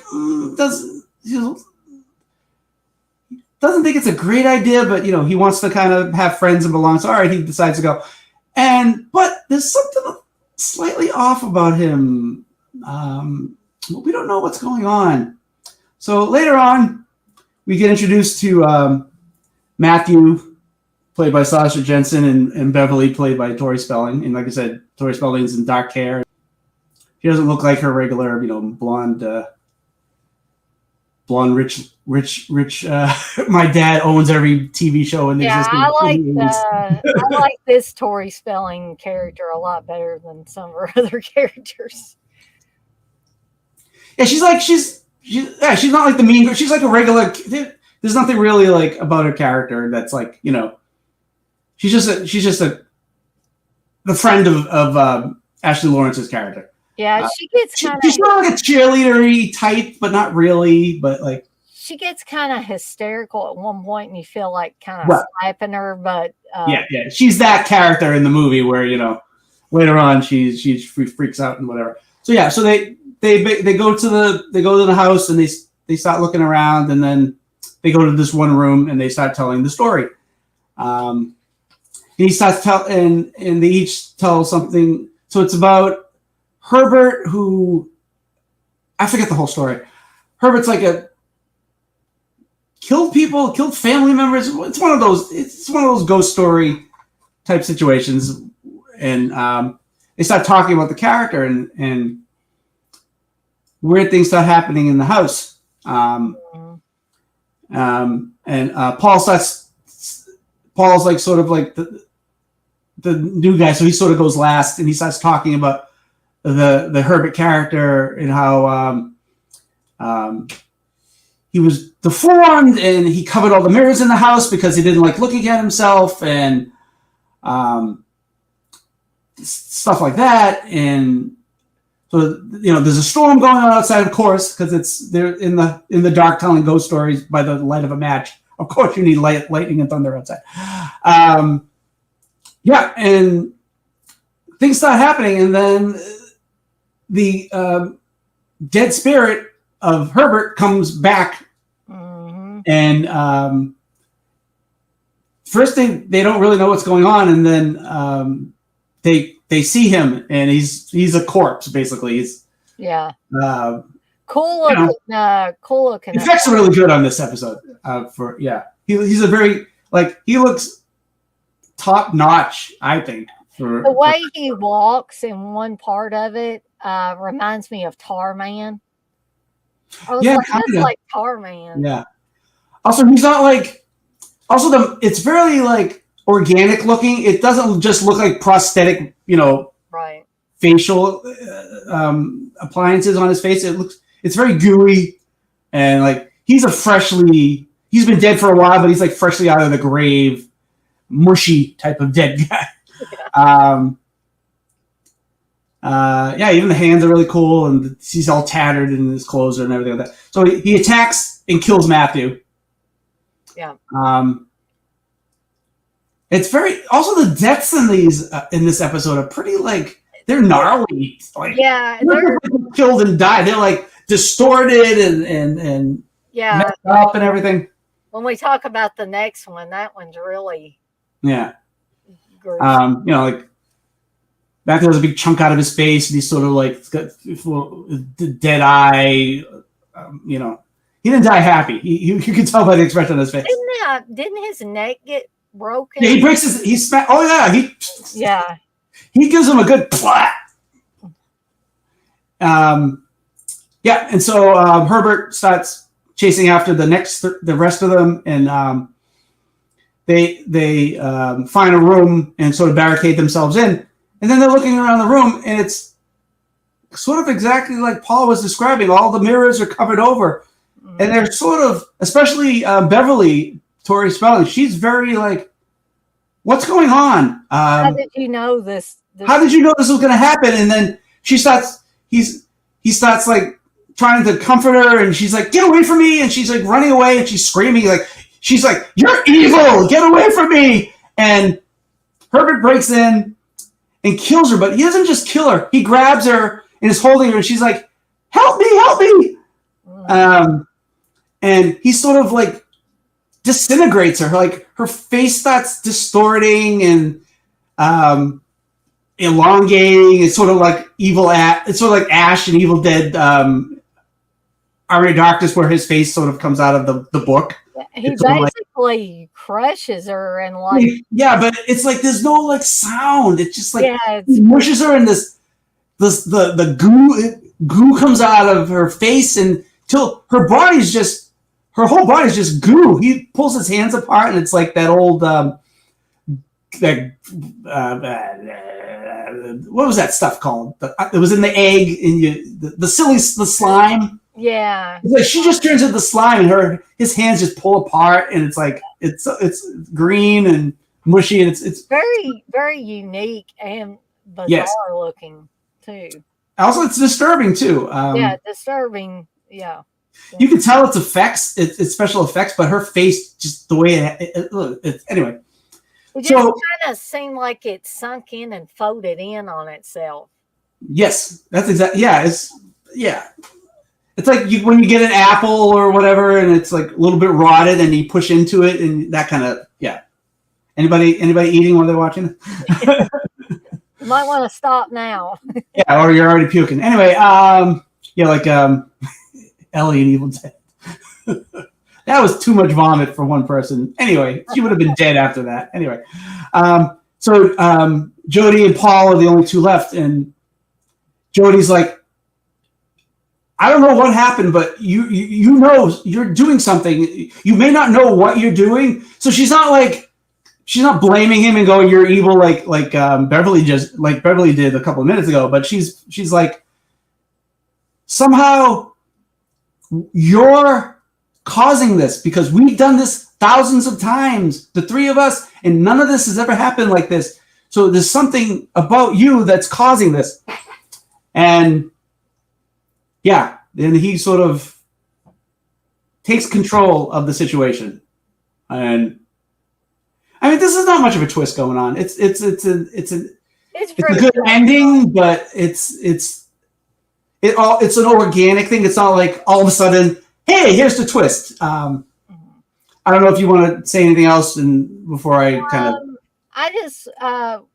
doesn't think it's a great idea, but he wants to kind of have friends and belong. So all right, he decides to go. But there's something slightly off about him. We don't know what's going on. So later on, we get introduced to Matthew, played by Sasha Jensen, and Beverly, played by Tori Spelling. And like I said, Tori Spelling's in dark hair. She doesn't look like her regular, blonde, rich. My dad owns every TV show in existence. I like this Tori Spelling character a lot better than some of her other characters. Yeah, she's not like the mean girl. She's like a regular. There's nothing really like about her character that's like she's just the friend of Ashley Lawrence's character. Yeah, she gets kind of. She's not like a cheerleader-y type, but not really. But like, she gets kind of hysterical at one point, and you feel like kind of slapping her. But yeah, she's that character in the movie where later on she freaks out and whatever. So yeah, so they go to the house, and they start looking around, and then they go to this one room, and they start telling the story. He starts and they each tell something. So it's about Herbert, who I forget the whole story. Herbert's like killed family members. It's one of those ghost story type situations, and they start talking about the character, and weird things start happening in the house. And Paul's like sort of like the new guy, so he sort of goes last, and he starts talking about the Herbert character and how he was deformed, and he covered all the mirrors in the house because he didn't like looking at himself, and stuff like that. And so there's a storm going on outside, of course, because they're in the dark telling ghost stories by the light of a match. Of course, you need lightning and thunder outside. Yeah, and things start happening, and then the dead spirit of Herbert comes back, and first they don't really know what's going on, and then they see him, and he's a corpse basically. He's cool looking. Cool looking. The effects are really good on this episode. He's a very he looks top notch, I think. The way he walks in one part of it reminds me of Tarman. I was that's like Tarman. Yeah. Also, he's not like. Also, it's very organic looking. It doesn't just look like prosthetic, right, facial appliances on his face. It's very gooey, and he's been dead for a while, but he's freshly out of the grave, mushy type of dead guy. Even the hands are really cool, and he's all tattered in his clothes and everything like that. So he attacks and kills Matthew. Yeah. It's very also the deaths in this episode are pretty they're gnarly. Like, Yeah, they're they're killed and died. They're like distorted and yeah. messed up and everything. When we talk about the next one, that one's really Yeah. gruesome. Like back there was a big chunk out of his face, and he's sort of like got dead eye. He didn't die happy. You could tell by the expression on his face. Didn't his neck get broken? Yeah, he breaks his. He smack. Oh yeah, Yeah. he gives him a good plat. Yeah, and so Herbert starts chasing after the rest of them, and they find a room and sort of barricade themselves in, and then they're looking around the room, and it's sort of exactly like Paul was describing. All the mirrors are covered over, and they're sort of, especially Beverly, Tori Spelling, she's very like, what's going on? How did you know this? How did you know this was going to happen? And then he starts like trying to comfort her, and she's like, get away from me, and she's like running away, and she's screaming, like, she's like, you're evil, get away from me. And Herbert breaks in and kills her, but he doesn't just kill her, he grabs her and is holding her, and she's like, help me. And he sort of like disintegrates her, like her face starts distorting and elongating. It's sort of like it's sort of like Ash and Evil Dead Army of Darkness, where his face sort of comes out of the book. He basically crushes her and like, yeah, but it's like there's no like sound. It's just like, yeah, he mushes her, and the goo comes out of her face, and till her whole body's just goo. He pulls his hands apart, and it's like that old what was that stuff called? It was in the egg, and the slime. Yeah, it's like she just turns into slime, and his hands just pull apart, and it's like it's green and mushy, and it's very, very unique and bizarre looking too. Also, it's disturbing too. Yeah, disturbing. Yeah, you can tell it's effects, it's special effects, but her face, just the way anyway. It just kind of seemed like it sunk in and folded in on itself. Yes, that's exactly. Yeah, it's like when you get an apple or whatever, and it's like a little bit rotted, and you push into it, and that kind of Anybody eating while they're watching? You might want to stop now. Yeah, or you're already puking. Anyway, like Ellie and Evil Dead. That was too much vomit for one person. Anyway, she would have been dead after that. Anyway, so Jody and Paul are the only two left, and Jody's like, I don't know what happened, but you know you're doing something. You may not know what you're doing, so she's not blaming him and going, you're evil, like Beverly did a couple of minutes ago, but she's like, somehow you're causing this, because we've done this thousands of times, the three of us, and none of this has ever happened like this. So there's something about you that's causing this. And yeah, then he sort of takes control of the situation. And I mean, this is not much of a twist going on. It's a good ending, but it's an organic thing. It's not like all of a sudden, hey, here's the twist. I don't know if you want to say anything else, and before I kind of. I just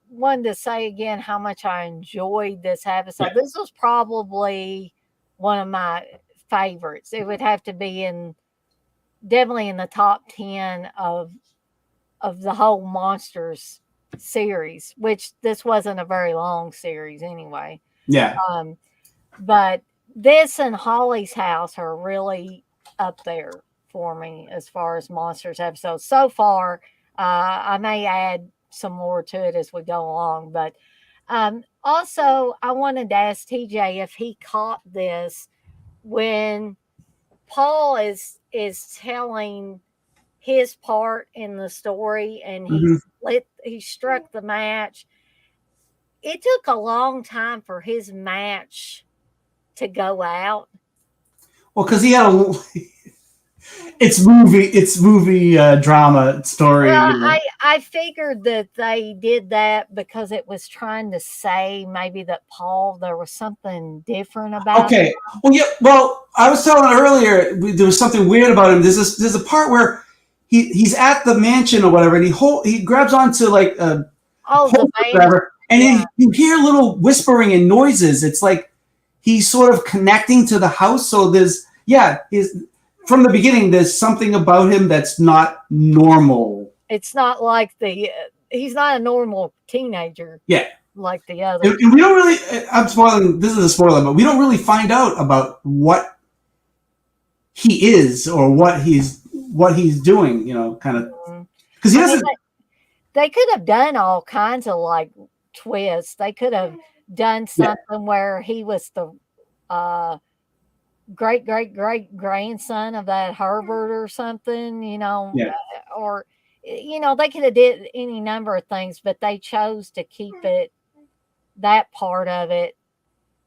wanted to say again how much I enjoyed this episode. Yeah. This was probably one of my favorites. It would have to be definitely in the top 10 of the whole Monsters series, which this wasn't a very long series anyway. Yeah. But this and Holly's House are really up there for me as far as Monsters episodes. So far, I may add some more to it as we go along. But also, I wanted to ask TJ if he caught this when Paul is telling his part in the story, and he struck the match. It took a long time for his match to go out. Well, because he had it's movie drama story. Well, You know. I figured that they did that because it was trying to say maybe that Paul there was something different about him. Okay. Well, yeah. Well, I was telling earlier there was something weird about him. There's a part where he's at the mansion or whatever, and he grabs onto like a Oh, the pole or baby. whatever, and Yeah, you hear little whispering and noises. It's like he's sort of connecting to the house. So there's his from the beginning. There's something about him that's not normal. it's not like he's not a normal teenager Yeah. like the others. And we don't really. I'm spoiling. This is a spoiler, but we don't really find out about what he is or what he's doing. You know, kind of Mhm. because he I mean, doesn't. they could have done all kinds of like twists. They could have done Yeah, something where he was the uh, great great great grandson of that Herbert or something, yeah. or they could have did any number of things, but they chose to keep it that part of it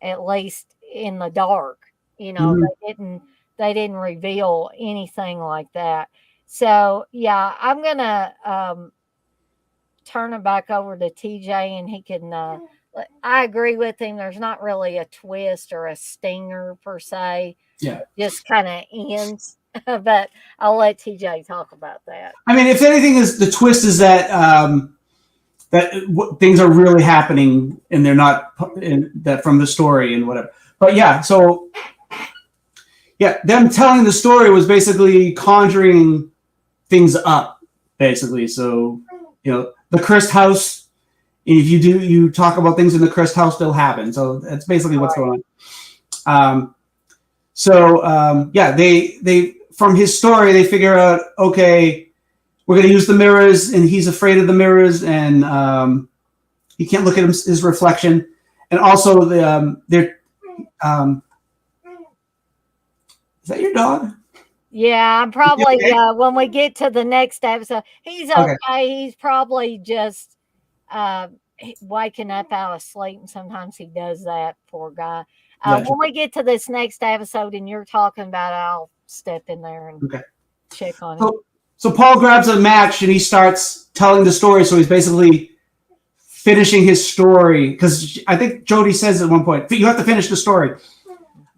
at least in the dark. Hmm. They didn't reveal anything like that. So yeah, I'm gonna turn it back over to TJ and he can I agree with him. There's not really a twist or a stinger per se. Yeah. It just kind of ends. But I'll let TJ talk about that. I mean, if anything, is the twist is that things are really happening and they're not in that from the story and whatever. But yeah, so yeah, them telling the story was basically conjuring things up, basically. So the cursed house. If you talk about things in the cursed house, they'll happen. So that's basically what's Right. going on. Yeah, they from his story they figure out, okay, we're going to use the mirrors, and he's afraid of the mirrors, and he can't look at his reflection, and also they're is that your dog? Yeah, I'm You probably okay? when we get to the next episode, he's Okay, okay. He's probably just waking up out of sleep, and sometimes he does that. Poor guy. gotcha. When we get to this next episode, and you're talking about it, I'll step in there and Okay. check on him. So Paul grabs a match and he starts telling the story. So he's basically finishing his story because I think Jody says at one point, "You have to finish the story.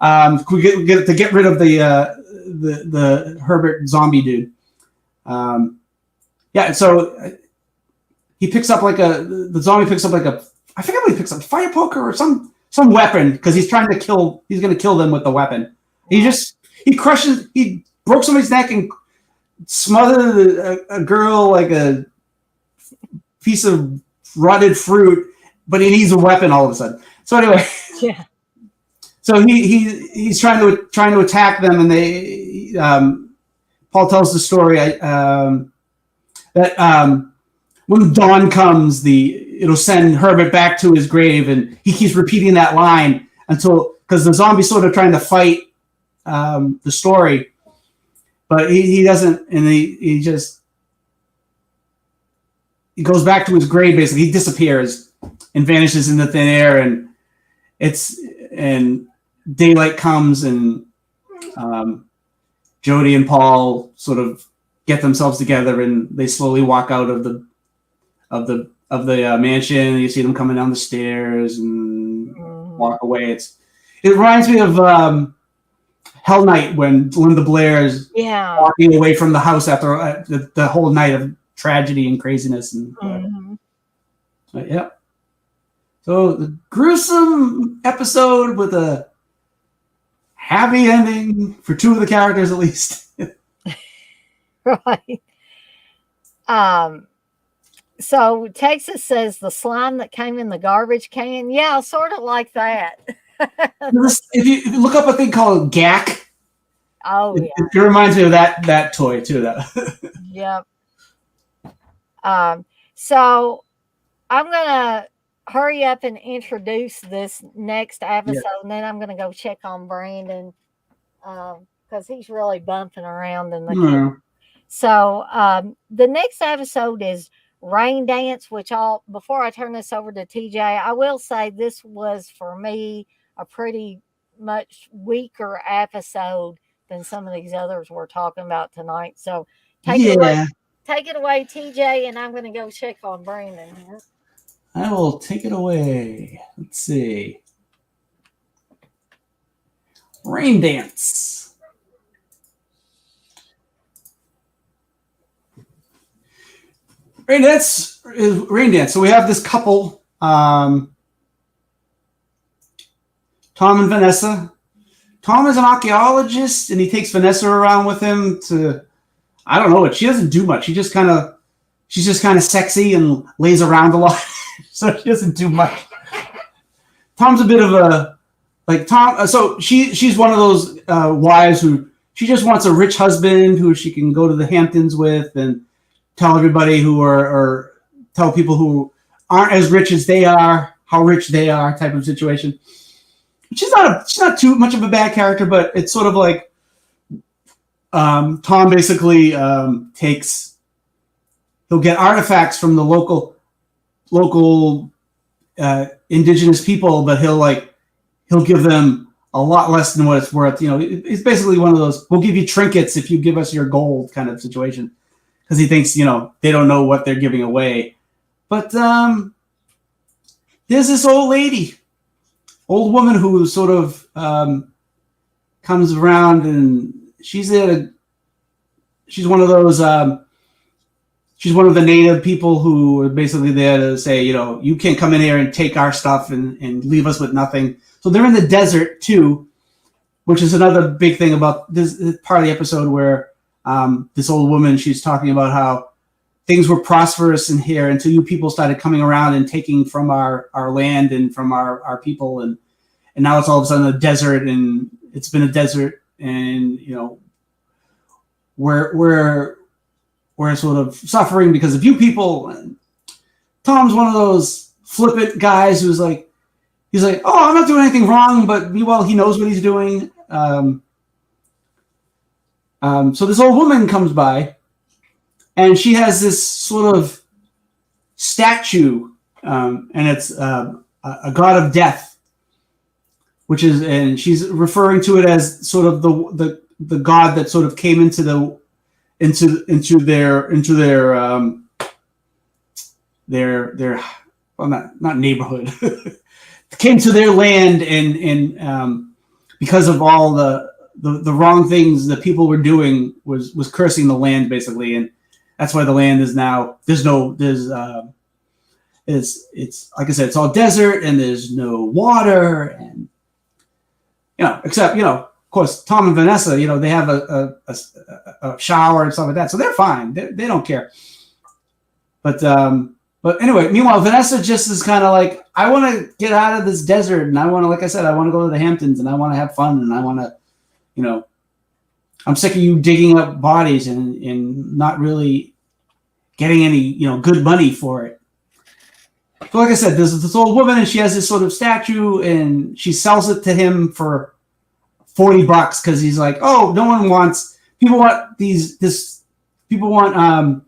We get rid of the Herbert zombie dude." Yeah, so he picks up the zombie picks up I forget what he picks up, fire poker or some weapon because he's trying to kill. He's going to kill them with the weapon. Right. He broke somebody's neck and smothered a girl like a piece of rotted fruit, but he needs a weapon all of a sudden. So anyway, Yeah. so he's trying to attack them, and they Paul tells the story that when dawn comes, it'll send Herbert back to his grave, and he keeps repeating that line until because the zombie's sort of trying to fight the story, but he doesn't, and he goes back to his grave. Basically, he disappears and vanishes into thin air, and daylight comes, and Jody and Paul sort of get themselves together, and they slowly walk out of the mansion. You see them coming down the stairs and walk away. It reminds me of Hell Night when Linda Blair is Yeah. walking away from the house after the whole night of tragedy and craziness and whatever. Mm-hmm. But, yeah. So the gruesome episode with a happy ending for two of the characters at least. Right. Um. So Texas says the slime that came in the garbage can. Yeah, sort of like that. If you look up a thing called GAC, Oh yeah. it reminds me of that toy too. That Yep. So I'm gonna hurry up and introduce this next yeah. episode, and then I'm gonna go check on Brandon because he's really bumping around in the kitchen. Hmm. So the next episode is Rain Dance, which before I turn this over to TJ, I will say this was for me a pretty much weaker episode than some of these others we're talking about tonight. So Yeah, take it away, TJ, and I'm going to go check on Brandon here. I will take it away. Let's see. Rain Dance. Rain Dance is Rain Dance. So we have this couple, Tom and Vanessa. Tom is an archaeologist, and he takes Vanessa around with him to, I don't know what, she doesn't do much. She's just kind of sexy and lays around a lot. So she doesn't do much. Tom's a bit of a, like Tom, so she's one of those wives who, she just wants a rich husband who she can go to the Hamptons with and tell everybody who are, or tell people who aren't as rich as they are, how rich they are type of situation. She's not too much of a bad character, but it's sort of like Tom basically he'll get artifacts from the local indigenous people, but he'll give them a lot less than what it's worth. You know, it's basically one of those, we'll give you trinkets if you give us your gold kind of situation, because he thinks, you know, they don't know what they're giving away. But there's this old woman who sort of comes around, and she's one of those, she's one of the native people who are basically there to say, you know, you can't come in here and take our stuff and leave us with nothing. So they're in the desert too, which is another big thing about this part of the episode where this old woman, she's talking about how things were prosperous in here until you people started coming around and taking from our land and from our people. And now it's all of a sudden a desert, and it's been a desert, and, you know, we're sort of suffering because of you people. And Tom's one of those flippant guys who's like, he's like, oh, I'm not doing anything wrong, but meanwhile, he knows what he's doing. So this old woman comes by, and she has this sort of statue, and it's a god of death, which is, and she's referring to it as sort of the god that sort of came into their well, not neighborhood, came to their land, and because of all the wrong things that people were doing was cursing the land basically, and that's why the land is now it's like I said, it's all desert, and there's no water, and, you know, except, you know, of course, Tom and Vanessa, you know, they have a shower and stuff like that, so they're fine. They don't care. But anyway, meanwhile, Vanessa just is kind of like, I want to get out of this desert, and I want to, like I said, I want to go to the Hamptons, and I want to have fun, and I want to, you know, I'm sick of you digging up bodies and not really getting any, you know, good money for it. So like I said, there's this old woman, and she has this sort of statue, and she sells it to him for $40 because he's like, oh, people want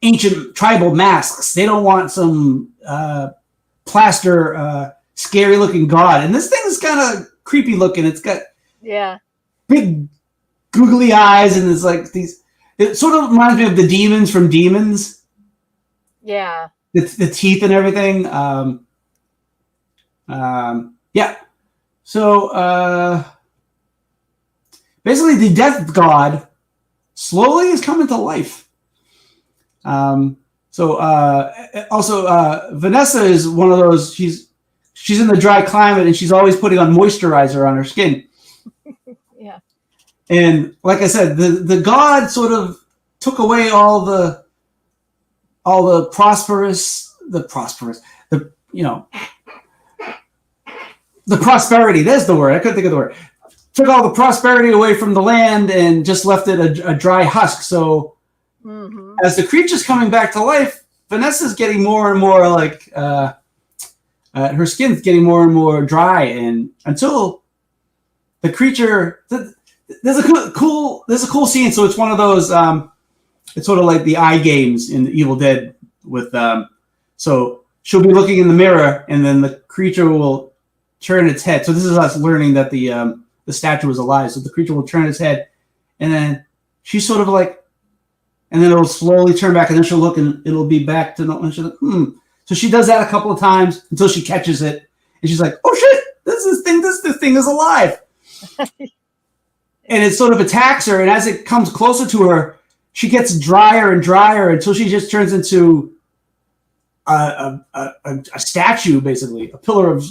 ancient tribal masks. They don't want some plaster, scary looking god. And this thing is kind of creepy looking. It's got big googly eyes, and it's like these. It sort of reminds me of the demons from Demons. Yeah. The teeth and everything. Yeah. So basically, the death god slowly is coming to life. Also, Vanessa is one of those. She's in the dry climate, and she's always putting on moisturizer on her skin. Yeah. And like I said, the god sort of took away all the prosperity. There's the word. I couldn't think of the word. Took all the prosperity away from the land and just left it a dry husk. So as the creature's coming back to life, Vanessa's getting more and more like her skin's getting more and more dry, and until the creature. There's a cool scene. So it's one of those. It's sort of like the eye games in the Evil Dead with. So she'll be looking in the mirror, and then the creature will turn its head. So this is us learning that the the statue was alive. So the creature will turn its head, and then she's sort of like, and then it'll slowly turn back, and then she'll look, and it'll be back to normal. And she's like, So she does that a couple of times until she catches it, and she's like, "Oh shit! This thing is alive!" And it sort of attacks her, and as it comes closer to her, she gets drier and drier until she just turns into a statue, basically, a pillar of.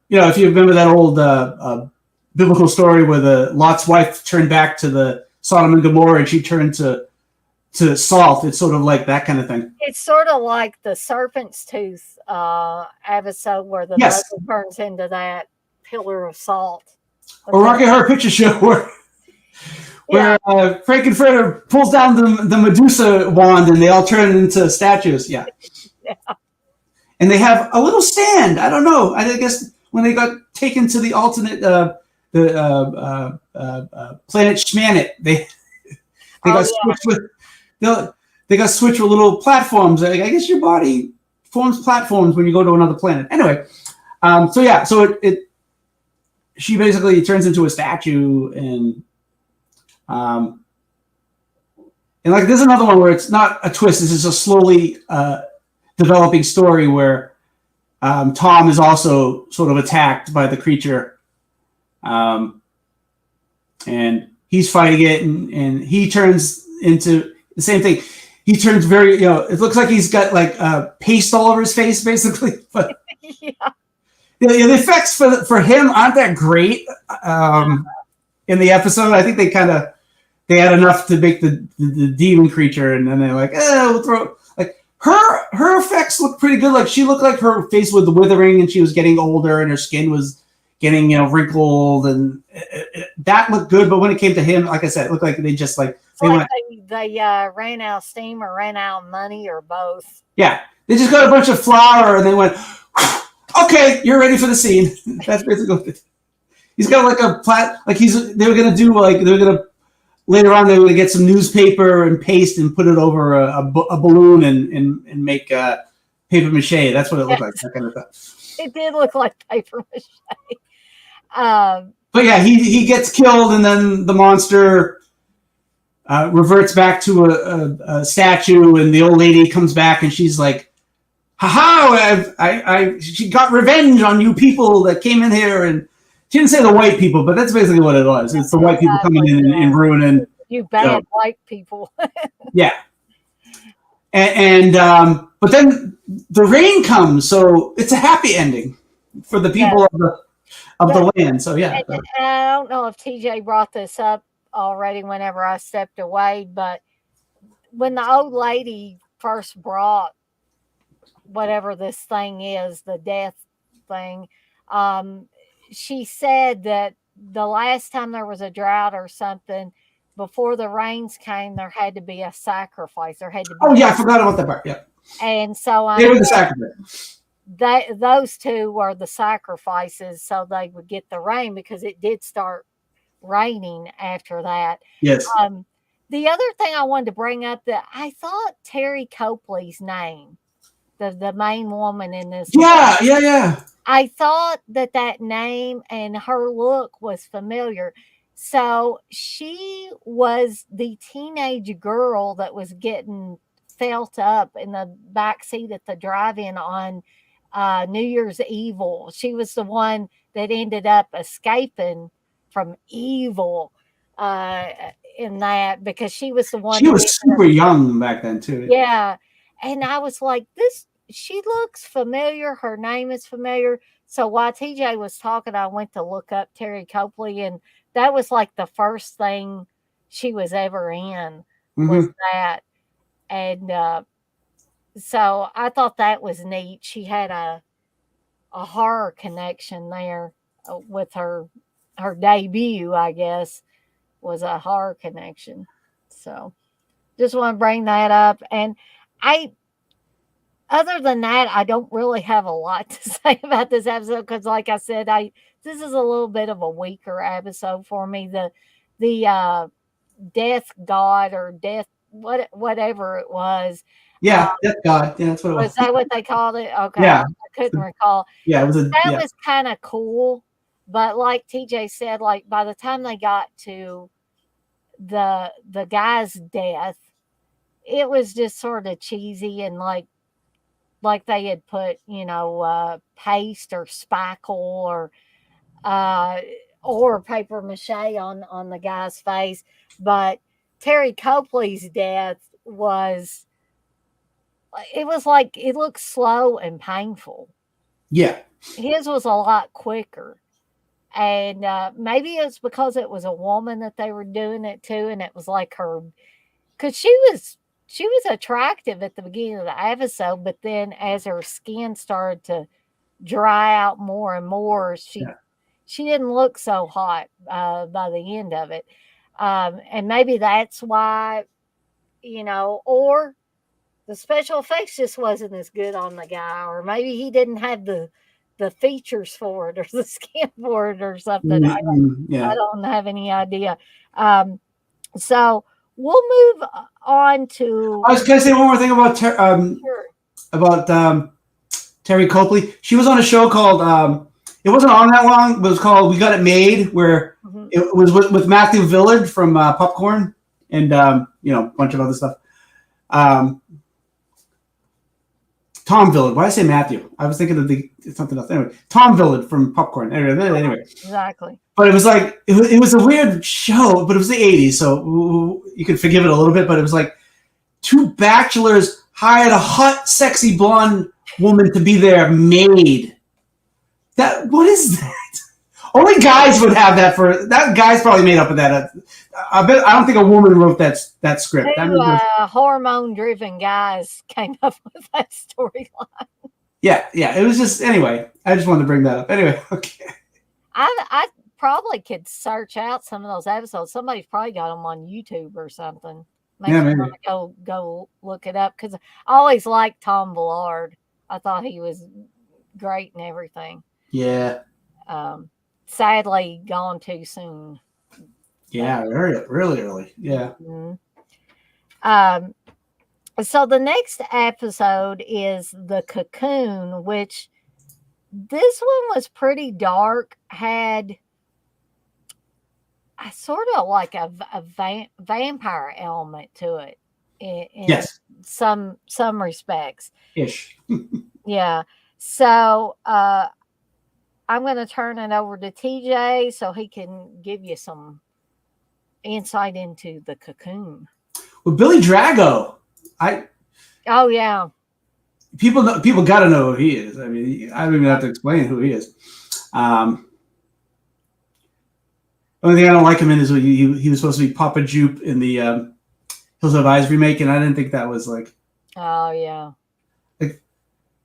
If you remember that old biblical story where the Lot's wife turned back to the Sodom and Gomorrah, and she turned to salt. It's sort of like that kind of thing. It's sort of like the serpent's tooth episode where the Yes. mother turns into that pillar of salt. Or Rocky Horror Picture Show where Frankenfurter pulls down the Medusa wand and they all turn into statues. Yeah. And they have a little stand. I don't know. I guess when they got taken to the alternate planet Schmanet, they got switched with little platforms. I guess your body forms platforms when you go to another planet. Anyway, so she basically turns into a statue, and like there's another one where it's not a twist. This is a slowly developing story where Tom is also sort of attacked by the creature, and he's fighting it, and he turns into the same thing. He turns very, it looks like he's got like paste all over his face, basically. But the effects for him aren't that great in the episode. I think they had enough to make the demon creature, and then they're like, we'll throw like her effects look pretty good. Like she looked like her face was withering, and she was getting older, and her skin was getting wrinkled, and that looked good. But when it came to him, like I said, it looked like they just like they ran out of steam or ran out of money or both. Yeah, they just got a bunch of flour and they went, okay, you're ready for the scene. That's basically what he's got like a they were gonna later on they were gonna get some newspaper and paste and put it over a balloon and make paper mache. That's what it looked like. That kind of stuff. It did look like paper mache. But yeah, he gets killed, and then the monster reverts back to a statue, and the old lady comes back, and she's like, "Ha she got revenge on you people that came in here." And she didn't say the white people, but that's basically what it was. It's the white people coming in and ruining. You bad white people. Yeah. And but then the rain comes, so it's a happy ending for the people of the land. So yeah. And I don't know if TJ brought this up already whenever I stepped away, but when the old lady first brought whatever this thing is, the death thing, she said that the last time there was a drought or something, before the rains came, there had to be a sacrifice. There had to be. Oh yeah, I forgot about that part. Yeah. And so they were the sacrifice. Those two were the sacrifices, so they would get the rain, because it did start raining after that. Yes. The other thing I wanted to bring up, that I thought Terry Copley's name, the main woman in this. Yeah. I thought that name and her look was familiar. So she was the teenage girl that was getting felt up in the back seat at the drive-in on New Year's Evil. She was the one that ended up escaping from evil in that, because she was the one. She was super young back then too. Yeah. And I was like, she looks familiar. Her name is familiar. So while TJ was talking, I went to look up Terry Copley, and that was like the first thing she was ever in was that. And so I thought that was neat. She had a horror connection there with her debut, I guess, was a horror connection. So just want to bring that up. And other than that, I don't really have a lot to say about this episode, because like I said, this is a little bit of a weaker episode for me. The death god or death whatever it was. Yeah, death god. Yeah, that's what it was. Was that what they called it? Okay. Yeah. I couldn't recall. Yeah, it was that was kind of cool. But like TJ said, like by the time they got to the guy's death, it was just sort of cheesy and like they had put, paste or spackle uh, or paper mache on the guy's face. But Terry Copley's death was it was like it looked slow and painful. Yeah, His was a lot quicker. And maybe it's because it was a woman that they were doing it to, and it was like her because she was attractive at the beginning of the episode, but then as her skin started to dry out more and more, she yeah. she didn't look so hot by the end of it. And maybe that's why, or the special effects just wasn't as good on the guy, or maybe he didn't have the features for it or the skin for it or something. I Yeah. don't have any idea. So we'll move on to I was gonna say one more thing about sure. about Terry Copley. She was on a show called it wasn't on that long, but it was called We Got It Made, where Mhm. it was with Matthew Villard from Popcorn and a bunch of other stuff. Um, Tom Villard. Why did I say Matthew? I was thinking of something else. Anyway, Tom Villard from Popcorn. Anyway, Exactly. but it was like it was a weird show, but it was the '80s, so you could forgive it a little bit. But it was like two bachelors hired a hot, sexy blonde woman to be their maid. That what is that? Only guys would have that for that. Guys probably made up of that. I bet. I don't think a woman wrote that script. That Two was hormone-driven guys came up with that storyline. yeah, yeah. It was just anyway. I just wanted to bring that up. Anyway, okay. I probably could search out some of those episodes. Somebody's probably got them on YouTube or something. Yeah, Makes me want maybe. to go look it up because I always liked Tom Villard. I thought he was great and everything. Yeah, Um, Sadly, gone too soon. But yeah. Very really early. Yeah. mhm. um, so the next episode is the Cocoon, which this one was pretty dark. Had I sort of like a vampire element to it in Yes. some respects. Ish. Yeah. So I'm going to turn it over to TJ so he can give you some insight into the Cocoon. Well, Billy Drago. I Oh yeah. people got to know who he is. I mean, I don't even have to explain who he is. Um, Only thing I don't like him in is he was supposed to be Papa Jupe in the Hills Have Eyes remake, and I didn't think that was Oh yeah. like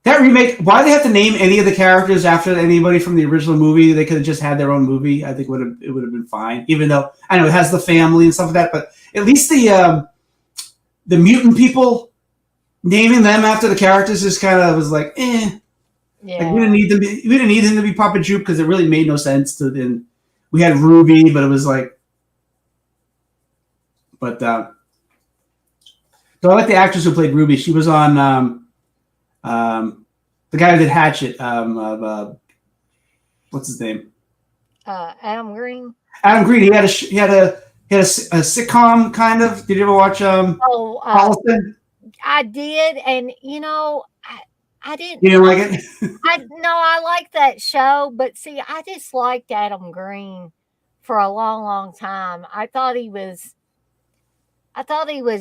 that remake. Why they have to name any of the characters after anybody from the original movie? They could have just had their own movie. I think it would have been fine. Even though I know it has the family and stuff like that, but at least the mutant people naming them after the characters just kind of was like, eh. Like Yeah. we didn't need him to be Papa Jupe because it really made no sense to. And we had Ruby, but it was like, but so I like the actress who played Ruby. She was on the guy who did Hatchet. What's his name? Adam Green. Adam Green. He had a sitcom kind of. Did you ever watch Oh, Holliston? I did, and I didn't. You didn't like it? I no, I like that show, but see, I disliked Adam Green for a long, long time. I thought he was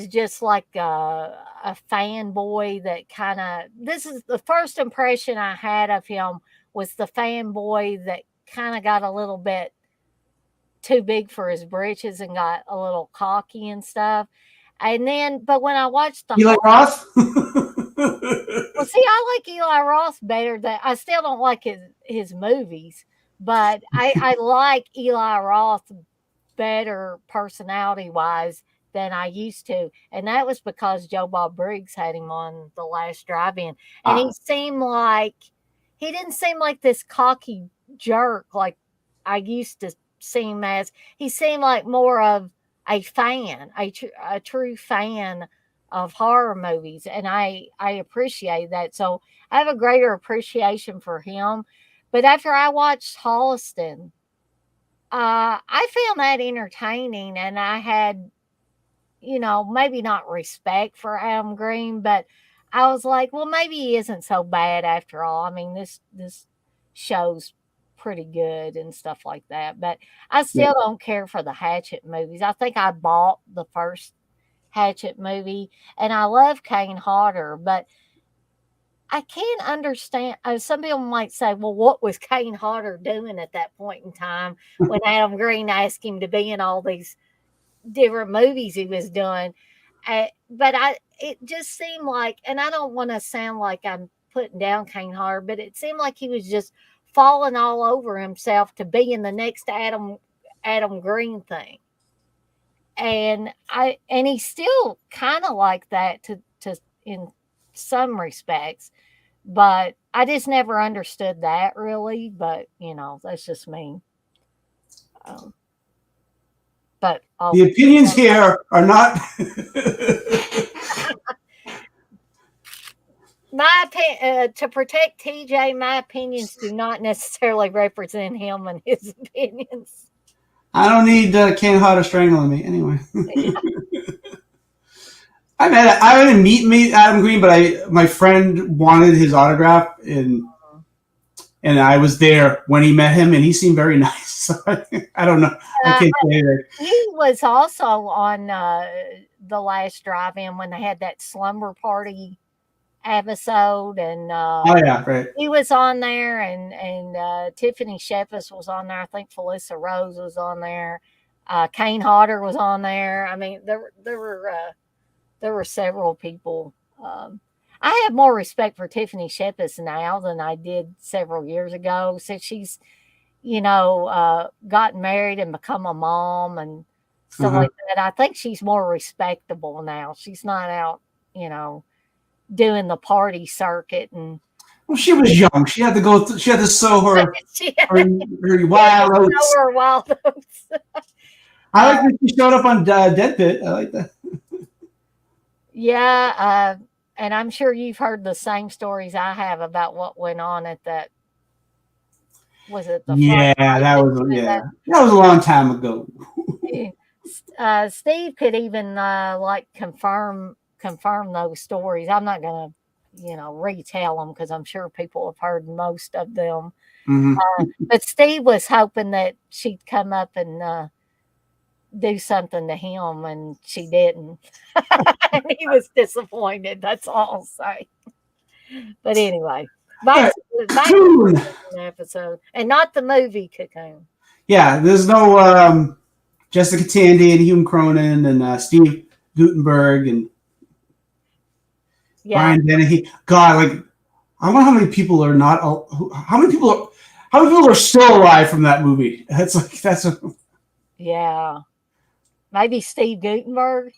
just like a fanboy that kind of. This is the first impression I had of him was the fanboy that kind of got a little bit too big for his britches and got a little cocky and stuff. And then, but when I watched the Eli whole, Roth? well, see, I like Eli Roth better. Than I still don't like his movies, but I like Eli Roth better personality wise than I used to. And that was because Joe Bob Briggs had him on the last drive in. And Ah, he didn't seem like this cocky jerk like I used to see him as. He seemed like more of a fan, a true fan of horror movies. And I appreciate that. So I have a greater appreciation for him. But after I watched Holliston, I found that entertaining, and I had, maybe not respect for Adam Green, but I was like, well, maybe he isn't so bad after all. I mean, this show's pretty good and stuff like that. But I Yeah. still don't care for the Hatchet movies. I think I bought the first Hatchet movie, and I love Kane Hodder, but I can't understand. Some people might say, well, what was Kane Hodder doing at that point in time when Adam Green asked him to be in all these different movies he was doing? But it just seemed like, and I don't want to sound like I'm putting down Kane Hodder, but it seemed like he was just falling all over himself to be in the next Adam Green thing. And he's still kind of like that to in some respects, but I just never understood that really. But that's just me. Um, but The opinions here are not. to protect TJ, my opinions do not necessarily represent him and his opinions. I don't need Kane Hodder strangling me anyway. I didn't meet Adam Green, but my friend wanted his autograph, and I was there when he met him, and he seemed very nice. So I don't know. I can't say that. He was also on the last drive-in when they had that slumber party episode, and Oh yeah, right. he was on there, and Tiffany Shepis was on there. I think Felissa Rose was on there. Kane Hodder was on there. I mean, there were several people. I have more respect for Tiffany Shepis now than I did several years ago, since she's gotten married and become a mom and stuff like that. I think she's more respectable now. She's not out, doing the party circuit and. Well, she was young. She had to go. She had to sow her her wild oats. Her wild oats. I like that she showed up on Dead Pit. I like that. Yeah, and I'm sure you've heard the same stories I have about what went on at that. Was it the Yeah, that was a long time ago. Steve could even like confirm those stories. I'm not gonna, retell them because I'm sure people have heard most of them. Mm-hmm. But Steve was hoping that she'd come up and do something to him, and she didn't. And he was disappointed. That's all I'll say. But anyway, back to the episode, and not the movie Cocoon. Yeah, there's no Jessica Tandy and Hume Cronin and Steve Gutenberg and Brian Dennehy. God, like I wonder how many people are not. How many people are still alive from that movie? Yeah. Maybe Steve Gutenberg.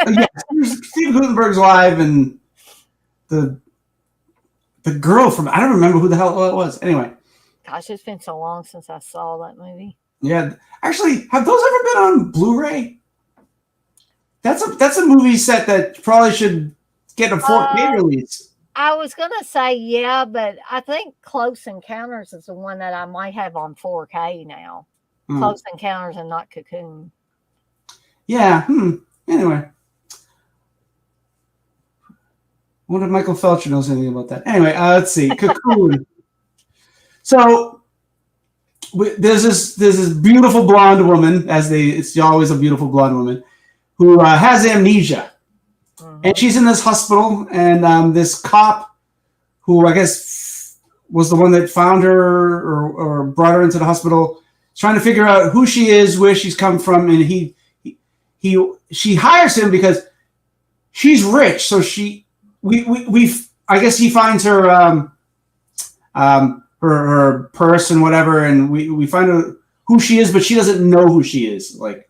Yeah, Steve Gutenberg's alive, and the girl from I don't remember who the hell it was. Anyway, gosh, it's been so long since I saw that movie. Yeah, actually, have those ever been on Blu-ray? That's a movie set that probably should get a 4K release. I was gonna say yeah, but I think Close Encounters is the one that I might have on 4K now. Close Encounters and not Cocoon. Yeah. Anyway, I wonder if Michael Felcher knows anything about that. Anyway, let's see. Cocoon. So there's this beautiful blonde woman, it's always a beautiful blonde woman, who has amnesia. And she's in this hospital, and this cop, who I guess was the one that found her or brought her into the hospital, is trying to figure out who she is, where she's come from, and she hires him because she's rich. So I guess he finds her her purse and whatever, and we find out who she is, but she doesn't know who she is. Like,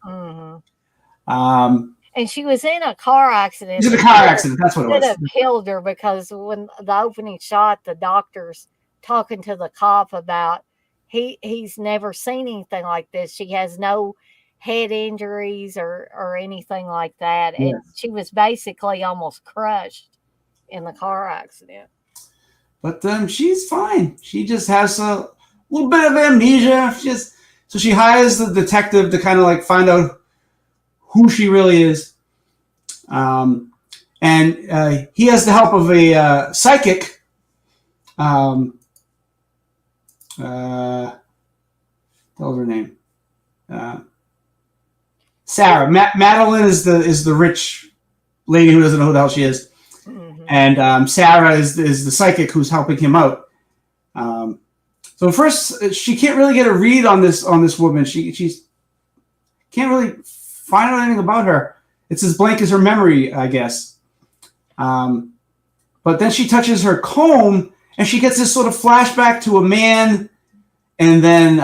and she was in a car accident. She's in a car accident. That's what it was. Could have killed her because when the opening shot, the doctor's talking to the cop about he's never seen anything like this. She has no head injuries or anything like that, and she was basically almost crushed in the car accident. but she's fine. She just has a little bit of amnesia. So she hires the detective to kind of like find out who she really is. Um, and he has the help of a psychic. Um, what was her name? Uh, Sarah. Madeline is the rich lady who doesn't know who the hell she is, Mm-hmm. and Sarah is the psychic who's helping him out. Um, so first, she can't really get a read on this woman. She's can't really find out anything about her. It's as blank as her memory, I guess. Um, but then she touches her comb, and she gets this sort of flashback to a man, and then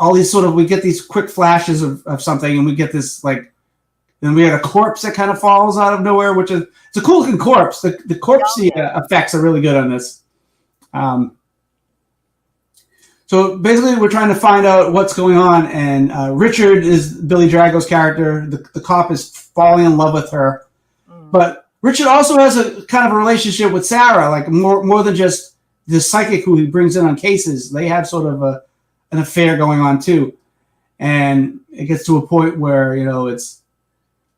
all these sort of we get these quick flashes of something, and we get this like. Then we had a corpse that kind of falls out of nowhere, which is it's a cool looking corpse. The corpse Oh, yeah. effects are really good on this. Um, So basically, we're trying to find out what's going on, and Richard is Billy Drago's character. The cop is falling in love with her, Mm. but Richard also has a kind of a relationship with Sarah, like more than just the psychic who he brings in on cases. They have sort of an affair going on too, and it gets to a point where it's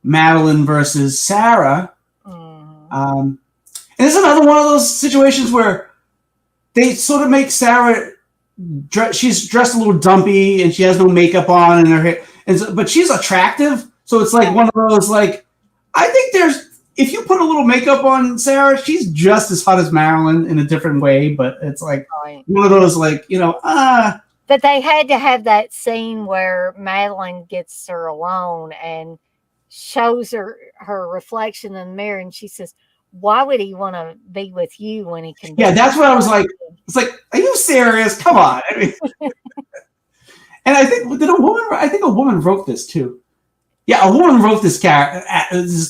Madeline versus Sarah. Mm. And it's another one of those situations where they sort of make Sarah she's dressed a little dumpy and she has no makeup on and her hair, but she's attractive. So it's like one of those like I think there's if you put a little makeup on Sarah, she's just as hot as Marilyn in a different way. But it's like Right. one of those like But they had to have that scene where Madeline gets her alone and shows her reflection in the mirror, and she says, "Why would he want to be with you when he can yeah. be?" That's what I was like. It's like, are you serious? Come on. I mean, and I think I think a woman wrote this too. Yeah, a woman wrote this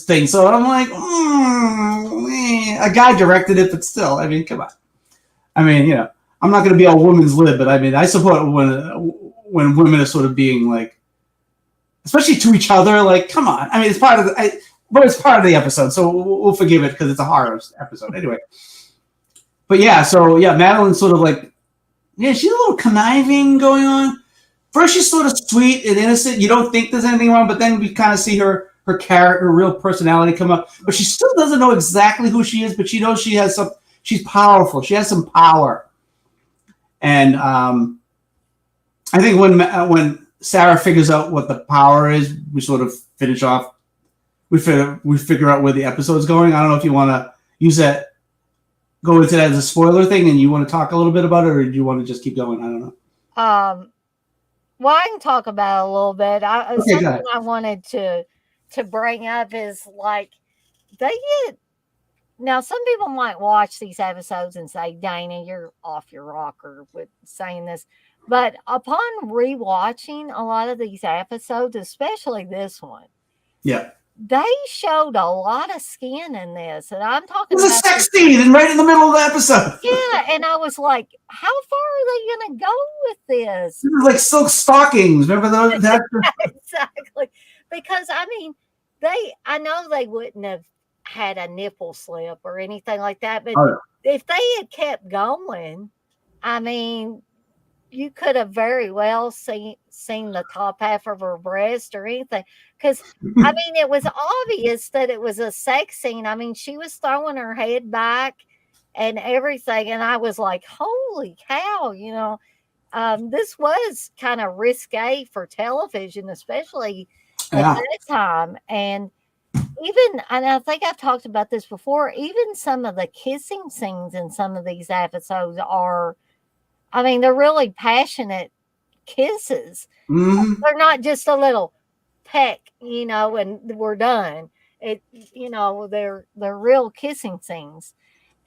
thing. So I'm like, a guy directed it, but still, I mean, come on. I mean, I'm not going to be a woman's lib, but I mean, I support when women are sort of being like, especially to each other, like, come on. I mean, but it's part of the episode, so we'll forgive it because it's a horror episode anyway. But yeah, so yeah, Madeline's sort of like, yeah, she's a little conniving going on. First, she's sort of sweet and innocent. You don't think there's anything wrong, but then we kind of see her character, her real personality come up. But she still doesn't know exactly who she is, but she knows she has some. She's powerful. She has some power. And I think when Sarah figures out what the power is, we sort of finish off. We figure out where the episode's going. I don't know if you want to use that, go into that as a spoiler thing, and you want to talk a little bit about it, or do you want to just keep going? I don't know. Well, I can talk about it a little bit. Okay, go Something ahead. I wanted to bring up is like they get now. Some people might watch these episodes and say, "Dana, you're off your rocker with saying this," but upon rewatching a lot of these episodes, especially this one, Yeah. they showed a lot of skin in this, and I'm talking There's a about sex this. scene and right in the middle of the episode. Yeah, and I was like, "How far are they going to go with this?" This is like silk stockings. Remember those? Exactly. Because I mean, I know they wouldn't have had a nipple slip or anything like that, but Oh, if they had kept going, I mean, you could have very well seen the top half of her breast or anything. Because I yeah. mean, it was obvious that it was a sex scene. I mean, she was throwing her head back and everything, and I was like, "Holy cow!" This was kind of risque for television, especially at Yeah. that time. And I think I've talked about this before, even some of the kissing scenes in some of these episodes are, I mean, they're really passionate kisses. Mm-hmm. They're not just a little peck, and we're done. They're real kissing scenes.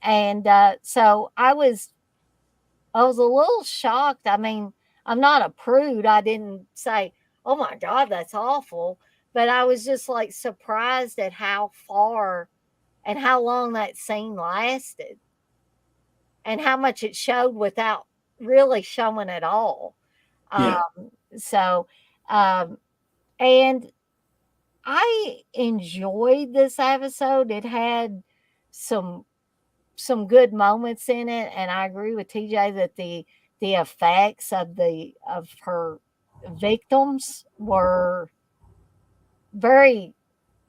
And so I was a little shocked. I mean, I'm not a prude. I didn't say, "Oh my god, that's awful." But I was just like surprised at how far and how long that scene lasted and how much it showed without really showing at all. Um, Yeah. so, um, and I enjoyed this episode. It had some some good moments in it, and I agree with TJ that the effects of her victims were very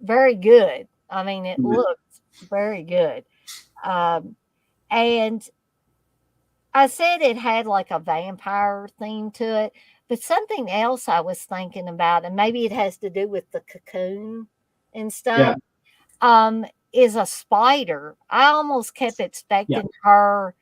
very good. I mean, it looked very good. Um, and I said it had like a vampire theme to it, but something else I was thinking about, and maybe it has to do with the cocoon and Yeah. stuff, is a spider. I almost kept Yeah. expecting her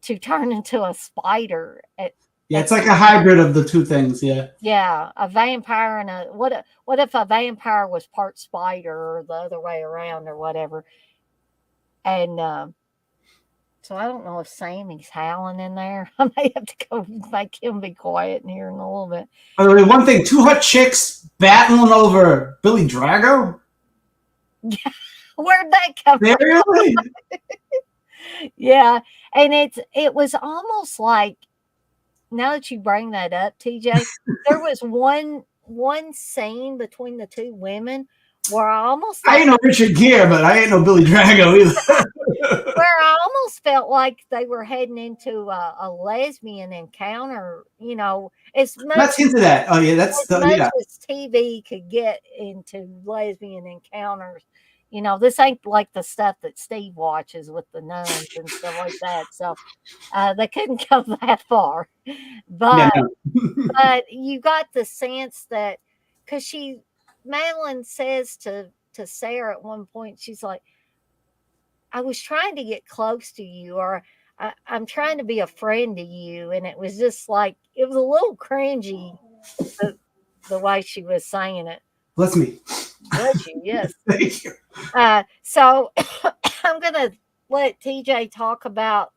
to turn into a spider Yeah. at It's like a hybrid of the two things. Yeah. yeah, a vampire and a what if a vampire was part spider or the other way around or whatever? And so I don't know if Sammy's howling in there. I may have to go make him be quiet in here in a little bit. By the way, one thing: two hot chicks battling over Billy Drago. Where'd that come from? Seriously? Yeah, and it was almost like now that you bring that up, TJ, there was one scene between the two women where I almost I thought ain't no Richard Gere, but I ain't no Billy Drago either. where I almost felt like they were heading into a lesbian encounter. You know, That's hinted at. Oh yeah, that's as much yeah. as TV could get into lesbian encounters. You know, this ain't like the stuff that Steve watches with the nuns and stuff like that. So they couldn't go that far. Yeah, But no. but you got the sense that because Madeline says to Sarah at one point, she's like, I was trying to get close to you, or I'm trying to be a friend to you. And it was just like, it was a little cringy the, the way she was saying it. Bless me. Bless you, yes. Thank you. So I'm going to let TJ talk about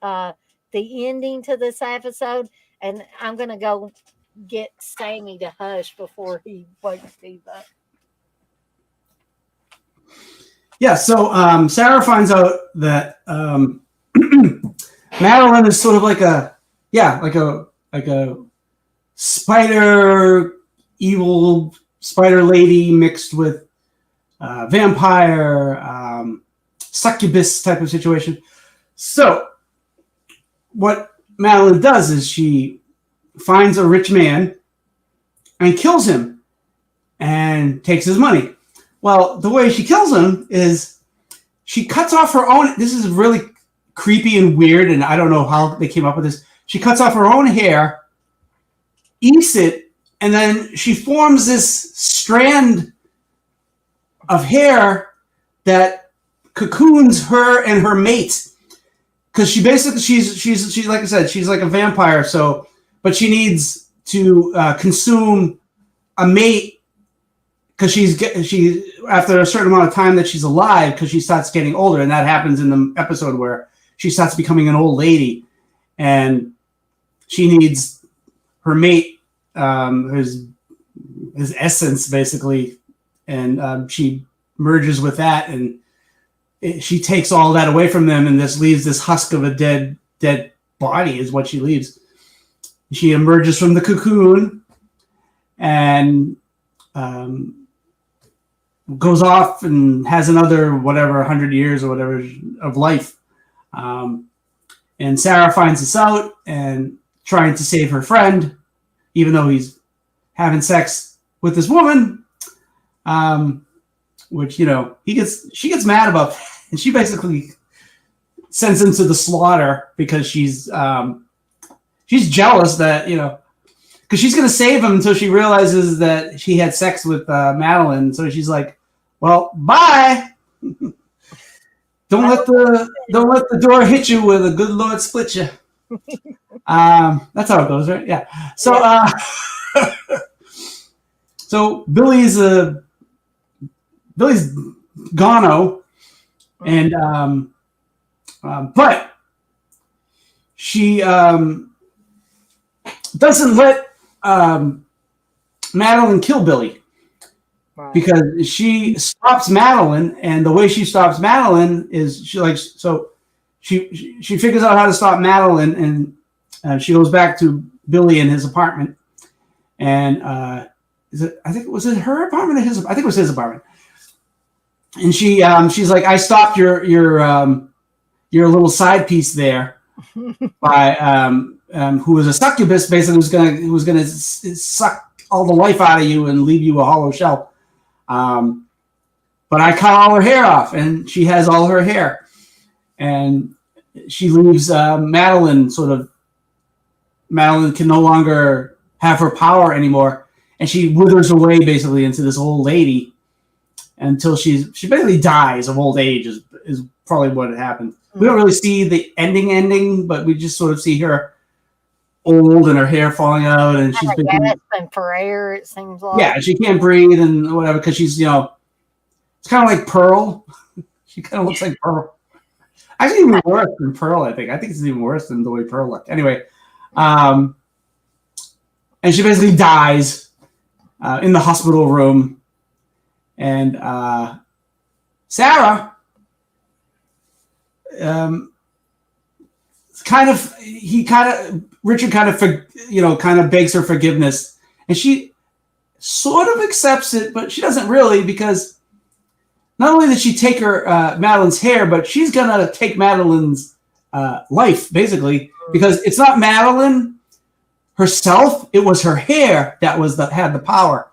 uh, the ending to this episode, and I'm going to go get Sammy to hush before he wakes Steve up. Yeah, so Sarah finds out that Madeline is sort of like a spider, evil spider lady mixed with vampire, succubus type of situation. So what Madeline does is she finds a rich man and kills him and takes his money. Well, the way she kills him is she cuts off her own. This is really creepy and weird, and I don't know how they came up with this. She cuts off her own hair, eats it, and then she forms this strand of hair that cocoons her and her mate. Because she basically she's like I said, she's like a vampire. So, but she needs to consume a mate because she after a certain amount of time that she's alive, because she starts getting older, and that happens in the episode where she starts becoming an old lady, and she needs her mate, his essence basically, and she merges with that, and she takes all that away from them, and this leaves this husk of a dead body is what she leaves. She emerges from the cocoon and goes off and has another whatever 100 years or whatever of life. And Sarah finds this out and trying to save her friend, even though he's having sex with this woman, which she gets mad about, and she basically sends him to the slaughter because she's jealous that because she's going to save him until she realizes that she had sex with Madeline. So she's like, well, bye. Don't let the door hit you where the good Lord split you. That's how it goes, right? Yeah. So so Billy's gono, and but she doesn't let Madeline kill Billy. Right. Because she stops Madeline, and the way she stops Madeline is she figures out how to stop Madeline, and she goes back to Billy in his apartment, and I think was it her apartment or his? I think it was his apartment, and she's like, I stopped your your little side piece there by who was a succubus, basically who was gonna suck all the life out of you and leave you a hollow shell. But I cut all her hair off, and she has all her hair, and she leaves Madeline sort of. Madeline can no longer have her power anymore, and she withers away basically into this old lady until she basically dies of old age is probably what had happened. We don't really see the ending, but we just sort of see her old and her hair falling out, and she's been gasping for air. It seems like yeah, she can't breathe and whatever because she's it's kind of like Pearl. She kind of looks like Pearl. Actually, even worse than Pearl. I think it's even worse than the way Pearl looked. Anyway, and she basically dies in the hospital room, and Sarah. Richard kind of begs her forgiveness, and she sort of accepts it, but she doesn't really, because not only did she take her Madeline's hair, but she's gonna take Madeline's life, basically, because it's not Madeline herself; it was her hair that had the power,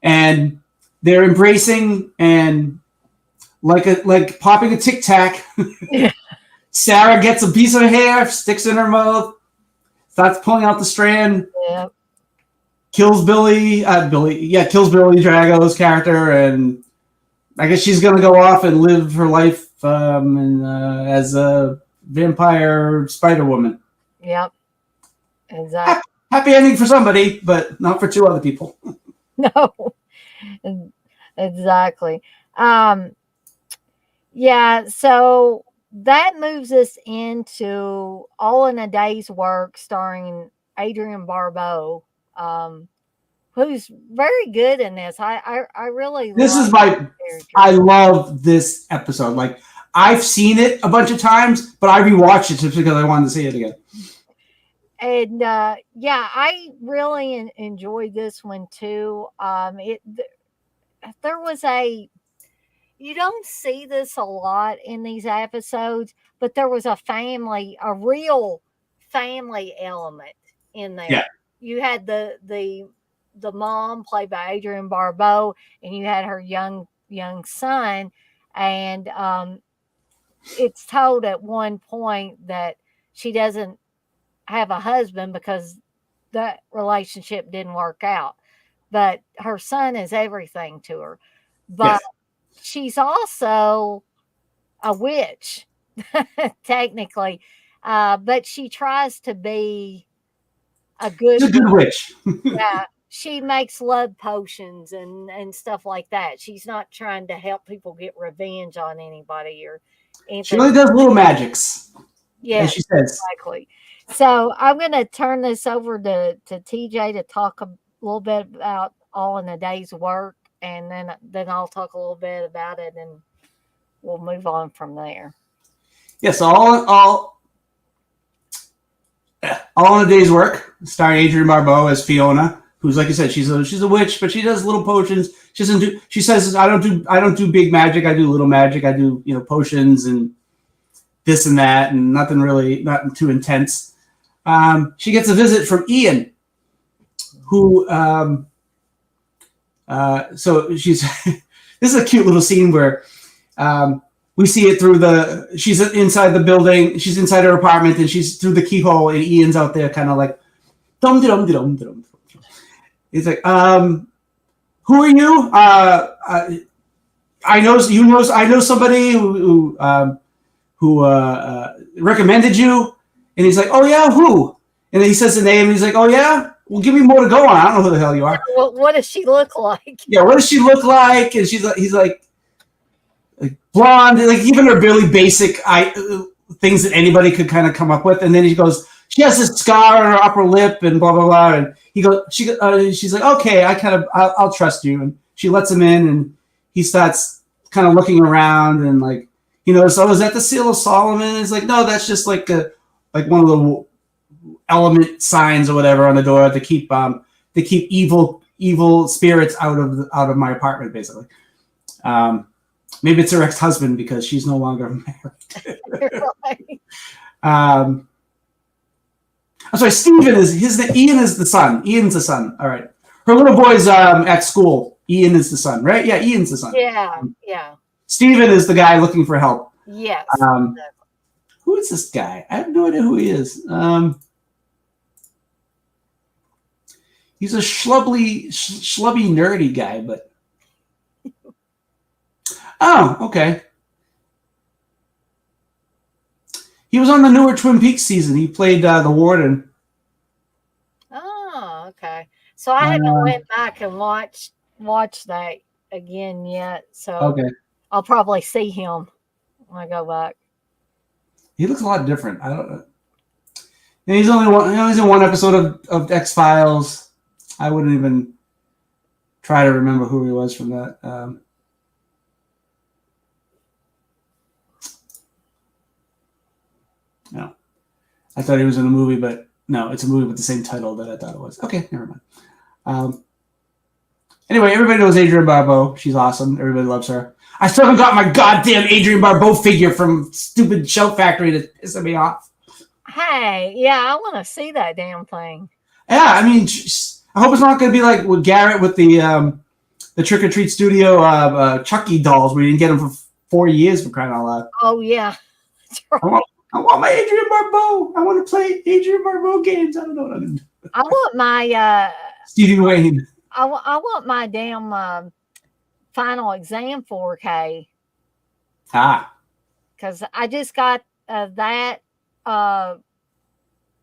and they're embracing and like popping a Tic Tac. Sarah gets a piece of hair, sticks in her mouth, starts pulling out the strand, kills Billy Drago's character, and I guess she's gonna go off and live her life as a vampire Spider Woman. Yep, exactly. Happy ending for somebody, but not for two other people. No, exactly. Yeah, so that moves us into All in a Day's Work, starring Adrienne Barbeau, who's very good in this. I really I love this episode. Like, I've seen it a bunch of times, but I rewatched it just because I wanted to see it again. And I really enjoyed this one too. There was you don't see this a lot in these episodes, but there was a real family element in there. Yeah. You had the mom played by Adrienne Barbeau, and you had her young son, and it's told at one point that she doesn't have a husband because that relationship didn't work out, but her son is everything to her. But she's also a witch, technically, but she tries to be a good witch. Yeah, she makes love potions and stuff like that. She's not trying to help people get revenge on anybody or anything. She only does little magics. Yeah, as she says. Exactly. So I'm going to turn this over to TJ to talk a little bit about All in a Day's Work, and then I'll talk a little bit about it, and we'll move on from there. Yes, all in a Day's Work, starring Adrienne Barbeau as Fiona, who's, like you said, she's a witch, but she does little potions. She doesn't do. She says, I don't do big magic. I do little magic. I do potions and this and that, and nothing too intense. She gets a visit from Ian, who so she's this is a cute little scene where we see it through she's inside the building, she's inside her apartment, and she's through the keyhole, and Ian's out there kind of like dum dum dum dum. He's like, who are you? I know somebody who recommended you. And he's like, oh yeah, who? And then he says the name, and he's like, oh yeah, well, give me more to go on. I don't know who the hell you are. What does she look like? Yeah, what does she look like? And he's like blonde, like even her really basic things that anybody could kind of come up with. And then he goes, she has this scar on her upper lip, and blah blah blah. And she's like, okay, I'll trust you. And she lets him in, and he starts kind of looking around, and like, so is that the Seal of Solomon? And he's like, no, that's just like one of the element signs or whatever on the door to keep evil spirits out of my apartment, basically. Maybe it's her ex-husband because she's no longer married. Right. I'm sorry, Steven is his name. Ian is the son. Ian's the son. All right. Her little boy's at school. Ian is the son, right? Yeah, Ian's the son. Yeah. Yeah. Steven is the guy looking for help. Yes. Who is this guy? I have no idea who he is. He's a schlubby, nerdy guy, but oh, okay. He was on the newer Twin Peaks season. He played the warden. Oh, okay. So I haven't went back and watched that again yet. So Okay. I'll probably see him when I go back. He looks a lot different. I don't know. And he's only one. He's in one episode of X-Files. I wouldn't even try to remember who he was from that. No, I thought he was in a movie, but no, it's a movie with the same title that I thought it was. Okay, never mind. Anyway, everybody knows Adrienne Barbeau. She's awesome. Everybody loves her. I still haven't got my goddamn Adrienne Barbeau figure from stupid Shout Factory that's pissing me off. Hey, yeah, I want to see that damn thing. Yeah, I mean, I hope it's not going to be like with Garrett with the Trick or Treat Studio Chucky dolls where you didn't get them for 4 years for crying out loud. Oh, yeah. I want my Adrienne Barbeau. I want to play Adrienne Barbeau games. I don't know what I'm going to do. I want my Stevie Wayne. I want my damn Final Exam 4K. Because I just got that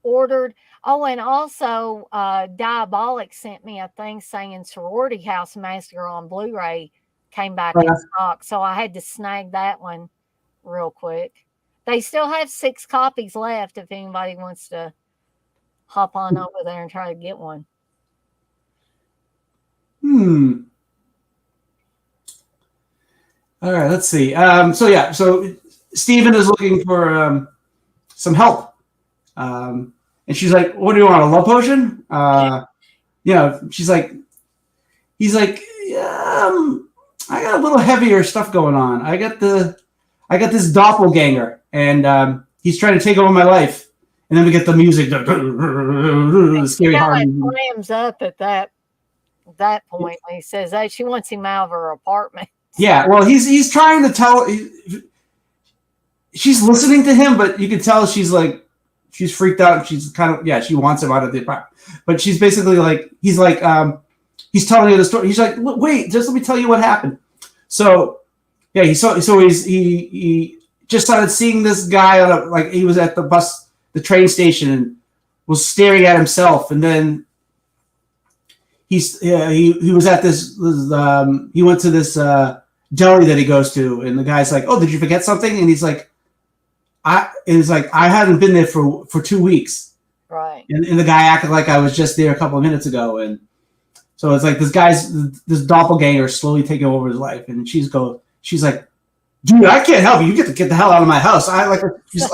ordered. Oh, and also Diabolic sent me a thing saying Sorority House Massacre on Blu-ray came back in stock. So I had to snag that one real quick. They still have 6 copies left if anybody wants to hop on over there and try to get one. All right, let's see. So Steven is looking for some help. And she's like, what do you want, a love potion? She's like, he's like, I got a little heavier stuff going on. I got this doppelganger, and he's trying to take over my life. And then we get the music, the scary hard. It slams up at that point when he says, "Hey, she wants him out of her apartment." Yeah, well, he's trying to tell. She's listening to him, but you can tell she's freaked out. And she's kind of she wants him out of the apartment, but she's basically like he's telling her the story. He's like, wait, just let me tell you what happened. So yeah, he just started seeing this guy on he was at the train station and was staring at himself, and then he was at this he went to this deli that he goes to, and the guy's like, oh, did you forget something? And he's like, I hadn't been there for 2 weeks, right? And the guy acted like I was just there a couple of minutes ago, and so it's like this doppelganger slowly taking over his life, and she's like, dude, I can't help you. You get the hell out of my house. Like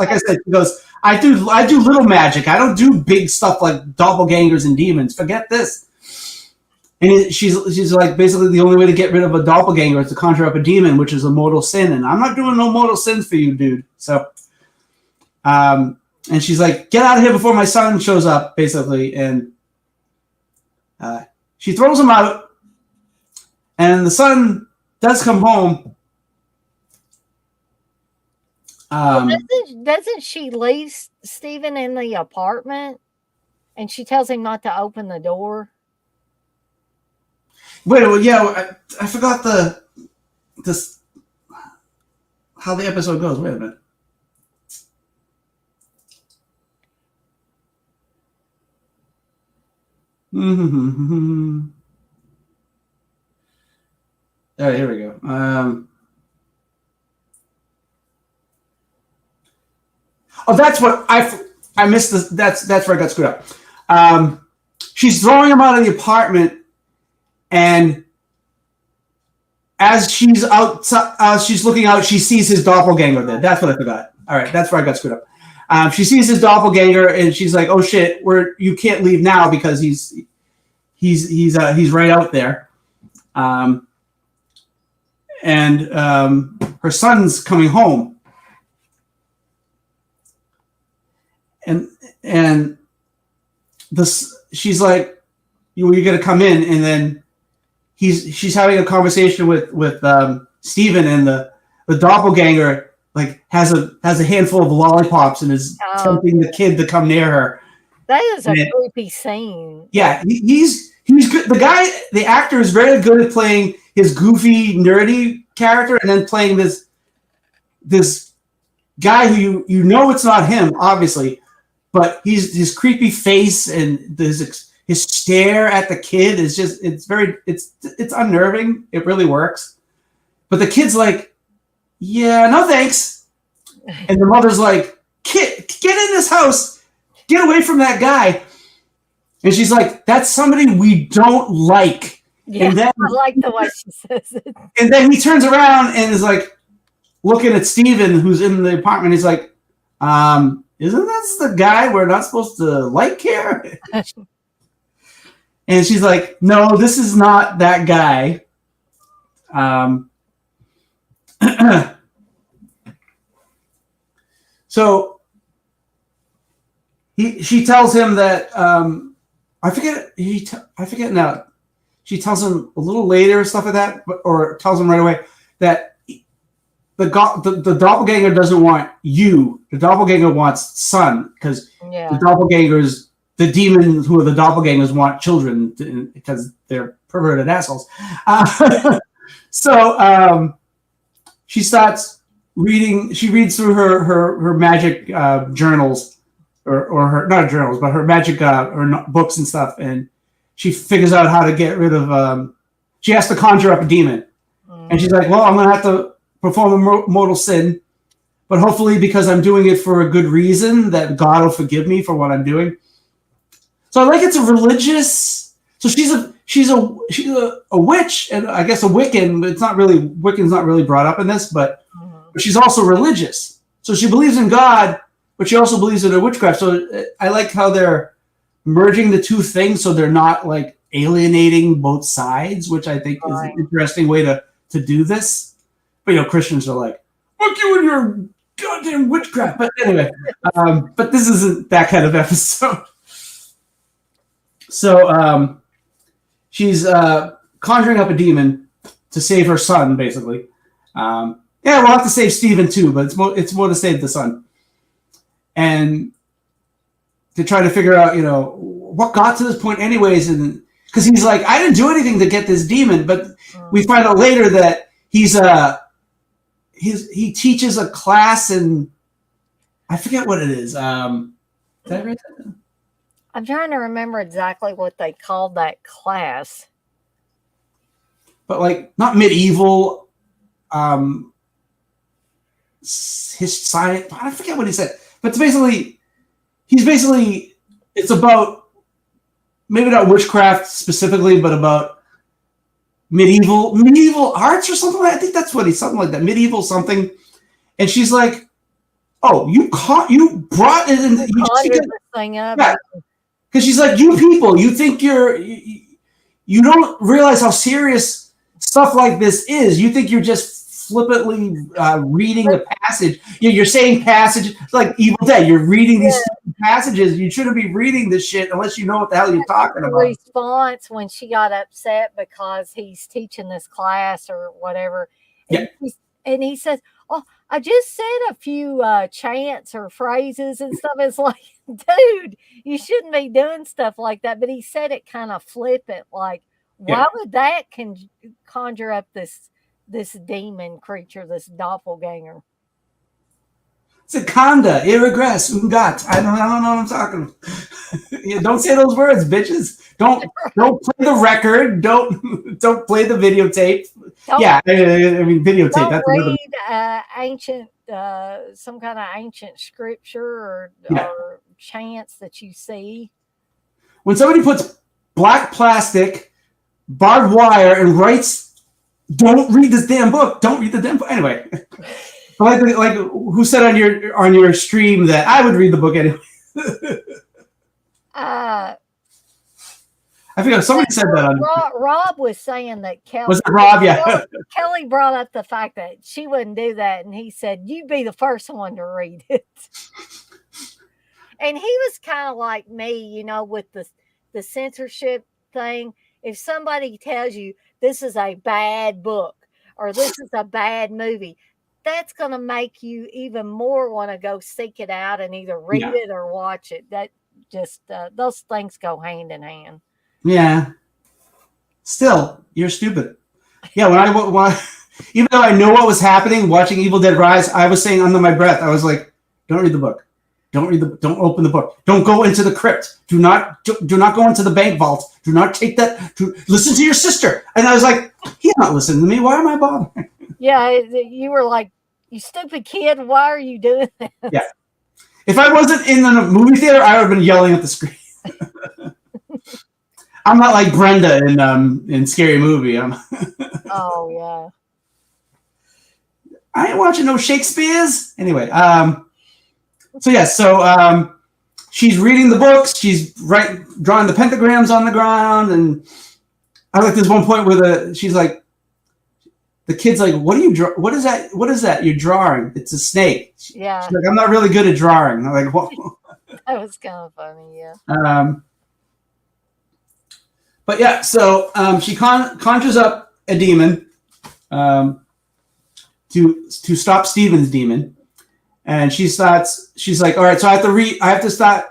I said, she goes, I do little magic. I don't do big stuff like doppelgangers and demons. Forget this. And she's like, basically the only way to get rid of a doppelganger is to conjure up a demon, which is a mortal sin. And I'm not doing no mortal sins for you, dude. So, and she's like, get out of here before my son shows up, basically. And she throws him out. And the son does come home. Doesn't she leave Steven in the apartment? And she tells him not to open the door. Wait, well, yeah, I forgot how the episode goes. Wait a minute. All right, here we go. Oh, that's what I missed. This. That's where I got screwed up. She's throwing him out of the apartment. And as she's looking out, she sees his doppelganger there. That's what I forgot. All right, that's where I got screwed up. She sees his doppelganger, and she's like, "Oh shit, you can't leave now because he's right out there." and her son's coming home, and this she's like, "You got to come in," and then she's having a conversation with Steven, and the doppelganger like has a handful of lollipops and is tempting the kid to come near her. That is a creepy scene. Yeah, he's good. The actor is very good at playing his goofy, nerdy character, and then playing this guy who you know it's not him, obviously, but his creepy face and his stare at the kid is just it's unnerving. It really works. But the kid's like, yeah, no thanks. And the mother's like, kid, get in this house. Get away from that guy. And she's like, that's somebody we don't like. Yeah, and then, I like the way she says it. And then he turns around and is like looking at Steven, who's in the apartment. He's like, isn't that the guy we're not supposed to like here? And she's like, no, this is not that guy. So she tells him that I forget now. She tells him a little later or stuff like that, or tells him right away that the doppelganger doesn't want you. The doppelganger wants son, because the doppelgangers, the demon who are the doppelgangers want children because they're perverted assholes. So she starts reading. She reads through her magic journals, or her not journals, but her magic or books and stuff, and she figures out how to get rid of. She has to conjure up a demon, and she's like, "Well, I'm gonna have to perform a mortal sin, but hopefully, because I'm doing it for a good reason, that God will forgive me for what I'm doing." So I like it's a religious. So she's a witch, and I guess a Wiccan. It's not really Wiccan's not really brought up in this, but she's also religious. So she believes in God, but she also believes in her witchcraft. So I like how they're merging the two things, so they're not like alienating both sides, which I think is an interesting way to do this. But Christians are like, "Fuck you and your goddamn witchcraft." But anyway, but this isn't that kind of episode. So she's conjuring up a demon to save her son, basically. We'll have to save Steven too, but it's more to save the son. And to try to figure out, what got to this point anyways. And because he's like, I didn't do anything to get this demon, but we find out later that he teaches a class in, I forget what it is. Did I read that? I'm trying to remember exactly what they called that class. But like not medieval, his science. I forget what he said. But it's about maybe not witchcraft specifically, but about medieval arts or something like that. I think that's what something like that, medieval something. And she's like, "Oh, you brought it in." You conjured this thing up. Yeah. Because she's like, "You people, you think you don't realize how serious stuff like this is. You think you're just flippantly reading a passage. You're saying passages like Evil Dead. You're reading these passages. You shouldn't be reading this shit unless you know what the hell you're talking about." Response when she got upset because he's teaching this class or whatever. And he says, "Oh, I just said a few chants or phrases and stuff." It's like, dude, you shouldn't be doing stuff like that. But he said it kind of flippant, like, why would that conjure up this demon creature, this doppelganger? Secanda, irregress, ungat. I don't know what I'm talking about. Don't say those words, bitches. Don't play the record. Don't play the videotape. I mean videotape. Don't that's read ancient, some kind of ancient scripture or chants that you see. When somebody puts black plastic, barbed wire, and writes, "Don't read this damn book. Don't read the damn book." Anyway. Like who said on your stream that I would read the book anyway? I forget somebody said that on. Rob was saying that Was it Rob? Yeah. Kelly brought up the fact that she wouldn't do that, and he said, "You be the first one to read it." And he was kind of like me, with the censorship thing. If somebody tells you this is a bad book or this is a bad movie, that's going to make you even more want to go seek it out and either read Yeah. it or watch it. That just those things go hand in hand. Yeah. Still, you're stupid. Yeah, even though I know what was happening watching Evil Dead Rise, I was saying under my breath, I was like, "Don't read the book. Don't open the book. Don't go into the crypt. Do not go into the bank vault. Do not take that. Listen to your sister." And I was like, "He's not listening to me. Why am I bothering?" Yeah, you were like, "You stupid kid, why are you doing this?" Yeah. If I wasn't in the movie theater, I would have been yelling at the screen. I'm not like Brenda in Scary Movie. Oh yeah. I ain't watching no Shakespeare's. Anyway, so yeah, she's reading the books. She's drawing the pentagrams on the ground, and I like this one point where she's like, the kid's like, "What are you draw? What is that? What is that you're drawing? It's a snake." Yeah. She's like, "I'm not really good at drawing." I'm like, "What?" That was kind of funny, yeah. But yeah, so she conjures up a demon to stop Steven's demon, and she's like, "All right, so I have to start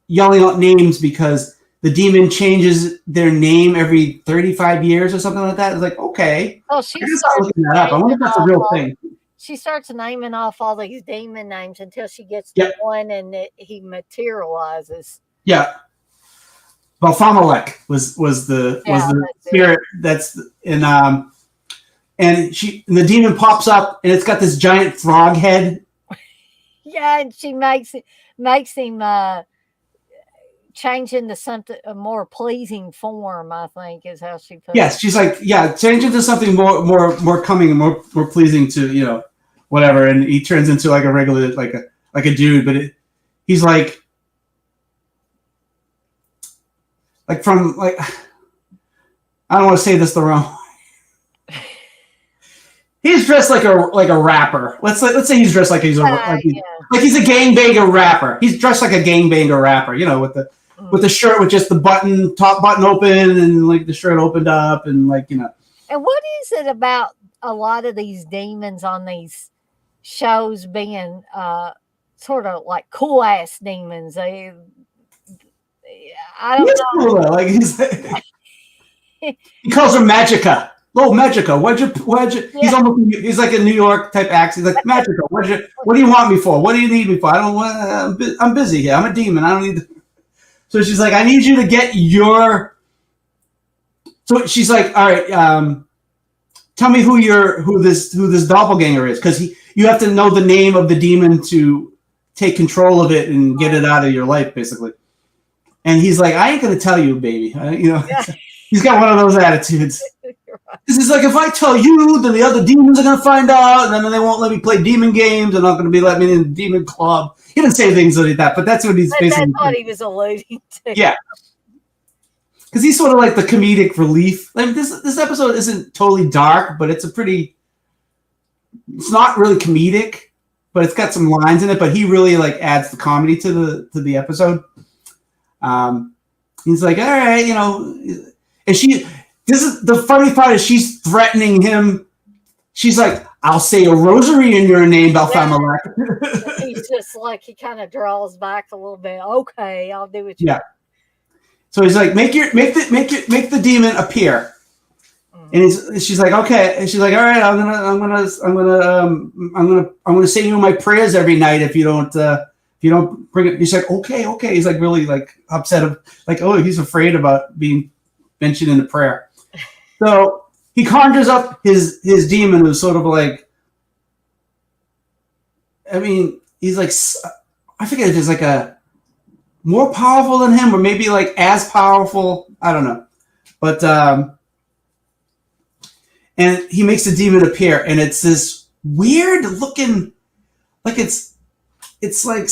yelling out names because the demon changes their name every 35 years or something like that." It's like, okay, oh, she I starts looking that up. I wonder if that's a real thing. She starts naming off all these demon names until she gets to one, and he materializes. Yeah. Balfamalek was the spirit that's in and the demon pops up and it's got this giant frog head. Yeah, and she makes him change into something a more pleasing form, I think is how she puts it. Yes, she's like, change into something more coming and more pleasing to, whatever, and he turns into like a regular like a dude, but he's like from like, I don't want to say this the wrong way. He's dressed like a rapper. Let's say he's dressed like he's a gangbanger rapper. He's dressed like a gangbanger rapper, with the shirt with just the top button open and like the shirt opened up and like. And what is it about a lot of these demons on these shows being sort of like cool ass demons? I don't know. Cool, like he calls her Magica. Oh, Magica, why'd you? Yeah. He's like a New York type accent. He's like, Magica, what do you want me for? What do you need me for? I don't want. I'm busy here. I'm a demon. I don't need. So she's like, I need you to get your. So she's like, all right, tell me who this doppelganger is, because you have to know the name of the demon to take control of it and get it out of your life, basically. And he's like, I ain't gonna tell you, baby. He's got one of those attitudes. This is like, if I tell you, then the other demons are gonna find out, and then they won't let me play demon games. They're not gonna let me in the demon club. He didn't say things like that, but that's what he's basically. That's what he was alluding to. Yeah, because he's sort of like the comedic relief. Like this episode isn't totally dark, but it's it's not really comedic, but it's got some lines in it. But he really like adds the comedy to the episode. He's like, all right, and this is the funny part is she's threatening him. She's like, I'll say a rosary in your name, Balfamalek. He's just like, he kind of draws back a little bit. Okay, I'll do it. Yeah. So he's like, make the demon appear. And she's like, okay. And she's like, all right, I'm gonna say you my prayers every night if you don't bring it. He's like, okay. He's like really like upset of like, oh, he's afraid about being mentioned in the prayer. So he conjures up his demon, who's sort of like, I mean, he's like, I forget if he's like a more powerful than him or maybe like as powerful. I don't know, but and he makes the demon appear, and it's this weird looking, like it's like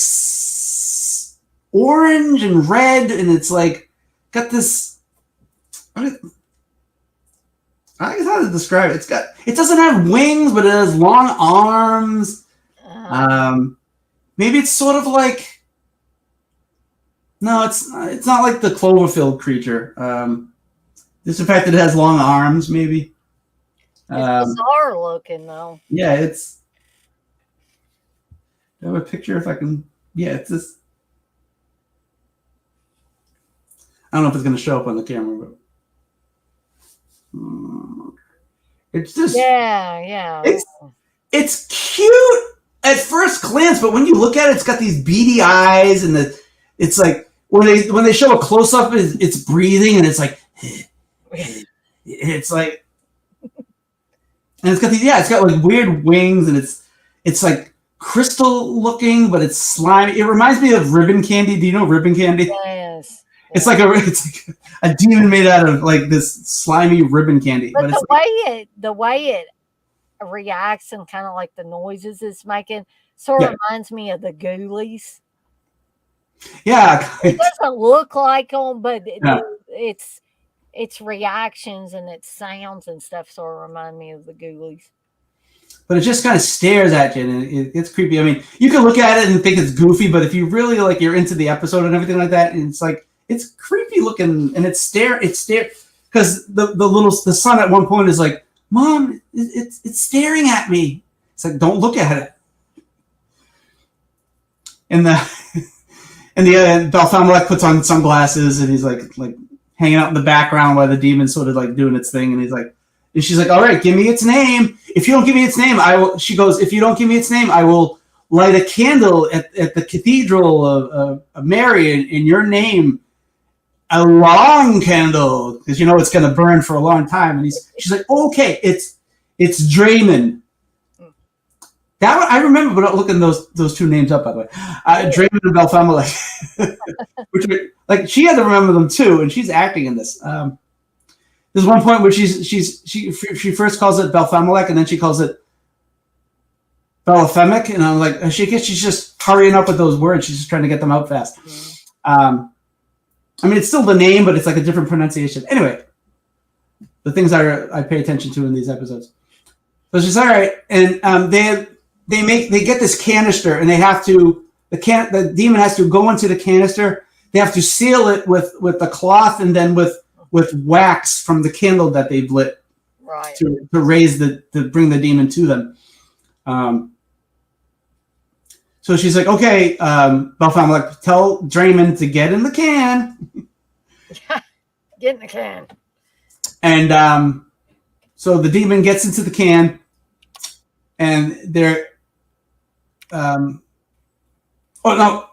orange and red, and it's like got this I guess how to describe it. It doesn't have wings, but it has long arms. Maybe it's sort of like, no, it's not like the Cloverfield creature. Just the fact that it has long arms, maybe. It's bizarre looking though. Yeah, it's. Do I have a picture if I can? Yeah, it's this. I don't know if it's going to show up on the camera, but it's just. Yeah. It's cute at first glance, but when you look at it, it's got these beady eyes, and it's like when they show a close up, it's breathing, and it's like. It's like, and it's got it's got like weird wings, and it's like crystal looking, but it's slimy. It reminds me of ribbon candy. Do you know ribbon candy? Yes. It's like a demon made out of like this slimy ribbon candy. But it's the way it reacts and kind of like the noises it's making sort of reminds me of the Ghoulies. Yeah, it doesn't look like them, but its reactions and its sounds and stuff sort of remind me of the Ghoulies. But it just kind of stares at you, and it's creepy. I mean, you can look at it and think it's goofy, but if you really like, you're into the episode and everything like that, and it's like it's creepy looking, and it's stare because the son at one point is like, "Mom, it's staring at me." It's like, don't look at it. And the Balthamalek puts on sunglasses, and he's like hanging out in the background while the demon's sort of like doing its thing, and he's like, and she's like, "All right, give me its name. If you don't give me its name, I will." She goes, "If you don't give me its name, I will light a candle at the cathedral of Mary in your name, a long candle, because you know it's going to burn for a long time." And she's like, "Okay, it's Draymond." That one, I remember, but looking those two names up, by the way, Draymond and Balthamalek, which like she had to remember them too, and she's acting in this. There's one point where she first calls it Balthamalek, and then she calls it Balafemic, and I'm like, she's just hurrying up with those words. She's just trying to get them out fast. I mean, it's still the name, but it's like a different pronunciation. Anyway, the things I pay attention to in these episodes. So she's all right, and they get this canister, and they have to the demon has to go into the canister. They have to seal it with the cloth, and then with wax from the candle that they've lit, right, to bring the demon to them. So she's like, "Okay, Balthamalek, tell Draymond to get in the can." Get in the can. And so the demon gets into the can, and they're oh no,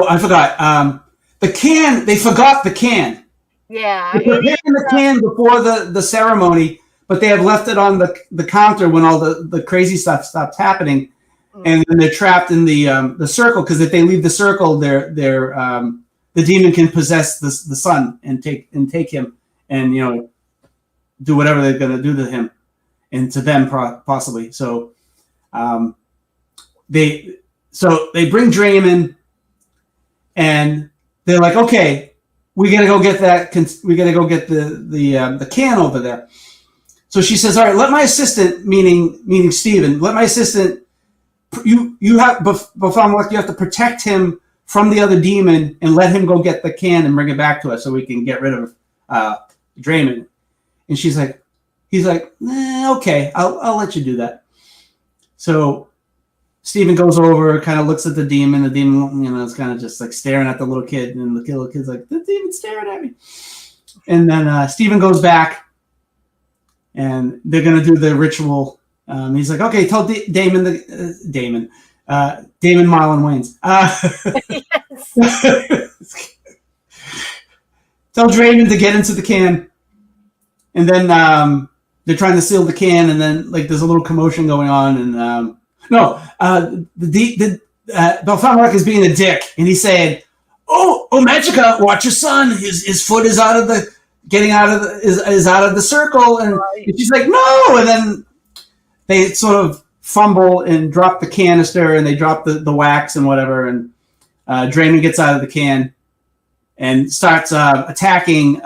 I forgot. The can, they forgot the can. Yeah. They prepared the can before the ceremony, but they have left it on the counter when all the crazy stuff stopped happening. And then they're trapped in the circle, because if they leave the circle, the demon can possess the son and take him, and do whatever they're going to do to him and to them possibly. So they bring Draymond, and they're like, "Okay, we got to go get that. We got to go get the can over there." So she says, "All right, let my assistant, meaning Steven, let my assistant. You have Balthamalek, you have to protect him from the other demon and let him go get the can and bring it back to us so we can get rid of Draymond." And he's like, "Okay, I'll let you do that." So Steven goes over, kind of looks at the demon. The demon, is kind of just like staring at the little kid, and the little kid's like, "The demon's staring at me." And then Steven goes back, and they're gonna do the ritual. He's like, "Okay, tell Damon Marlon Wayans. Tell Draymond to get into the can." And then they're trying to seal the can, and then like there's a little commotion going on, and Balthamalek is being a dick, and he's saying, "Oh, Magica, watch your son. His foot is out of the is out of the circle," and she's like, "No," and then they sort of fumble and drop the canister, and they drop the wax and whatever, and Draymond gets out of the can and starts attacking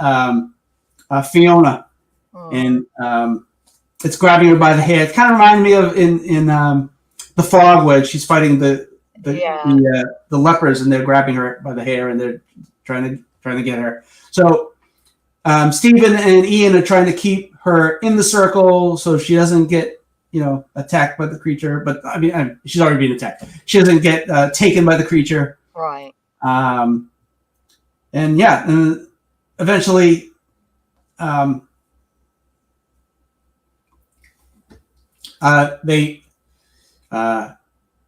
Fiona, Mm. and it's grabbing her by the hair. It kind of reminded me of in the Fog, where she's fighting Yeah. the lepers, and they're grabbing her by the hair, and they're trying to get her. So Stephen and Ian are trying to keep her in the circle so she doesn't get attacked by the creature. But I mean, she's already been attacked. She doesn't get taken by the creature. Right. And eventually, they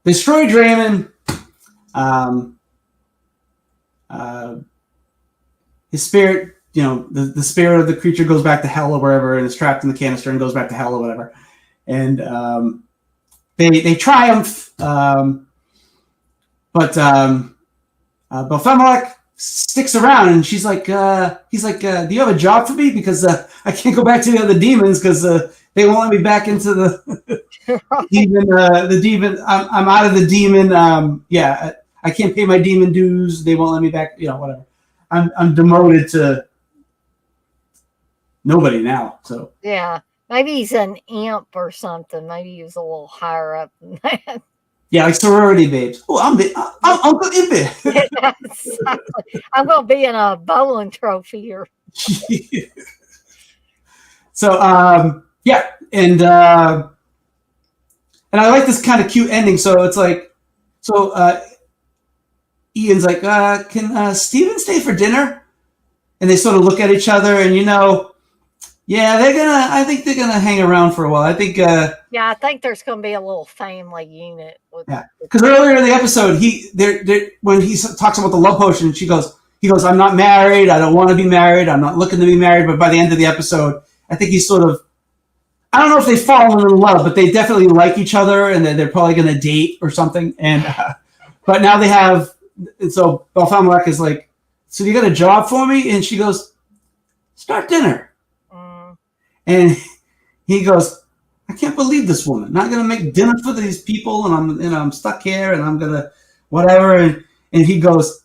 destroy Draymond. His spirit, the spirit of the creature goes back to hell or wherever, and is trapped in the canister and goes back to hell or whatever. And they triumph, but Belfemelech sticks around, and he's like, do you have a job for me? Because I can't go back to the other demons because they won't let me back into the demon. The demon. I'm out of the demon. I can't pay my demon dues. They won't let me back. Whatever. I'm demoted to nobody now. So yeah, maybe he's an imp or something. Maybe he was a little higher up than that. yeah, like sorority babes. Oh, I'm Uncle Impy. Exactly. I'm going to be in a bowling trophy here. So and I like this kind of cute ending. So it's like, Ian's like, can Steven stay for dinner? And they sort of look at each other, and I think they're gonna hang around for a while. I think Yeah, I think there's going to be a little family unit. Because earlier in the episode, when he talks about the love potion, he goes, I'm not married. I don't want to be married. I'm not looking to be married. But by the end of the episode, I think he's sort of, I don't know if they've fallen in love, but they definitely like each other, and they're probably going to date or something. And but now they have, and so Belfemelech is like, so you got a job for me? And she goes, start dinner. And he goes, I can't believe this woman. Not going to make dinner for these people, and I'm stuck here, and I'm gonna whatever. And he goes,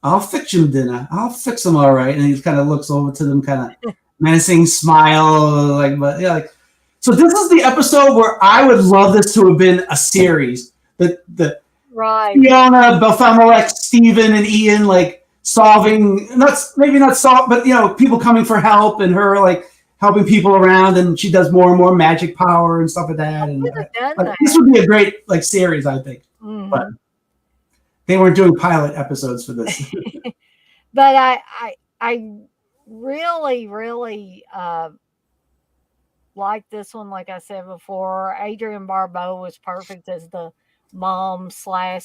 I'll fix him dinner. I'll fix him all right. And he kind of looks over to them, kind of menacing smile, like. So this is the episode where I would love this to have been a series. The right. Fiona, Belfemelech, Stephen, and Ian solving, maybe not solve, but people coming for help, and her helping people around, and she does more and more magic power and stuff like that. And this would be a great series, I think. Mm-hmm. But they weren't doing pilot episodes for this. But I really, really like this one. Like I said before, Adrienne Barbeau was perfect as the mom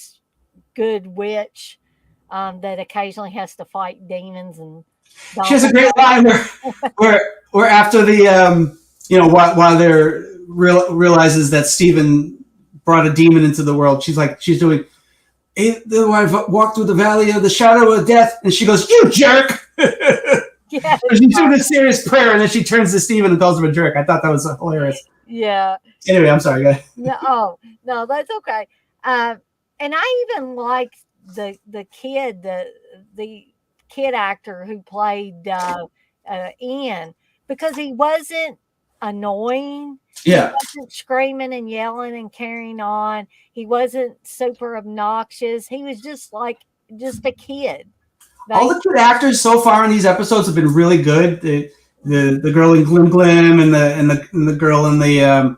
/ good witch that occasionally has to fight demons. And she has a great line where after the while they're realizes that Stephen brought a demon into the world, she's doing, I've walked through the valley of the shadow of death, and she goes, you jerk. Yeah, she's doing a serious prayer, and then she turns to Stephen and calls him a jerk. I thought that was hilarious. Yeah. Anyway, I'm sorry, guys. No, that's okay. And I even liked the kid, the kid actor who played Ian, because he wasn't annoying. Yeah. He wasn't screaming and yelling and carrying on. He wasn't super obnoxious. He was just a kid. All the kid actors so far in these episodes have been really good. The girl in Glim Glim, and the girl in the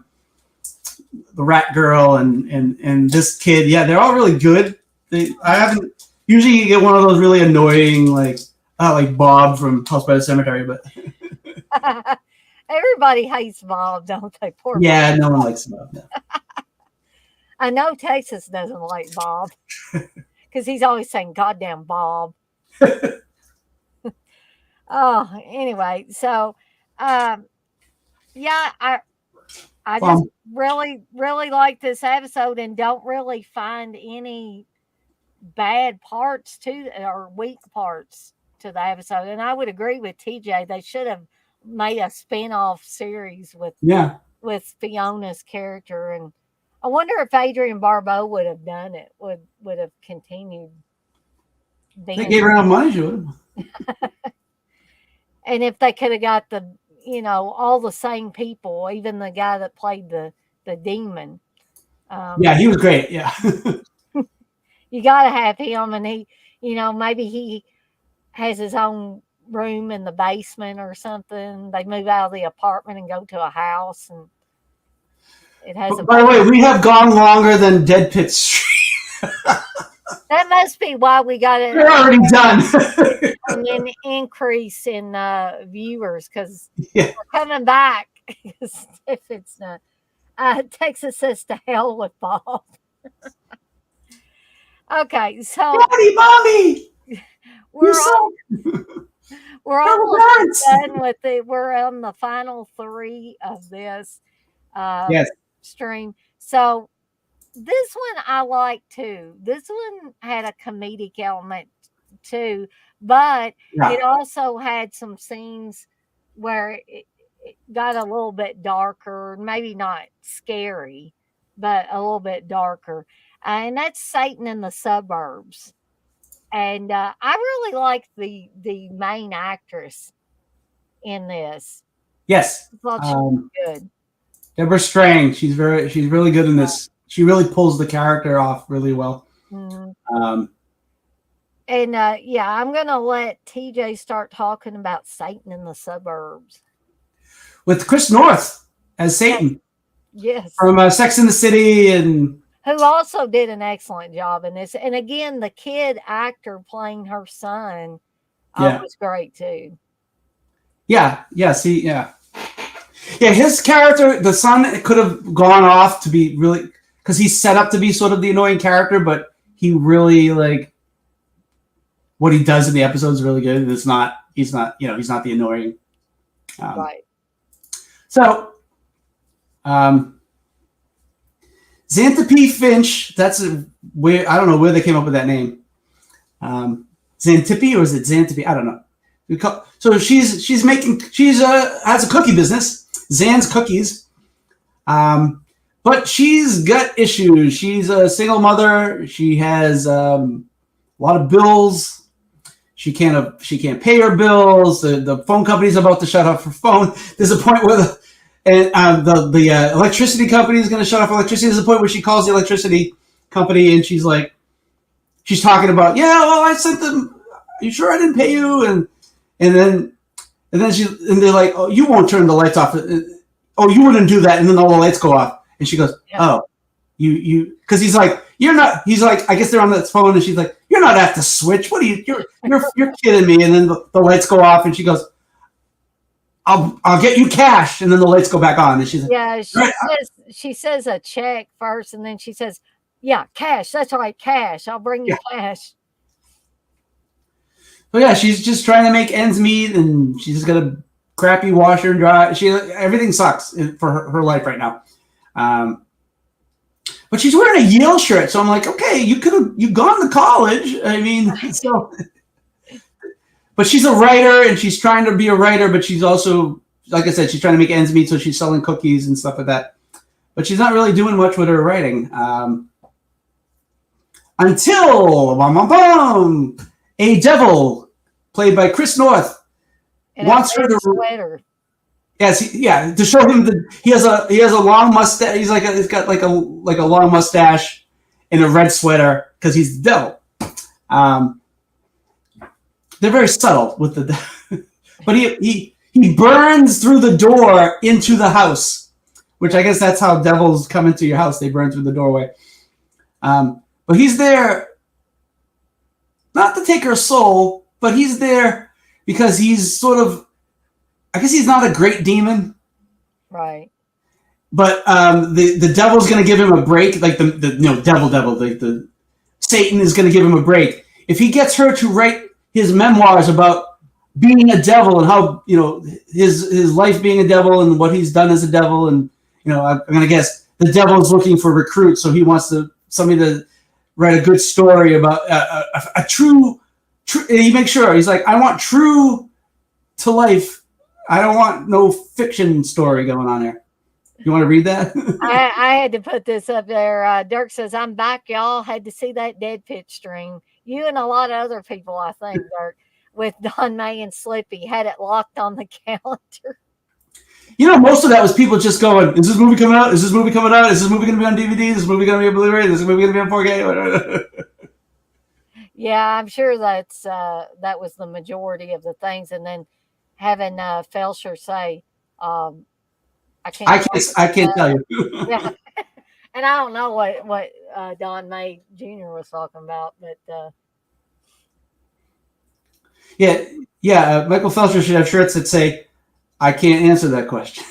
rat girl, and this kid. Yeah, they're all really good. I haven't usually you get one of those really annoying like Bob from House by the Cemetery, but everybody hates Bob, don't they? Poor Bob. No one likes Bob. No. I know Texas doesn't like Bob because he's always saying "goddamn Bob." Oh, anyway, so I just really, really like this episode, and don't really find any bad parts or weak parts to the episode. And I would agree with TJ. They should have made a spin-off series with Fiona's character. And I wonder if Adrienne Barbeau would have done it, would have continued. They gave her enough money, she would have. And if they could have got all the same people, even the guy that played the demon, Yeah, he was great. Yeah. you got to have him. And maybe he has his own room in the basement or something. They move out of the apartment and go to a house, and it has a By the way, basement. we have gone longer than Dead Pit Street. That must be why we got We're already done. an increase in viewers, because Yeah. we're coming back. If it's not, Texas says to hell with Bob. Okay, so Daddy, mommy, you we're suck. we're Tell the almost parents. done with it. We're on the final three of this uh, Yes. stream. So this one I like too. This one had a comedic element too, but Yeah. it also had some scenes where it got a little bit darker, maybe not scary, but a little bit darker. And that's Satan in the Suburbs. And I really like the main actress in this. Yes. I thought she was good. Deborah Strang. She's really good in this. She really pulls the character off really well. Mhm. Um, And yeah, I'm gonna let TJ start talking about Satan in the Suburbs. with Chris North as Yes, Satan yes. from Sex in the City, and Who also did an excellent job in this. And again, the kid actor playing her son yeah, was great too. yeah. See, yeah. His character, the son, it could have gone off to be really, because he's set up to be sort of the annoying character, but he really like what he does in the episode is really good. It's not, he's not, he's not the annoying. Right. So, Xantippe Finch. That's where I don't know where they came up with that name. Xantippe, or is it Xantippe? I don't know. So she's making has a cookie business, Zan's Cookies. But she's got issues. She's a single mother. She has a lot of bills. She can't pay her bills. The phone company's about to shut off her phone. There's a point where the electricity company is going to shut off electricity. There's a point where she calls the electricity company and she's talking about, yeah, well, I sent them. Are you sure I didn't pay you? And then they're like, oh, you won't turn the lights off. Oh, you wouldn't do that. And then all the lights go off. And she goes, oh, you, because he's like, you're not. He's like, I guess they're on the phone, and she's like, you're not at the switch. What are you? You're kidding me. And then the lights go off, and she goes, I'll get you cash. And then the lights go back on, and she's like, yeah. She says a check first, and then she says, yeah, cash. That's right, cash. I'll bring you cash. So yeah, she's just trying to make ends meet, and she's just got a crappy washer and dryer. Everything sucks for her life right now. But she's wearing a Yale shirt, so I'm like, okay, you've gone to college. I mean, so. But she's a writer, and she's trying to be a writer, but she's also, like I said, she's trying to make ends meet, so she's selling cookies and stuff like that. But she's not really doing much with her writing. Until a devil played by Chris North wants her to sweater. Yes, yeah, to show him that he has a long mustache. He's got like a long mustache and a red sweater because he's the devil. They're very subtle with the, but he burns through the door into the house, which I guess that's how devils come into your house. They burn through the doorway. But he's there not to take her soul, but he's there because he's sort of, I guess he's not a great demon. Right. But the devil's going to give him a break, like the devil, like the Satan is going to give him a break. If he gets her to write his memoirs about being a devil and how, his life being a devil and what he's done as a devil, and, I'm going to guess the devil's looking for recruits, so he wants somebody to write a good story about a true, he makes sure, he's like, I want true to life. I don't want no fiction story going on there. You want to read that? I had to put this up there. Dirk says, I'm back, y'all. Had to see that Dead Pit stream. You and a lot of other people, I think, Dirk. with Don May and Slippy, had it locked on the calendar. Most of that was people just going, "Is this movie coming out? Is this movie coming out? Is this movie going to be on DVD? Is this movie going to be on Blu-ray? Is this movie going to be on 4K?" Yeah, I'm sure that was the majority of the things, and then having Felsher say, "I can't watch I it." can't tell you. Yeah, and I don't know what Don May Jr. was talking about, but yeah. Michael Felcher should have shirts that say, "I can't answer that question."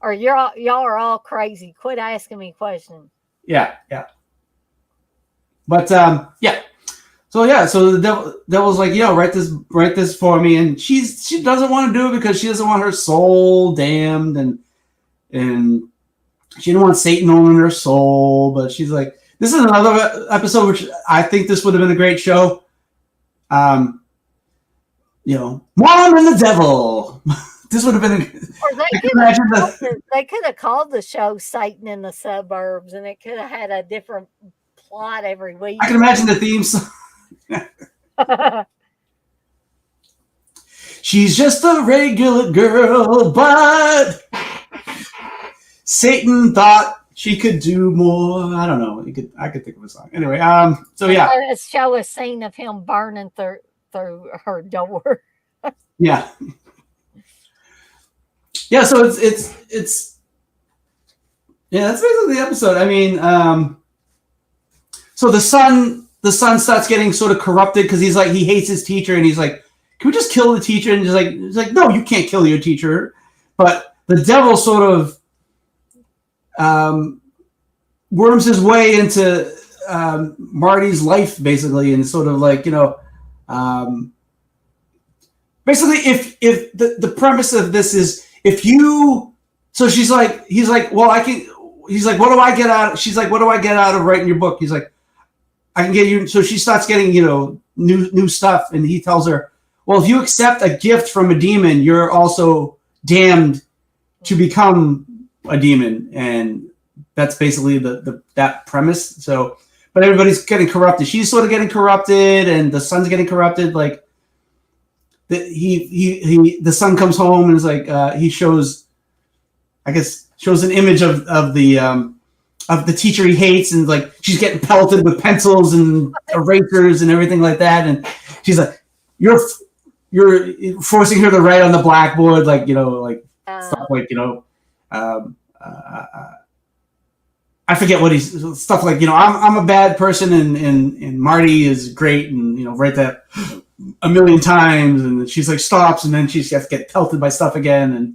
or y'all are all crazy. Quit asking me questions. Yeah. But yeah. So the devil's like, write this for me, and she doesn't want to do it because she doesn't want her soul damned, and she didn't want Satan owning her soul. But she's like, this is another episode which I think this would have been a great show. Mom and the Devil. This would have been. They could have called the show Satan in the Suburbs, and it could have had a different plot every week. I can imagine the theme song. She's just a regular girl, but Satan thought she could do more. I don't know. I could think of a song. Anyway, so yeah. Let's show a scene of him burning through her door. Yeah. Yeah, so it's yeah, that's basically the episode. I mean, so the son starts getting sort of corrupted because he hates his teacher, and he's like, "Can we just kill the teacher?" And he's like, "No, you can't kill your teacher." But the devil sort of worms his way into Marty's life, basically, and sort of like, basically, if the premise of this is, if you, so he's like, well, I can. He's like, what do I get out? She's like, what do I get out of writing your book? He's like, I can get you. So she starts getting, new stuff, and he tells her, well, if you accept a gift from a demon, you're also damned to become a demon, and that's basically that premise. So, but everybody's getting corrupted. She's sort of getting corrupted, and the son's getting corrupted. Like, the son comes home and is like, he shows an image of the teacher he hates, and like she's getting pelted with pencils and erasers and everything like that, and she's like, you're forcing her to write on the blackboard, like, stuff like, I forget what he's stuff like, I'm a bad person, and Marty is great, and write that a million times, and she's like stops, and then she has to get pelted by stuff again, and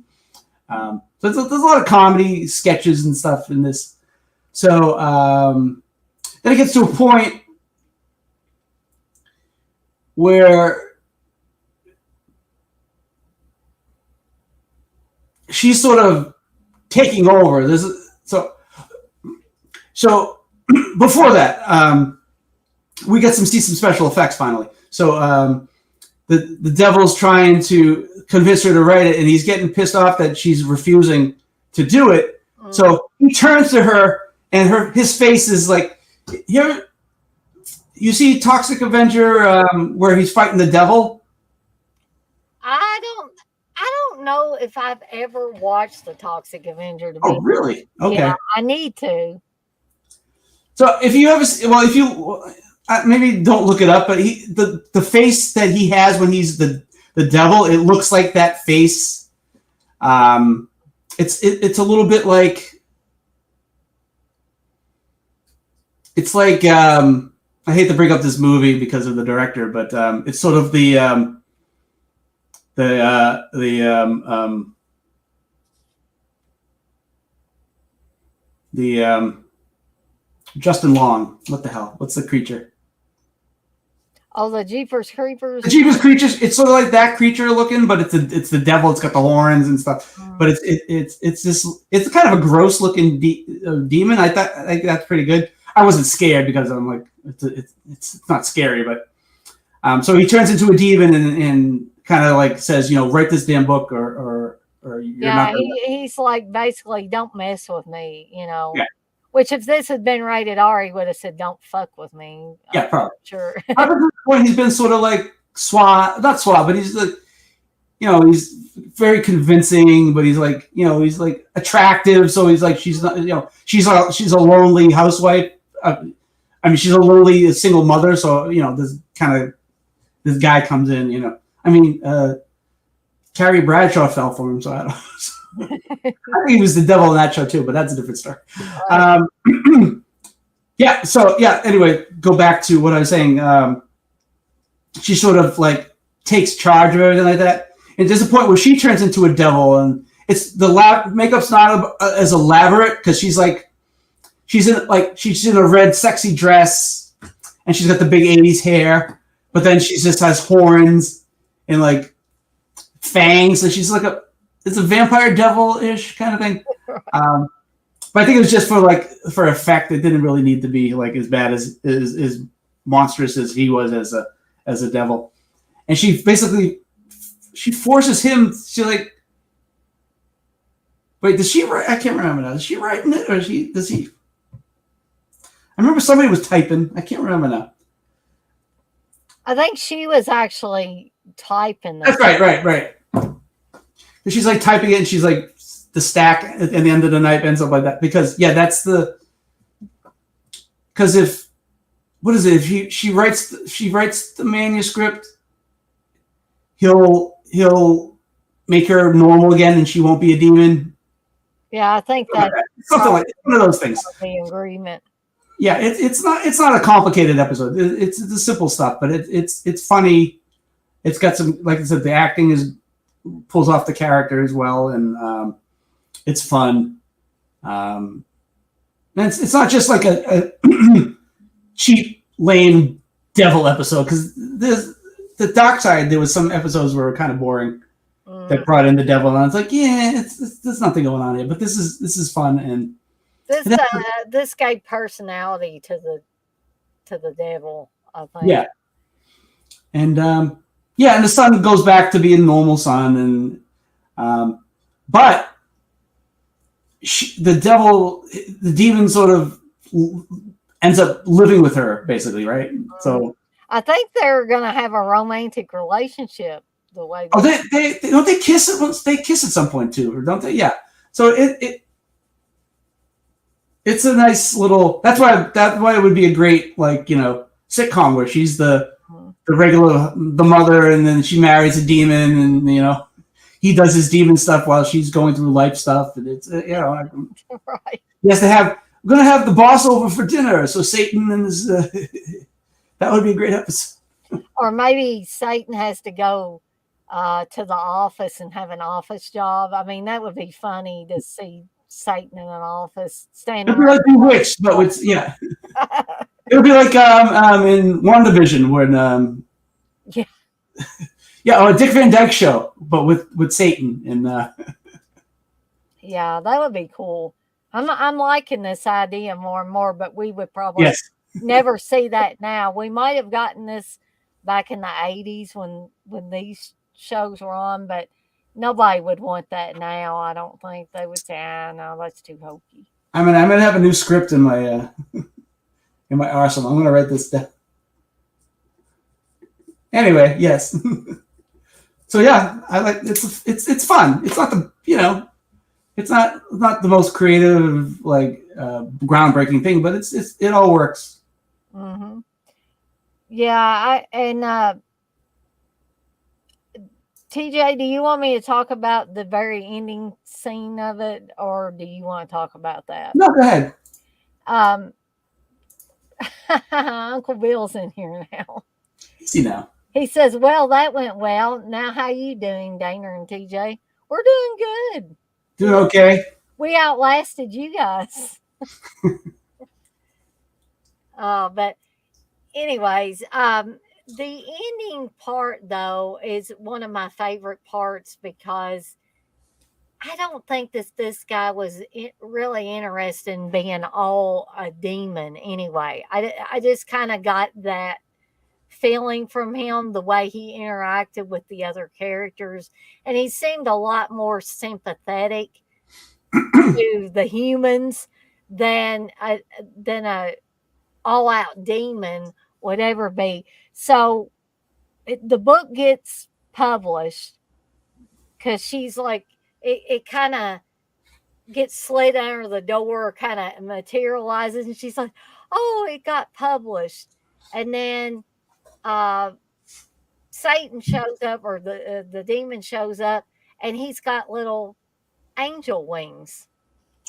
so there's a lot of comedy sketches and stuff in this. So then it gets to a point where she's sort of taking over. So before that, we get see some special effects finally. So the devil's trying to convince her to write it, and he's getting pissed off that she's refusing to do it. So he turns to her, and his face is like, you see Toxic Avenger, where he's fighting the devil? I don't know if I've ever watched the Toxic Avenger. Really? Okay. Yeah, I need to. So if you maybe don't look it up, but the face that he has when he's the devil, it looks like that face. It's a little bit like, it's like, I hate to bring up this movie because of the director, but it's sort of the Justin Long. What the hell? What's the creature? Oh, the Jeepers Creepers. The Jeepers Creatures. It's sort of like that creature looking, but it's the devil. It's got the horns and stuff. But it's kind of a gross looking demon. I thought that's pretty good. I wasn't scared because I'm like, it's not scary, but so he turns into a demon and kind of like says, write this damn book or you're not. He's like, basically, don't mess with me. Yeah. Which if this had been rated R, he would have said, "Don't fuck with me." Yeah, probably. Sure. Up to this point, he's been sort of like suave, not suave, but he's like, he's very convincing, but he's like, he's like attractive. So he's like, she's not, she's a lonely housewife. I mean, she's a lonely single mother. So, this guy comes in, I mean, Carrie Bradshaw fell for him. So I don't know. I think he was the devil in that show too, but that's a different story. Yeah. So yeah, anyway, go back to what I was saying. She sort of like takes charge of everything like that. And there's a point where she turns into a devil, and it's the makeup's not as elaborate because she's in a red sexy dress, and she's got the big '80s hair, but then she just has horns and like fangs, and she's like it's a vampire devil-ish kind of thing. But I think it was just for effect. It didn't really need to be like as bad as monstrous as he was as a devil, and she basically. She forces him to like. Wait, does she write? I can't remember now. Is she writing it, or does he? I remember somebody was typing. I can't remember now. I think she was actually typing. That's right. She's like typing it, and she's like the stack at the end of the night ends up like that because that's the. Because if what is it? If she writes the manuscript, he'll make her normal again, and she won't be a demon. Yeah, I think that's something like one of those things. The agreement. Yeah, it's not a complicated episode. It's the simple stuff, but it's funny. It's got some, like I said, the acting pulls off the character as well, and it's fun. And it's not just like a cheap, lame devil episode because the dark side, there was some episodes where were kind of boring that brought in the devil, and I was like, there's nothing going on here, but this is fun, and this gave personality to the devil, I think. Yeah, and and the son goes back to being normal son, and but the demon sort of ends up living with her, basically, right? So. I think they're gonna have a romantic relationship. The way they don't they kiss it once they kiss at some point too, or don't they? Yeah. So it's a nice little. That's why it would be a great sitcom where she's the the mother, and then she marries a demon, and he does his demon stuff while she's going through life stuff, and it's right. He has to have. We're gonna have the boss over for dinner, so Satan and his. That would be a great episode. Or maybe Satan has to go to the office and have an office job. I mean, that would be funny to see Satan in an office standing. It'd be like Bewitched, but with it would be like in WandaVision when or a Dick Van Dyke Show, but with Satan and. Yeah, that would be cool. I'm liking this idea more and more, but we would probably never see that now. We might have gotten this back in the 80s when these shows were on, but nobody would want that now. I don't think they would say, no, that's too hokey. I'm gonna have a new script in my arsenal. I'm gonna write this down. Anyway, yes. So yeah, I like it's fun. It's not the it's not the most creative groundbreaking thing, but it all works. Mm-hmm. Yeah, TJ, do you want me to talk about the very ending scene of it, or do you want to talk about that? No, go ahead. Uncle Bill's in here now. Easy now. He says, "Well, that went well. Now, how you doing, Dana and TJ? We're doing good. Doing okay. We outlasted you guys." But anyways, the ending part though is one of my favorite parts because I don't think this guy was really interested in being all a demon anyway. I just kind of got that feeling from him, the way he interacted with the other characters, and he seemed a lot more sympathetic to the humans than a all out demon would ever be. So the book gets published because she's like it kind of gets slid under the door, kind of materializes, and she's like, "Oh, it got published," and then uh, Satan shows up, or the demon shows up, and he's got little angel wings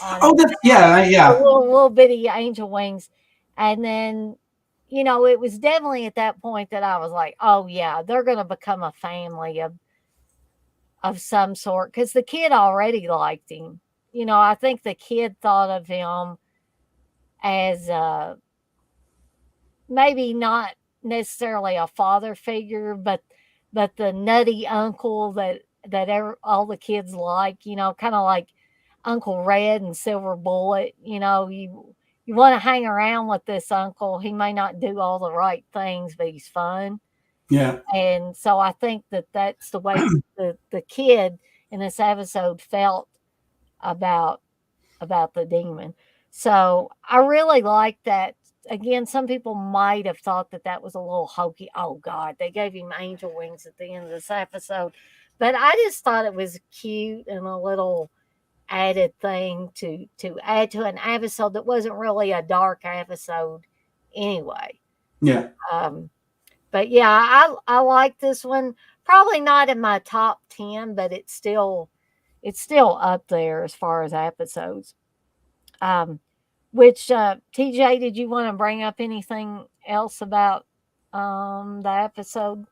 on Oh, his that's yeah, a yeah, little bitty angel wings, and then it was definitely at that point that I was like, "Oh yeah, they're going to become a family of some sort," because the kid already liked him. I think the kid thought of him as maybe not necessarily a father figure, but the nutty uncle that all the kids like, kind of like Uncle Red and Silver Bullet. You want to hang around with this uncle. He may not do all the right things, but he's fun. yeah, And so I think that that's the way the kid in this episode felt about the demon. So I really like that. Again, some people might have thought that that was a little hokey. Oh God, they gave him angel wings at the end of this episode, but I just thought it was cute and a little added thing to add to an episode that wasn't really a dark episode anyway. yeah. Um, but yeah, I like this one. Probably not in my top 10, but it's still up there as far as episodes. Um, which TJ, did you want to bring up anything else about the episode?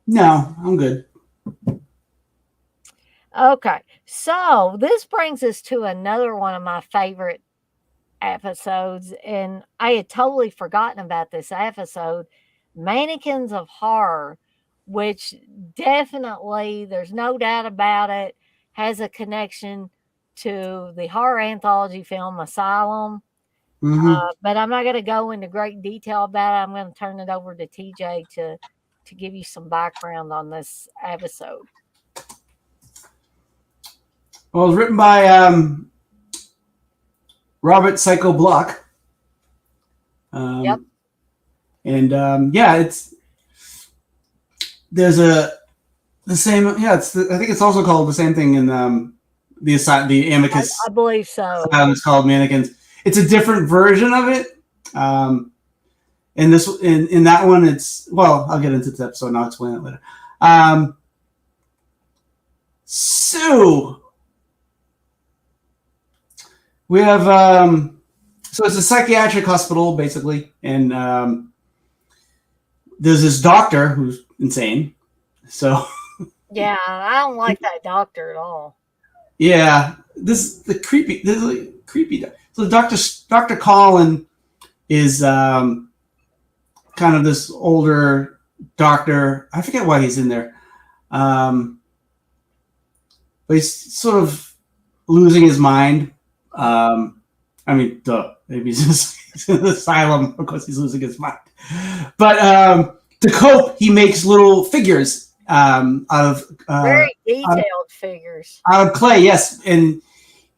No, I'm good. Okay, so this brings us to another one of my favorite episodes, and I had totally forgotten about this episode, Mannequins of Horror, which definitely, there's no doubt about it, has a connection to the horror anthology film Asylum. Hmm. But I'm not going to go into great detail about it. I'm going to turn it over to TJ to give you some background on this episode. Well, it was written by Robert Psycho Block, Yep. um, and yeah, it's there's the same. Yeah, I think it's also called the same thing in the Amicus I believe so. Asylum. It's called Mannequins. It's a different version of it. Um, in that one, it's well, I'll get into this episode and I'll explain it later. Um, so we have so it's a psychiatric hospital basically, and there's this doctor who's insane. So Yeah, I don't like that doctor at all. yeah, this is like creepy. So Doctor Colin is kind of this older doctor. I forget why he's in there, but he's sort of losing his mind. I mean, duh. Maybe he's in the asylum because he's losing his mind. But to cope, he makes little figures Very detailed figures. out of clay. Yes, and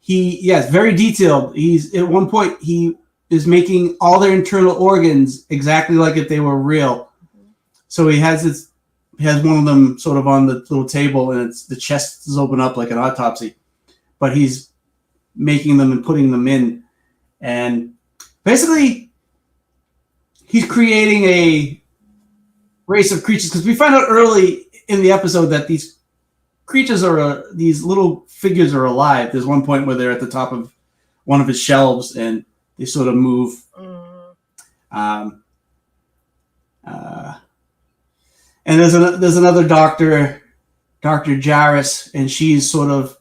yes, very detailed. He's at one point he is making all their internal organs exactly like if they were real. So he has one of them sort of on the little table, and the chest is open up like an autopsy, but he's making them and putting them in, and basically he's creating a race of creatures because we find out early in the episode that these creatures these little figures are alive. There's one point where they're at the top of one of his shelves and they sort of move. Um, and there's another doctor, Dr. Jarris, and she's sort of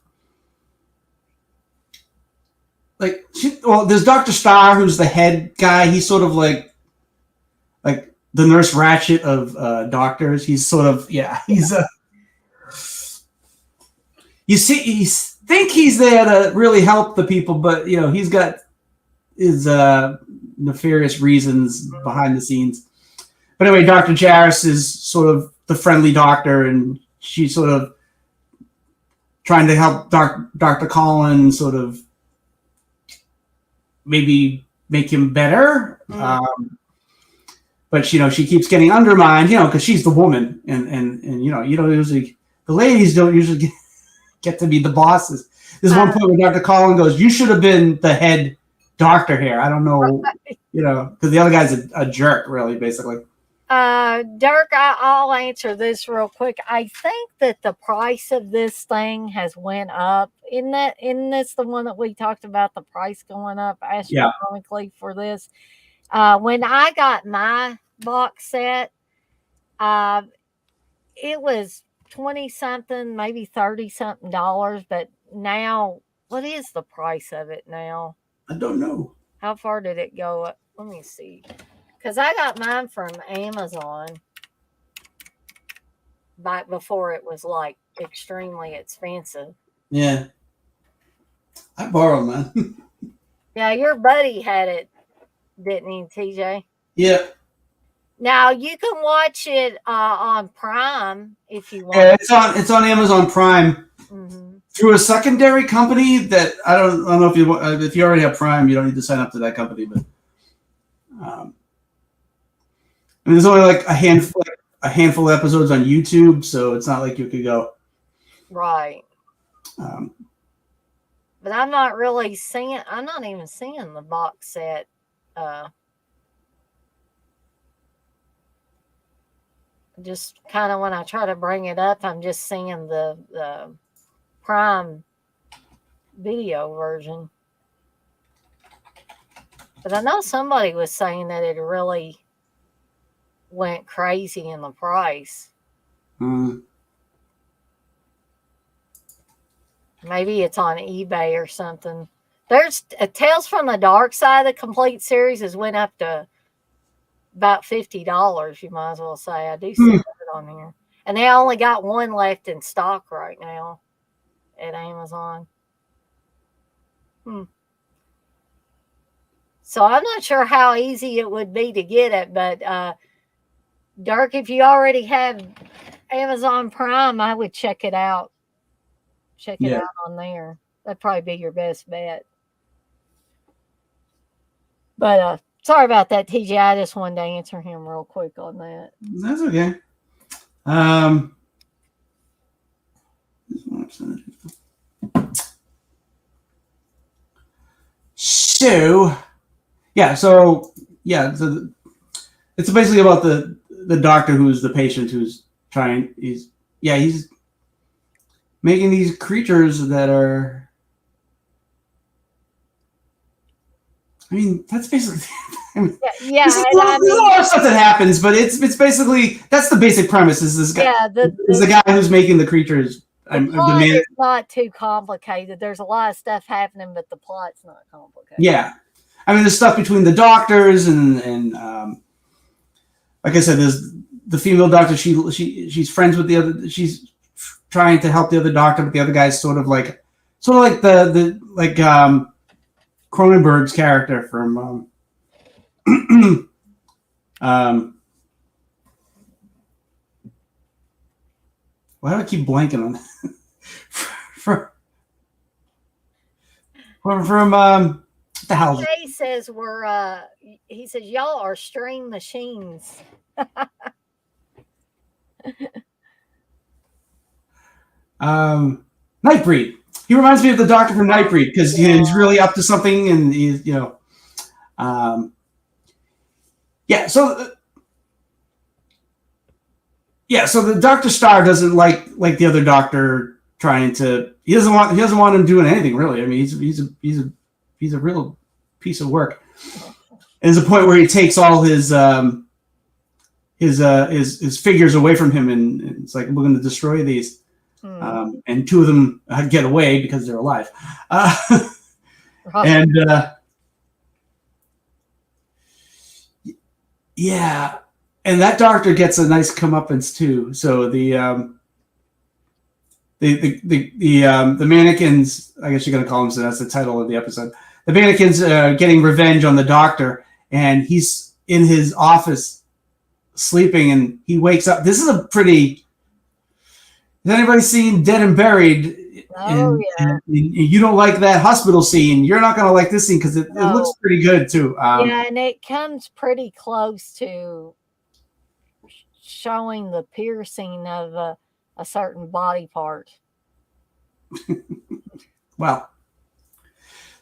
like there's Dr. Starr, who's the head guy. He's sort of like the Nurse Ratchet of doctors. He's sort of he's a you think he's there to really help the people, but he's got his nefarious reasons behind the scenes. But anyway, Dr. Jarris is sort of the friendly doctor, and she's sort of trying to help Dr. Collin sort of maybe make him better. Mm. But she keeps getting undermined, because she's the woman, and you don't usually, the ladies don't usually get to be the bosses. There's one point where Dr. Colin goes, "You should have been the head doctor here." I don't know, because the other guy's a jerk, really, basically. Dirk, I'll answer this real quick. I think that the price of this thing has went up. Isn't this the one that we talked about, the price going up astronomically for this? When I got my box set, it was 20 something, maybe 30 something dollars, but now what is the price of it now? I don't know. How far did it go up? Let me see. Because I got mine from Amazon back before it was like extremely expensive. Yeah. I borrowed mine. Yeah, your buddy had it, didn't he, TJ? Yeah. Now you can watch it on Prime if you want. Yeah, it's on Amazon Prime through a secondary company that I don't know if you already have Prime, you don't need to sign up to that company, but there's only like a handful of episodes on YouTube, so it's not like you could go right. But I'm not really seeing. I'm not even seeing the box set. Just kind of when I try to bring it up, I'm just seeing the Prime Video version. But I know somebody was saying that it really went crazy in the price. Maybe it's on eBay or something. There's Tales from the Dark Side, the complete series has went up to about $50. You might as well say. I do see that on here, and they only got one left in stock right now at Amazon. So I'm not sure how easy it would be to get it, but Dirk, if you already have Amazon Prime, I would check it out. Check it out on there. That'd probably be your best bet. But sorry about that, TJ. I just wanted to answer him real quick on that. That's okay. It's basically about the doctor who's the patient who's trying. He's making these creatures that are. I mean, that's basically. There's a lot of stuff that happens, but it's basically that's the basic premise. Is this guy? Yeah, the guy who's making the creatures. It's not too complicated. There's a lot of stuff happening, but the plot's not complicated. Yeah, I mean, there's stuff between the doctors and like I said, there's the female doctor. She's friends with the other. She's trying to help the other doctor, but the other guy's sort of like the Cronenberg's character from why do I keep blanking on that? from what the hell? Jay says he says y'all are string machines. Nightbreed. He reminds me of the doctor from Nightbreed because he's really up to something, and he's So the Dr. Starr doesn't like the other doctor trying to. He doesn't want him doing anything really. I mean, he's a real piece of work. And there's a point where he takes all his figures away from him, and it's like, we're going to destroy these. And two of them get away because they're alive. And and that doctor gets a nice comeuppance too. So the mannequins, I guess you're gonna call them, so that's the title of the episode. The mannequins getting revenge on the doctor, and he's in his office sleeping, and he wakes up. This is a pretty. Has anybody seen Dead and Buried? Oh yeah. and you don't like that hospital scene, you're not going to like this scene because it looks No. pretty good too. Yeah, and it comes pretty close to showing the piercing of a certain body part. Wow.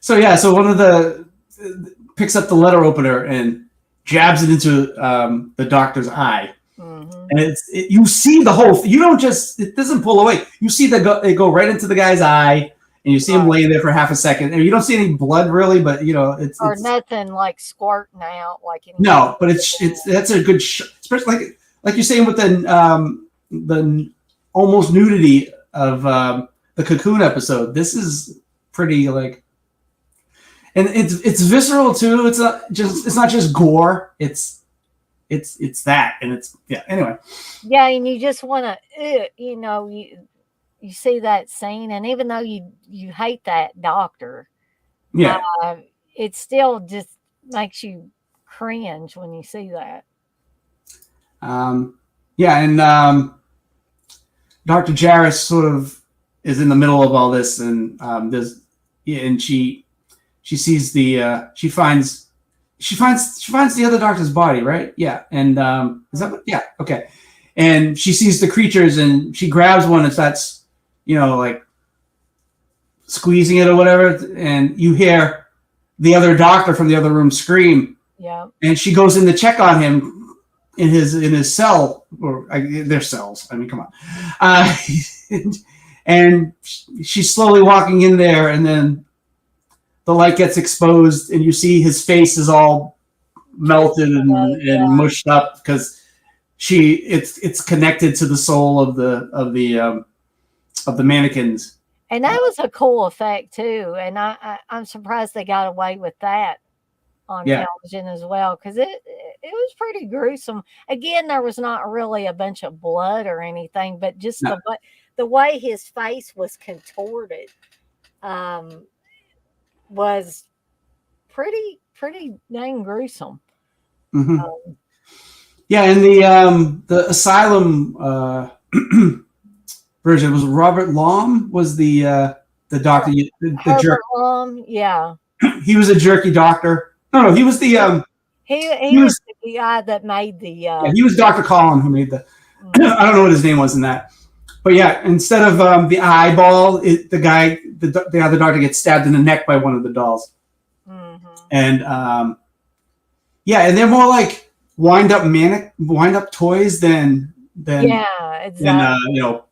So yeah, so one of the picks up the letter opener and jabs it into the doctor's eye, Hmm. and you see the whole. You don't just it doesn't pull away. You see it go right into the guy's eye, and you see him Right. laying there for half a second, and you don't see any blood really, but you know Or it's nothing like squirting out like any. no, but it's that's a good especially like you're saying with the almost nudity of the Cocoon episode. This is pretty like and it's visceral too. It's not just gore. It's that and it's yeah. Anyway, Yeah, and you just want to, you see that scene, and even though you hate that doctor, yeah, uh, it still just makes you cringe when you see that. um, yeah, and Dr. Jarris sort of is in the middle of all this, and there's yeah, and she sees the she finds the other doctor's body, right? Yeah, and is that what, yeah, okay, and she sees the creatures, and she grabs one and starts, like squeezing it or whatever, and you hear the other doctor from the other room scream, Yeah. and she goes in to check on him in his cell or their cells. I mean, come on, and she's slowly walking in there, and then the light gets exposed, and you see his face is all melted and Yeah. mushed up because it's connected to the soul of the mannequins. And that was a cool effect too, and I'm surprised they got away with that on Yeah, television as well because it was pretty gruesome. Again, there was not really a bunch of blood or anything, but just no. the way his face was contorted um, was pretty dang gruesome. Mm-hmm. Um, Yeah, and the Asylum version was Robert Lahm was the doctor, the jerk. Herbert Lom, yeah, He was a jerky doctor. No, he was the he he was was the guy that made the. yeah, he was Doctor Collin who made the. Mhm, I don't know what his name was in that, but yeah, instead of the eyeball, the other doctor gets stabbed in the neck by one of the dolls, mhm. and yeah, and they're more like wind up toys than Yeah, than exactly. you know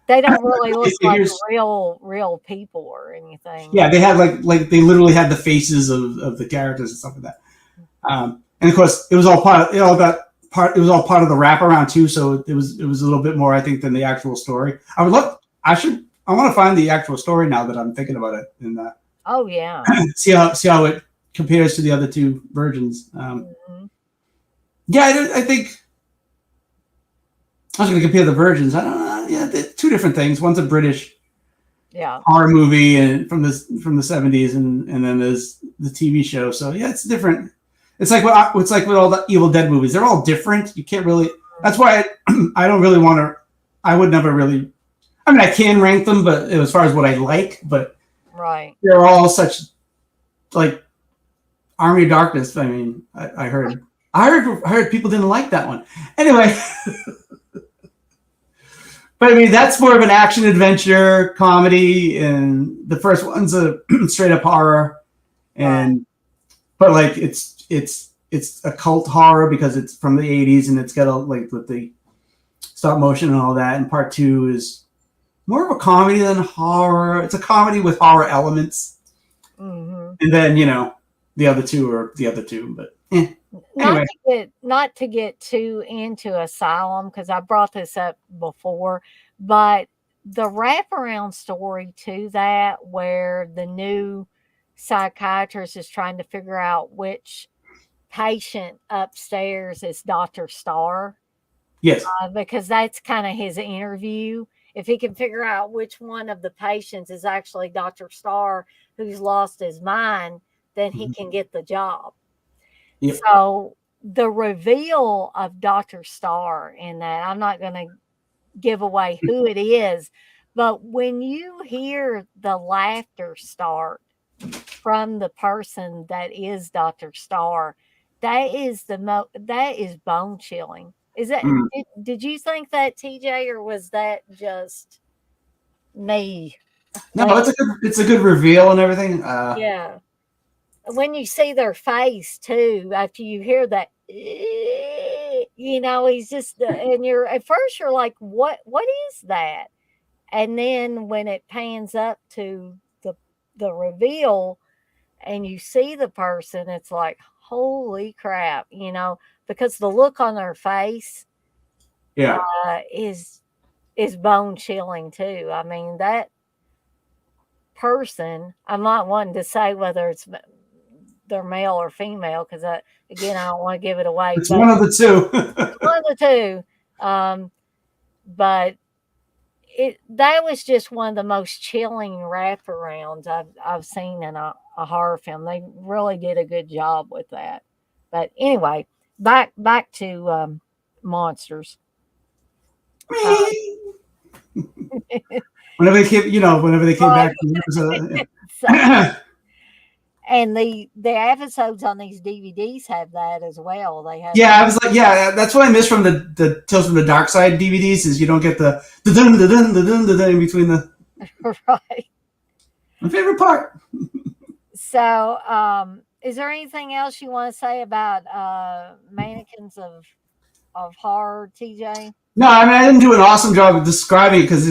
They don't really look like figures. real people or anything. Yeah, they had like they literally had the faces of the characters and stuff like that. And of course, it was all part. It all got part. It was all part of the wraparound too. So it was a little bit more, I think, than the actual story. I would look. I should. I want to find the actual story now that I'm thinking about it and Oh yeah. see how it compares to the other two versions. Mhm. Yeah, I think I was going to compare the versions. I don't know. Yeah, they're two different things. One's a British Yeah. horror movie and from the 70s, and then there's the TV show. So yeah, it's different. It's like with all the Evil Dead movies. They're all different. You can't really. That's why I don't really want to. I would never really. I mean, I can rank them, but as far as what I like, but Right. they're all such like Army of Darkness. I mean, I heard people didn't like that one. Anyway, but I mean, that's more of an action adventure comedy, and the first one's a straight up horror, Right. and but like it's a cult horror because it's from the 80s and it's got a like with the stop motion and all that. And part two is more of a comedy than horror. It's a comedy with horror elements, Mhm. and then the other two are the other two. But Not anyway, to get too into Asylum because I brought this up before, but the wraparound story to that where the new psychiatrist is trying to figure out which patient upstairs is Dr. Starr, yes, because that's kind of his interview. If he can figure out which one of the patients is actually Dr. Starr who's lost his mind, then he mm-hmm. can get the job. Yep. So the reveal of Dr. Starr in that, I'm not going to give away who it is, But when you hear the laughter start from the person that is Dr. Starr, that is bone chilling. Is that Mm. did you think that, TJ, or was that just me? No, When it's a good reveal and everything. yeah, when you see their face too, after you hear that, he's just, and you're at first you're like, what is that? And then when it pans up to the reveal and you see the person, it's like, holy crap, because the look on their face Yeah. is bone chilling too. I mean, that person, I'm not wanting to say whether they're male or female because again, I don't want to give it away, It's but one of the it's two. one of the two. But that was just one of the most chilling wraparounds I've seen in a horror film. They really did a good job with that. But anyway, back to monsters. Uh, Whenever they came right. back from the episode. So, and the episodes on these DVDs have that as well. They have Yeah, I was like, yeah, that's what I miss from the Tales from the Dark Side DVDs is you don't get the dun in between the right. my favorite part. So, is there anything else you want to say about mannequins of horror, TJ? No, I mean I didn't do an awesome job of describing it because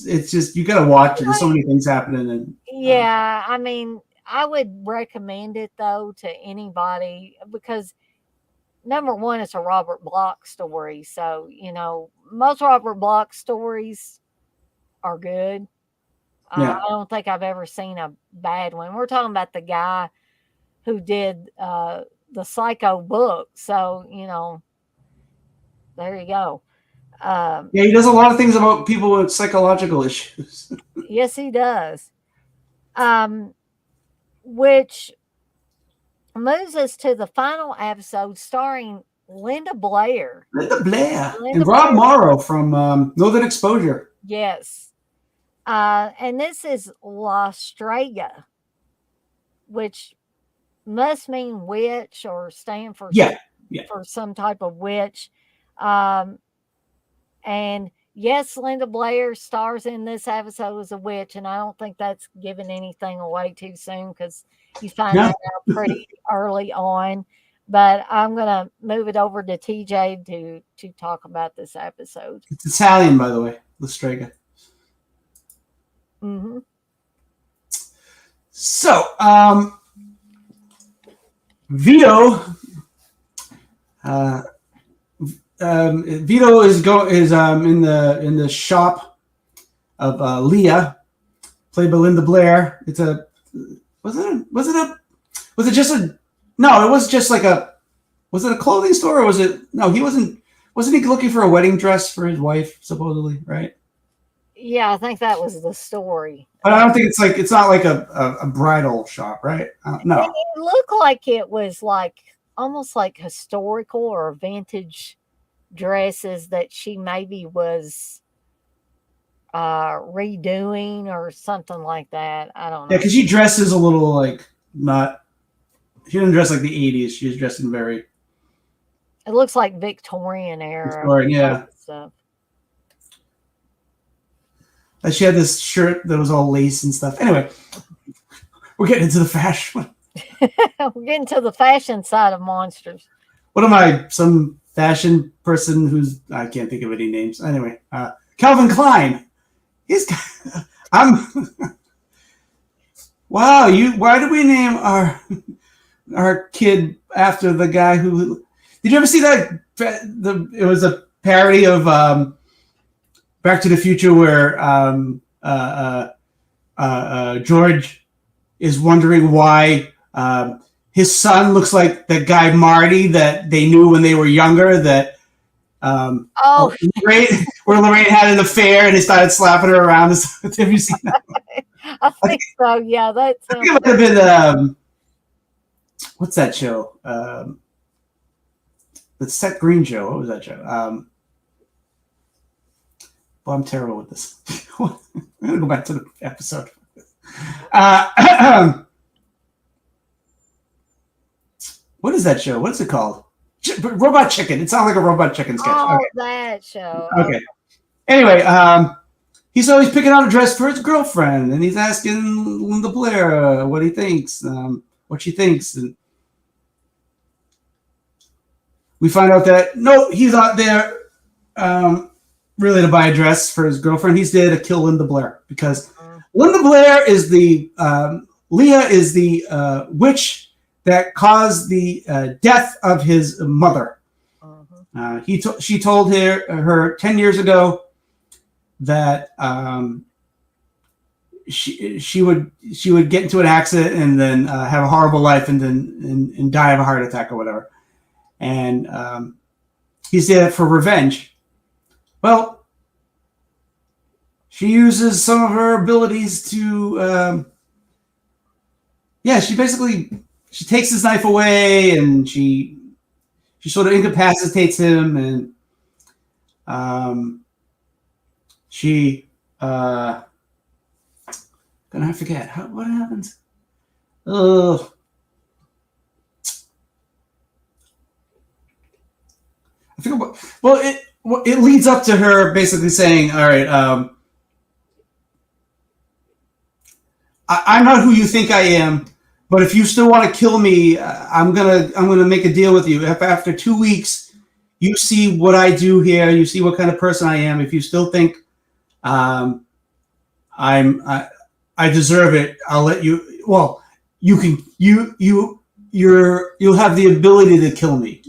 it's just you gotta watch it. There's so many things happening and Yeah, I mean, I would recommend it though to anybody because number one, it's a Robert Bloch story. So, most Robert Bloch stories are good. yeah. I don't think I've ever seen a bad one. We're talking about the guy who did the Psycho book. So, there you go. Um, Yeah, he does a lot of things about people with psychological issues. yes, he does. Um, which moves us to the final episode starring Linda Blair. Linda Blair and Linda Rob Blair, Morrow from Northern Exposure. yes. And this is La Strega, which must mean witch or stand Yeah, yeah. for some type of witch. Um, and yes, Linda Blair stars in this episode as a witch, and I don't think that's giving anything away too soon because you find No, that out pretty early on. But I'm gonna move it over to TJ to talk about this episode. it's Italian, by the way, La Strega. Hmm. So, Vito, uh, Vito is in the shop of Leah, played by Linda Blair. It's a was it just a no? It was just like a was it a clothing store or was it no? He wasn't he looking for a wedding dress for his wife supposedly, right? Yeah, I think that was the story. But I don't think it's not like a bridal shop, right? No. It looked like it was like almost like historical or vintage dresses that she maybe was redoing or something like that. I don't Yeah, know. because she dresses a little like not. She didn't dress like the '80s. She was dressing very It looks like Victorian era Victorian. type Yeah, of stuff. and she had this shirt that was all lace and stuff. Anyway, we're getting into the fashion. We're getting to the fashion side of monsters. What am I? Some fashion person who's I can't think of any names. Anyway, Calvin Klein. He's. I'm. Wow, you. Why did we name our kid after the guy who? Did you ever see that? It was a parody of Back to the Future where George is wondering why his son looks like the guy Marty that they knew when they were younger. That Oh, where Lorraine had an affair and he started slapping her around. Have you seen that? I think so. Yeah, that I sounds. think it might have been what's that show? The Seth Green show. What was that show? I'm terrible with this. I'm gonna go back to the episode. Uh, what is that show? What's it called? Robot Chicken. It sounds like a Robot Chicken sketch. Oh, Okay. that show. Okay. Anyway, he's always picking out a dress for his girlfriend, and he's asking Linda Blair what he thinks, what she thinks, and we find out that no, he's not there really to buy a dress for his girlfriend. He's there to kill Linda Blair because Linda Blair is the Leah is the witch that caused the death of his mother. She told her 10 years ago that she would get into an accident and then have a horrible life and then and die of a heart attack or whatever. And he's there for revenge. Well, she uses some of her abilities to she takes his knife away and she sort of incapacitates him and she gonna forget what happens. I think it leads up to her basically saying, all right, I'm not who you think I am, but if you still want to kill me, I'm gonna make a deal with you. If after 2 weeks you see what I do here, you see what kind of person I am, if you still think I deserve it, I'll let you. Well, you'll have the ability to kill me.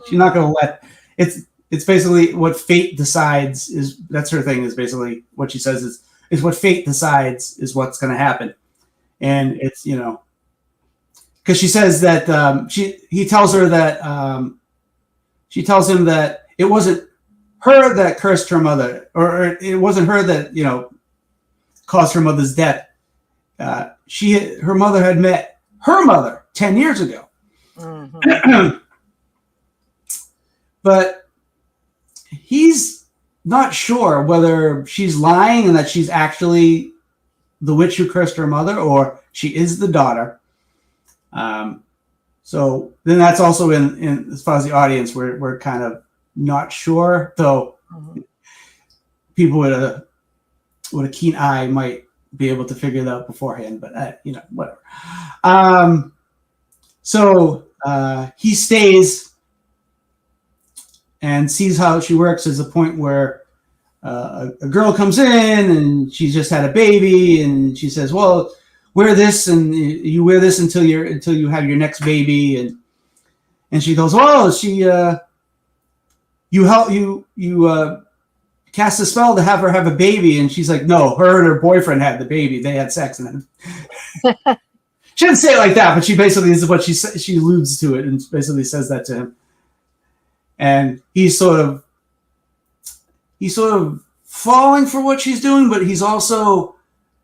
She's not gonna let it's basically what fate decides that's her thing, is basically what she says is what fate decides is what's gonna happen. And it's, because she says that he tells her that she tells him that it wasn't her that cursed her mother, or it wasn't her that caused her mother's death. Her mother had met her mother 10 years ago. Mm-hmm. But he's not sure whether she's lying and that she's actually the witch who cursed her mother, or she is the daughter. So then that's also in as far as the audience, we're kind of not sure, though. Mm-hmm. People with a keen eye might be able to figure it out beforehand, but whatever. So he stays and sees how she works. There's a point where a girl comes in and she's just had a baby, and she says, "Well, wear this, and you wear this until you have your next baby." And she goes, "Oh, you cast a spell to have her have a baby." And she's like, "No, her and her boyfriend had the baby. They had sex." And she didn't say it like that, but she basically is what she alludes to it and basically says that to him. And he's sort of falling for what she's doing, but he's also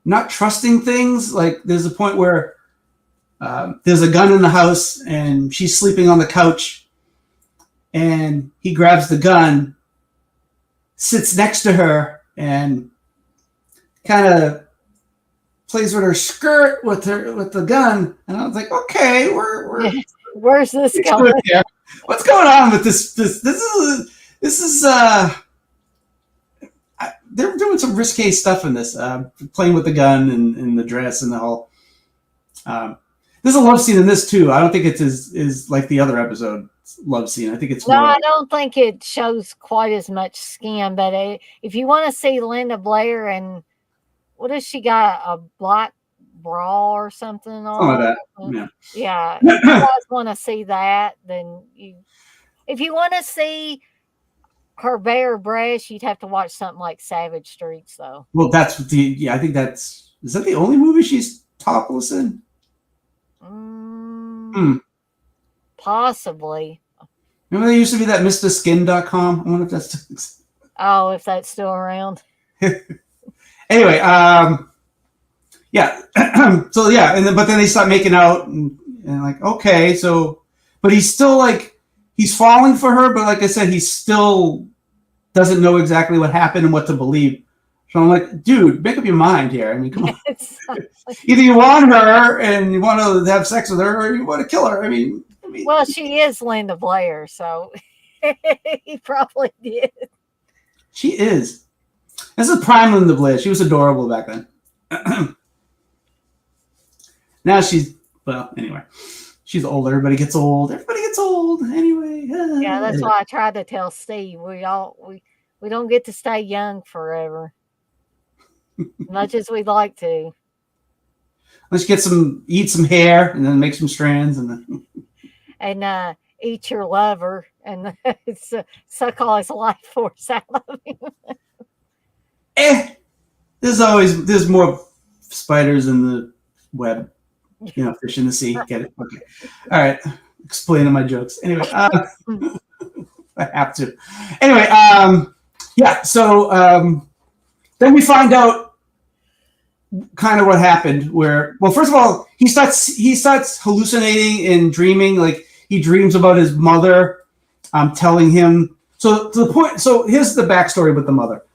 not trusting things. Like there's a point where there's a gun in the house and she's sleeping on the couch, and he grabs the gun, sits next to her, and kind of plays with her skirt with the gun. And I was like, okay, where's this going? What's going on with this? This is they're doing some risque stuff in this, playing with the gun and the dress and the whole. There's a love scene in this too. I don't think it's is like the other episode love scene. I think it's more. I don't think it shows quite as much skin. But if you want to see Linda Blair, and what has she got, a black bra or something on? Like that. Yeah. If you guys want to see that, then if you want to see her bare breast, you'd have to watch something like Savage Streets, though. Well, that's I think is that the only movie she's topless in? Possibly. Remember there used to be that MrSkin.com? I wonder if that's if that's still around. Anyway, yeah. So yeah, but then they start making out and like, okay, so, but he's still like, he's falling for her, but like I said, he still doesn't know exactly what happened and what to believe. So I'm like, dude, make up your mind here. I mean, come on. It's Either you want her and you want to have sex with her, or you want to kill her. I mean, well, she is Linda Blair, so he probably did. she is. This is prime Linda Blair. She was adorable back then. Now she's, well, anyway, she's old. Everybody gets old. Everybody gets old. Anyway. Yeah, that's Anyway. why I tried to tell Steve we don't get to stay young forever, much as we'd like to. Let's eat some hair, and then make some strands, and then And eat your lover and suck all his life force out of him. eh. There's more spiders in the web. Fish in the sea. Get it? Okay. All right. Explaining my jokes. Anyway, I have to. Anyway, yeah. So then we find out kind of what happened. Where, well, first of all, he starts hallucinating and dreaming. Like he dreams about his mother, telling him. So to the point. So here's the backstory with the mother.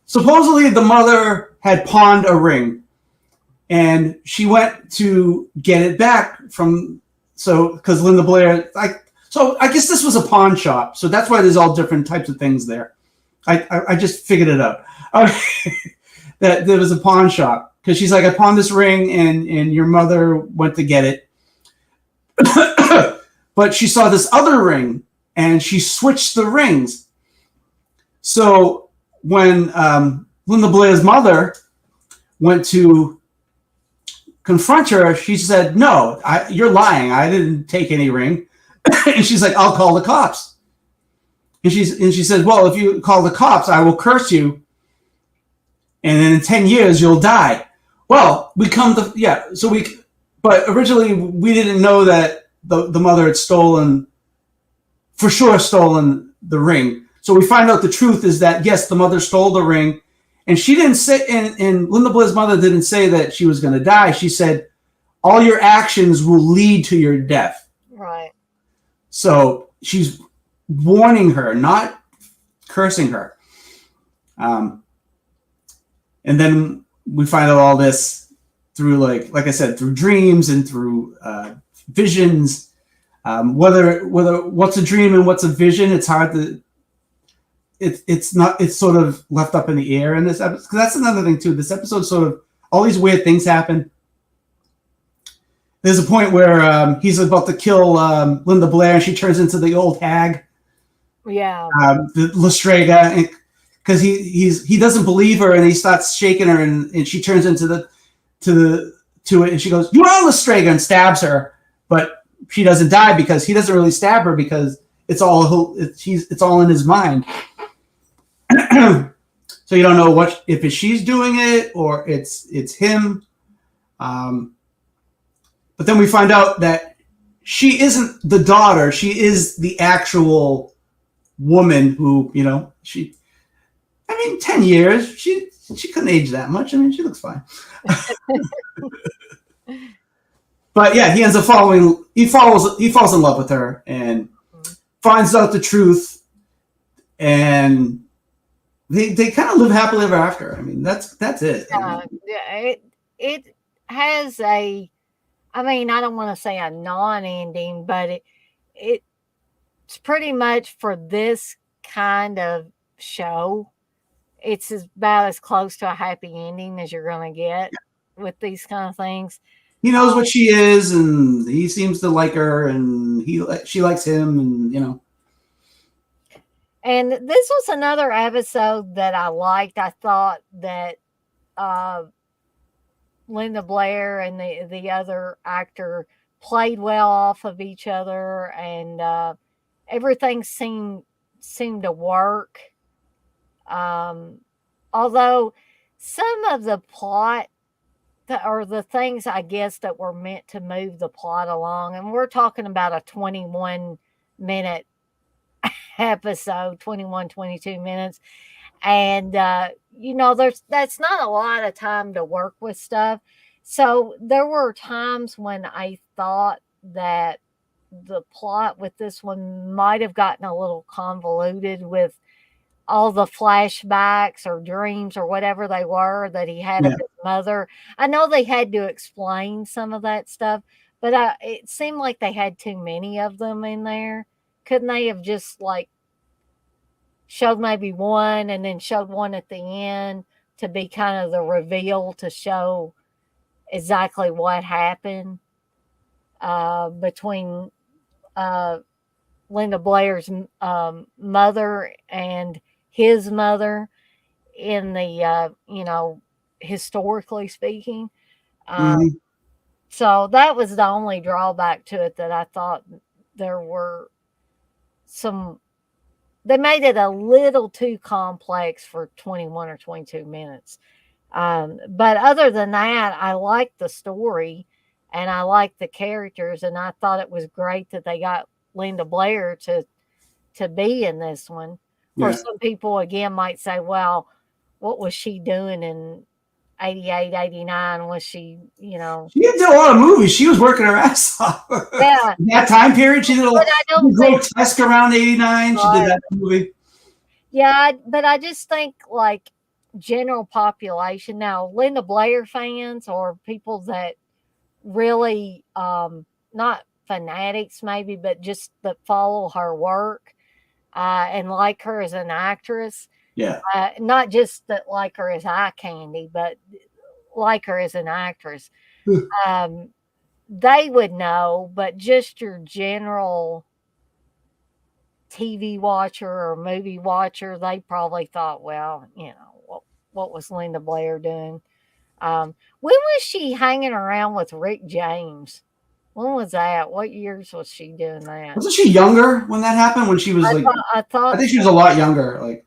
Supposedly, the mother had pawned a ring, and she went to get it back from. So because Linda Blair, so I guess this was a pawn shop. So that's why there's all different types of things there. I just figured it out. That there was a pawn shop because she's like, I pawned this ring, and your mother went to get it, but she saw this other ring, and she switched the rings. So when Linda Blair's mother went to confront her, she said, "No, you're lying. I didn't take any ring." And she's like, "I'll call the cops." And she said, "Well, if you call the cops, I will curse you, and then in 10 years you'll die." Well, but originally we didn't know that the mother had stolen the ring. So we find out the truth is that yes, the mother stole the ring, and she didn't say. And Linda Blair's mother didn't say that she was going to die. She said, "All your actions will lead to your death." Right. So she's warning her, not cursing her. And then we find out all this through, like I said, through dreams and through visions. Whether what's a dream and what's a vision, it's hard to. It's sort of left up in the air in this episode. Because that's another thing too. This episode sort of all these weird things happen. There's a point where he's about to kill Linda Blair, and she turns into the old hag. Yeah. The Lestrega, because he doesn't believe her, and he starts shaking her, and she turns into it, and she goes, "You are Lestrega," and stabs her, but she doesn't die because he doesn't really stab her because it's all in his mind. So you don't know if she's doing it or it's him. But then we find out that she isn't the daughter; she is the actual woman who, 10 years, she couldn't age that much. I mean, she looks fine. But yeah, he ends up he falls in love with her and finds out the truth, and they kind of live happily ever after. I mean, that's it. Yeah, it has I don't want to say a non-ending, but it's pretty much for this kind of show. It's about as close to a happy ending as you're going to get with these kind of things. He knows what she is, and he seems to like her, and she likes him, and. And this was another episode that I liked. I thought that Linda Blair and the other actor played well off of each other, and everything seemed to work. Although some of the plot or the things I guess that were meant to move the plot along, and we're talking about a 21-minute episode, 21, 22 minutes. And, that's not a lot of time to work with stuff. So there were times when I thought that the plot with this one might have gotten a little convoluted with all the flashbacks or dreams or whatever they were that he had of Yeah. his mother. I know they had to explain some of that stuff, but it seemed like they had too many of them in there. Couldn't they have just like showed maybe one and then showed one at the end to be kind of the reveal to show exactly what happened between uh, Linda Blair's mother and his mother in the historically speaking. Uh, Hmm. so that was the only drawback to it that I thought there were some. They made it a little too complex for 21 or 22 minutes. But other than that, I liked the story and I liked the characters, and I thought it was great that they got Linda Blair to be in this one. Of Yeah. course, some people again might say, well, what was she doing in 88, 89? Was she, She did a lot of movies. She was working her ass off. yeah, That time period, she did but I she don't did think, Grotesque around '89. She did right. that movie. Yeah, but I just think like general population now, Linda Blair fans or people that really not fanatics maybe, but just that follow her work and like her as an actress. Yeah. Not just that like her as eye candy, but like her as an actress. Um, they would know, but just your general TV watcher or movie watcher, they probably thought, well, what was Linda Blair doing? When was she hanging around with Rick James? When was that? What years was she doing that? Wasn't she younger when that happened? When she was like, I I thought think she so. was a lot younger. Like,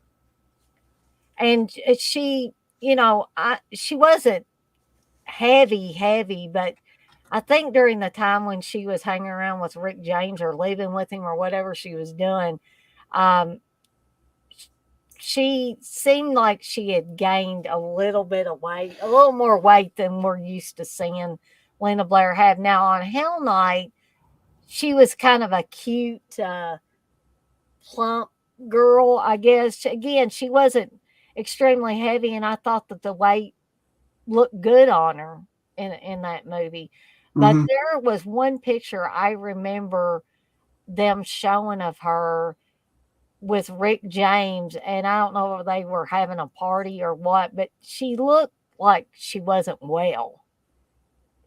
And she, she wasn't heavy, but I think during the time when she was hanging around with Rick James or living with him or whatever she was doing, um, she seemed like she had gained a little bit of weight, a little more weight than we're used to seeing Lena Blair have. Now on Hell Night, she was kind of a cute, plump girl, I guess. Again, she wasn't extremely heavy, and I thought that the weight looked good on her in that movie. But mm-hmm. there was one picture I remember them showing of her with Rick James, and I don't know if they were having a party or what, but she looked like she wasn't well,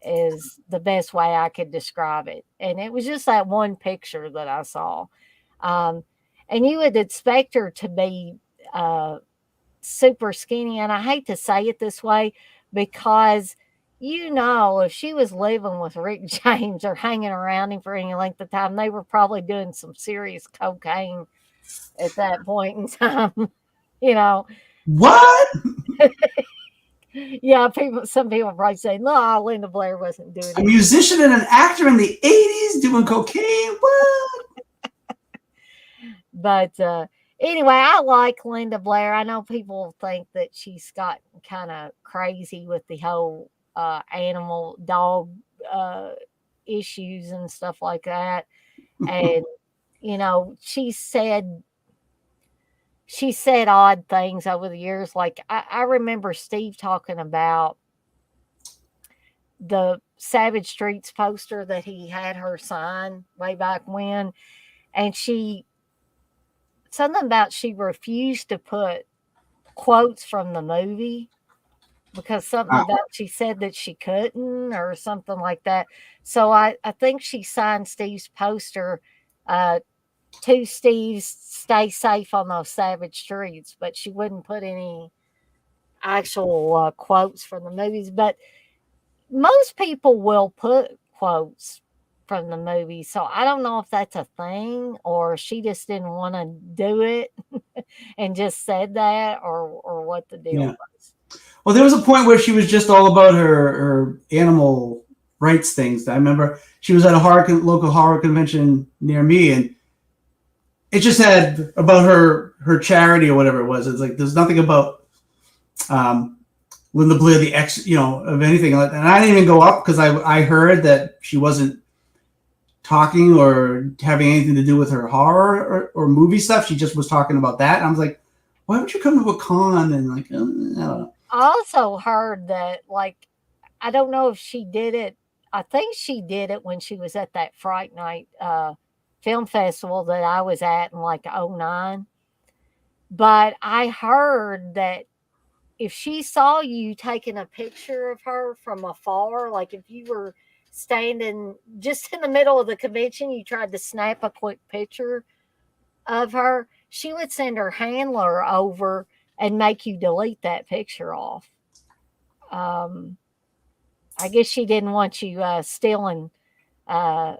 is the best way I could describe it. And it was just that one picture that I saw. Um, and you would expect her to be uh, super skinny. And I hate to say it this way because, if she was living with Rick James or hanging around him for any length of time, they were probably doing some serious cocaine at that point in time. you know, What? yeah, some people probably say, no, Linda Blair wasn't doing A it. musician and an actor in the '80s doing cocaine? What? But anyway, I like Linda Blair. I know people think that she's got kind of crazy with the whole animal dog uh, issues and stuff like that. And she said odd things over the years. Like I remember Steve talking about the Savage Streets poster that he had her sign way back when, and something about she refused to put quotes from the movie because something Wow. about she said that she couldn't or something like that. So I think she signed Steve's poster uh, to Steve's stay safe on those savage streets, but she wouldn't put any actual quotes from the movies. But most people will put quotes from the movie. So I don't know if that's a thing or she just didn't want to do it and just said that or what the deal Yeah. was. Well, there was a point where she was just all about her animal rights things. I remember she was at a local horror convention near me, and it just had about her charity or whatever it was. It's like there's nothing about um, Linda Blair, the ex, of anything like that. And I didn't even go up because I heard that she wasn't talking or having anything to do with her horror or movie stuff. She just was talking about that. And I was like, why would you come to a con and like, I don't know. I also heard that, like, I don't know if she did it. I think she did it when she was at that Fright Night film festival that I was at in like '09. But I heard that if she saw you taking a picture of her from afar, like if you were standing just in the middle of the convention, you tried to snap a quick picture of her, she would send her handler over and make you delete that picture off. Um, I guess she didn't want you stealing uh,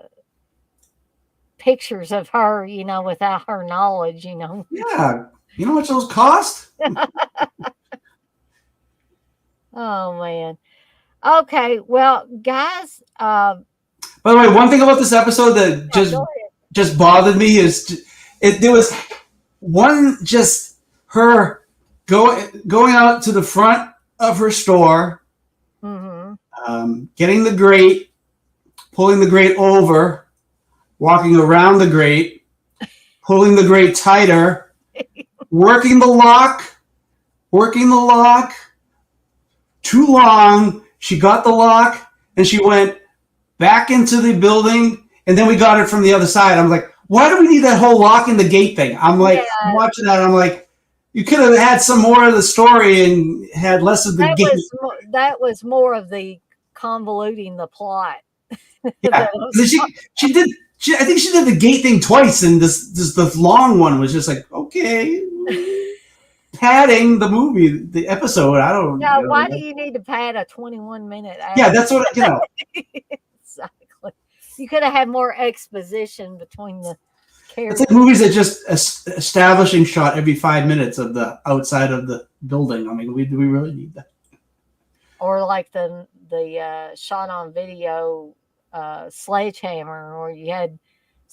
pictures of her, without her knowledge, Yeah, you know how much those cost? Oh man. Okay, well, guys, By the way, one thing about this episode that yeah, go ahead. just bothered me is there was one just her going out to the front of her store, Mm-hmm. getting the grate, pulling the grate over, walking around the grate, pulling the grate tighter, working the lock, too long. She got the lock and she went back into the building, and then we got it from the other side. I'm like, why do we need that whole lock in the gate thing? I'm like, I'm Yeah, watching that. I'm like, you could have had some more of the story and had less of the that gate. that was more of the convoluting the plot. Yeah, That was she did. I think she did the gate thing twice, and this the long one was just like, okay, padding the movie, the episode. I don't. yeah, why do you need to pad a 21-minute Yeah, ad? that's what you know. Exactly. You could have had more exposition between the It's like characters. movies that just establishing shot every 5 minutes of the outside of the building. I mean, do we really need that? Or like the shot on video sledgehammer, or you had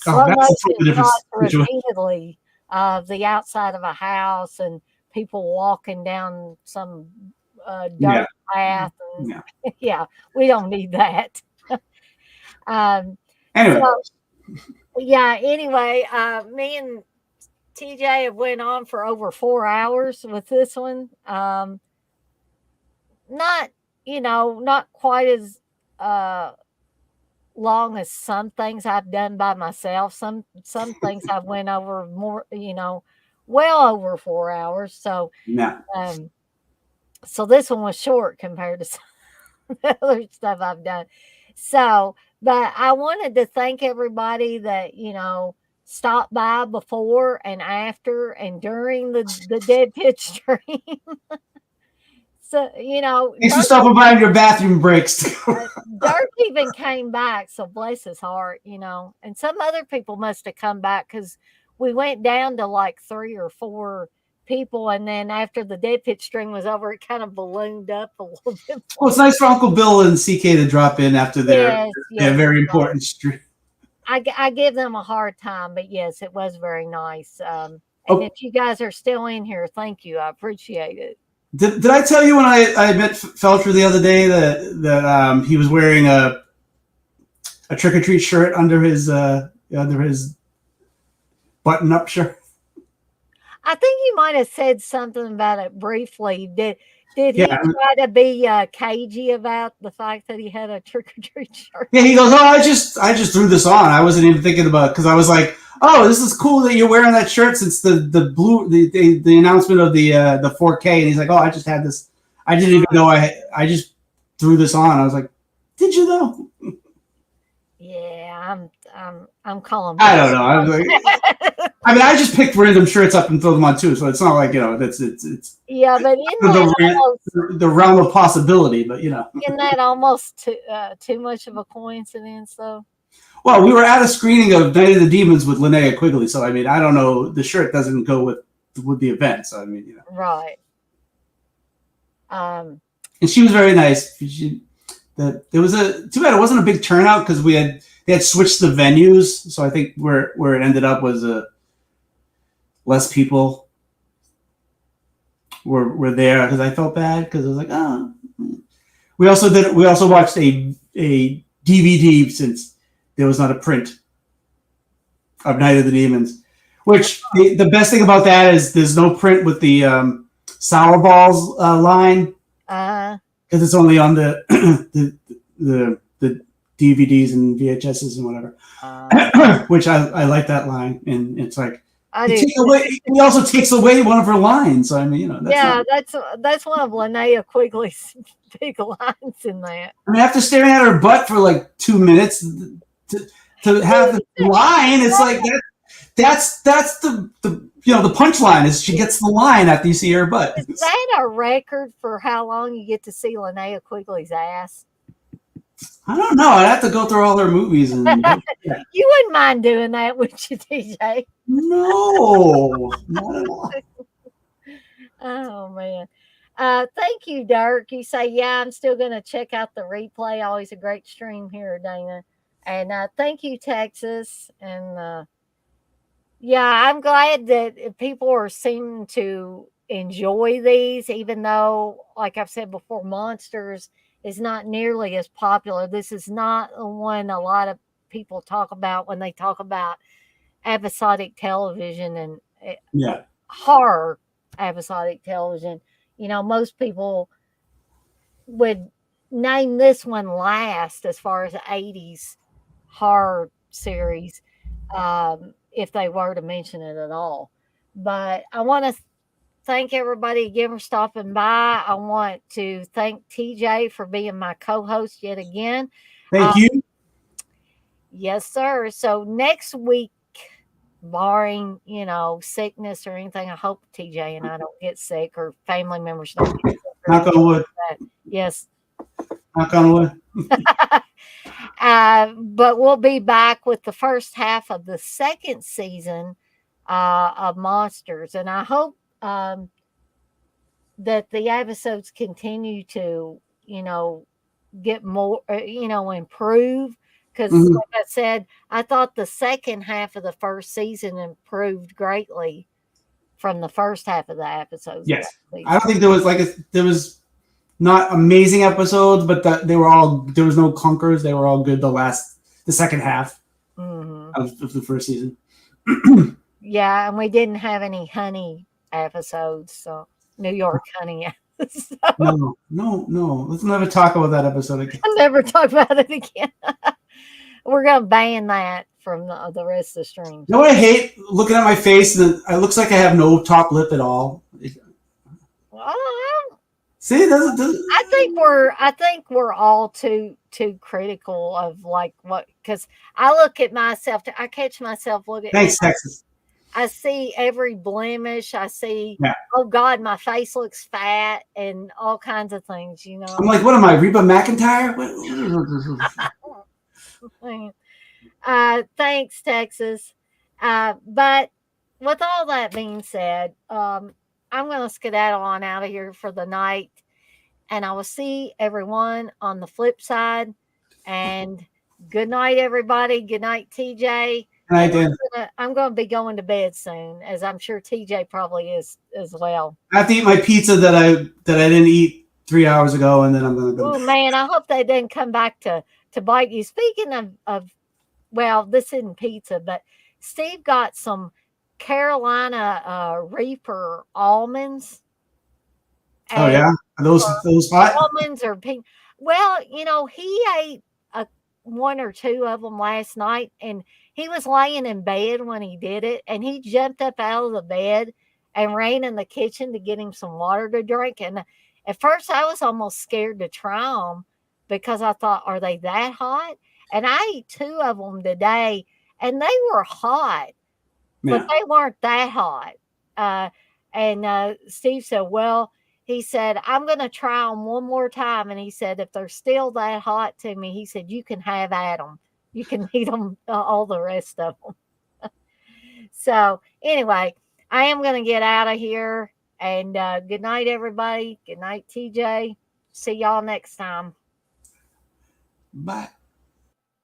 Oh, slow that's a motion totally different shots situation. repeatedly of the outside of a house and people walking down some Yeah, dirt path, and yeah. yeah, we don't need that. um, so Anyway, yeah, anyway, me and TJ have went on for over 4 hours with this one. Not, not quite as uh long as some things I've done by myself. Some things I've went over more, well over 4 hours. yeah. Um, so this one was short compared to some other stuff I've done. So, but I wanted to thank everybody that, stopped by before and after and during the Dead Pitch stream. So, Thanks for stopping by in your bathroom breaks. Dirk even came back, so bless his heart, and some other people must have come back because we went down to like 3 or 4 people, and then after the Dead Pitch stream was over, it kind of ballooned up a little bit Well, more. it's nice for Uncle Bill and CK to drop in after Yes, their yes, very important stream. I give them a hard time, but yes, it was very nice. And Oh, if you guys are still in here, thank you. I appreciate it. did I tell you when I met Felcher the other day that he was wearing a trick or treat shirt under his button up shirt? I think you might have said something about it briefly. Did Yeah, he try to be cagey about the fact that he had a trick or treat shirt? yeah. He goes, "Oh, I just threw this on. I wasn't even thinking about because I was like, oh, this is cool that you're wearing that shirt since the announcement of the 4K." And he's like, "Oh, I just had this. I didn't even know I just threw this on." I was like, "Did you though?" Yeah, I'm calling I don't know. bullshit. I mean, I just picked random shirts up and throw them on too, so it's not like it's Yeah, but in the realm of possibility. But that almost too much of a coincidence though? well, we were at a screening of Night of the Demons with Linnea Quigley, so I mean, I don't know. The shirt doesn't go with the event, so I mean, Right. Um, and she was very nice. It was too bad it wasn't a big turnout because they had switched the venues, so I think where it ended up was less people were there because I felt bad because I was like, oh. We also watched a DVD since there was not a print of Night of the Demons. Which the best thing about that is there's no print with the sour balls line Uh, because it's only on the the DVDs and VHSs and whatever. uh, Which I like that line, and it's like I he do. take away. He also takes away one of her lines. So I mean, that's not. Yeah, that's one of Linnea Quigley's big lines in that. I mean, after staring at her butt for like 2 minutes to, to have the line, it's like that's the punchline is she gets the line after you see her butt. Is that a record for how long you get to see Linnea Quigley's ass? I don't know. I'd have to go through all her movies and You wouldn't mind doing that, would you, TJ? no, not at all. Oh man. Thank you, Dirk. You say, yeah, I'm still gonna check out the replay. Always a great stream here, Dana. And thank you, Texas. And yeah, I'm glad that people are seeming to enjoy these, even though, like I've said before, Monsters is not nearly as popular. This is not the one a lot of people talk about when they talk about episodic television and Yeah, horror episodic television. Most people would name this one last as far as the 80s horror series, if they were to mention it at all. But I want to thank everybody again for stopping by. I want to thank TJ for being my co host yet again. thank you. Yes, sir. So next week, barring, sickness or anything, I hope TJ and I don't get sick or family members don't get sick or Knock anything on wood. like that. Yes. Knock on wood. But we'll be back with the first half of the second season of Monsters. And I hope that the episodes continue to, get more, improve. Because, Mhm. like I said, I thought the second half of the first season improved greatly from the first half of the episodes of that Yes, I season. don't think there was not amazing episodes, but that they were all there was no clunkers. They were all good. The second half Hmm. of the first season. Yeah, and we didn't have any honey episodes, so New York honey. So No. Let's never talk about that episode again. I'll never talk about it again. We're gonna ban that from the rest of the streams. You know what I hate? Looking at my face, and it looks like I have no top lip at all. Well, See, it doesn't. I think we're all too critical of like what, because I look at myself, I catch myself looking, and Thanks, Texas. I see every blemish. I see, Yeah, oh God, my face looks fat and all kinds of things. I'm like, what am I, Reba McEntire? Thanks, Texas. But with all that being said, I'm going to skedaddle on out of here for the night, and I will see everyone on the flip side. And good night, everybody. Good night, TJ. And I And did. I'm gonna be going to bed soon, as I'm sure TJ probably is as well. I have to eat my pizza that I didn't eat 3 hours ago, and then I'm gonna go Oh to bed. man, I hope they didn't come back to bite you. Speaking of, well, this isn't pizza, but Steve got some Carolina Reaper almonds, Oh and yeah, are those hot? almonds are pink. Well, he ate a one or two of them last night, and he was laying in bed when he did it, and he jumped up out of the bed and ran in the kitchen to get him some water to drink. And at first, I was almost scared to try them because I thought, are they that hot? And I ate two of them today, and they were hot, but Yeah. they weren't that hot. Uh, and Steve said, well, he said, I'm going to try them one more time. And he said, if they're still that hot to me, he said, you can have at them. You can eat them, all the rest of them. So, anyway, I am going to get out of here. And good night, everybody. Good night, TJ. See y'all next time. Bye.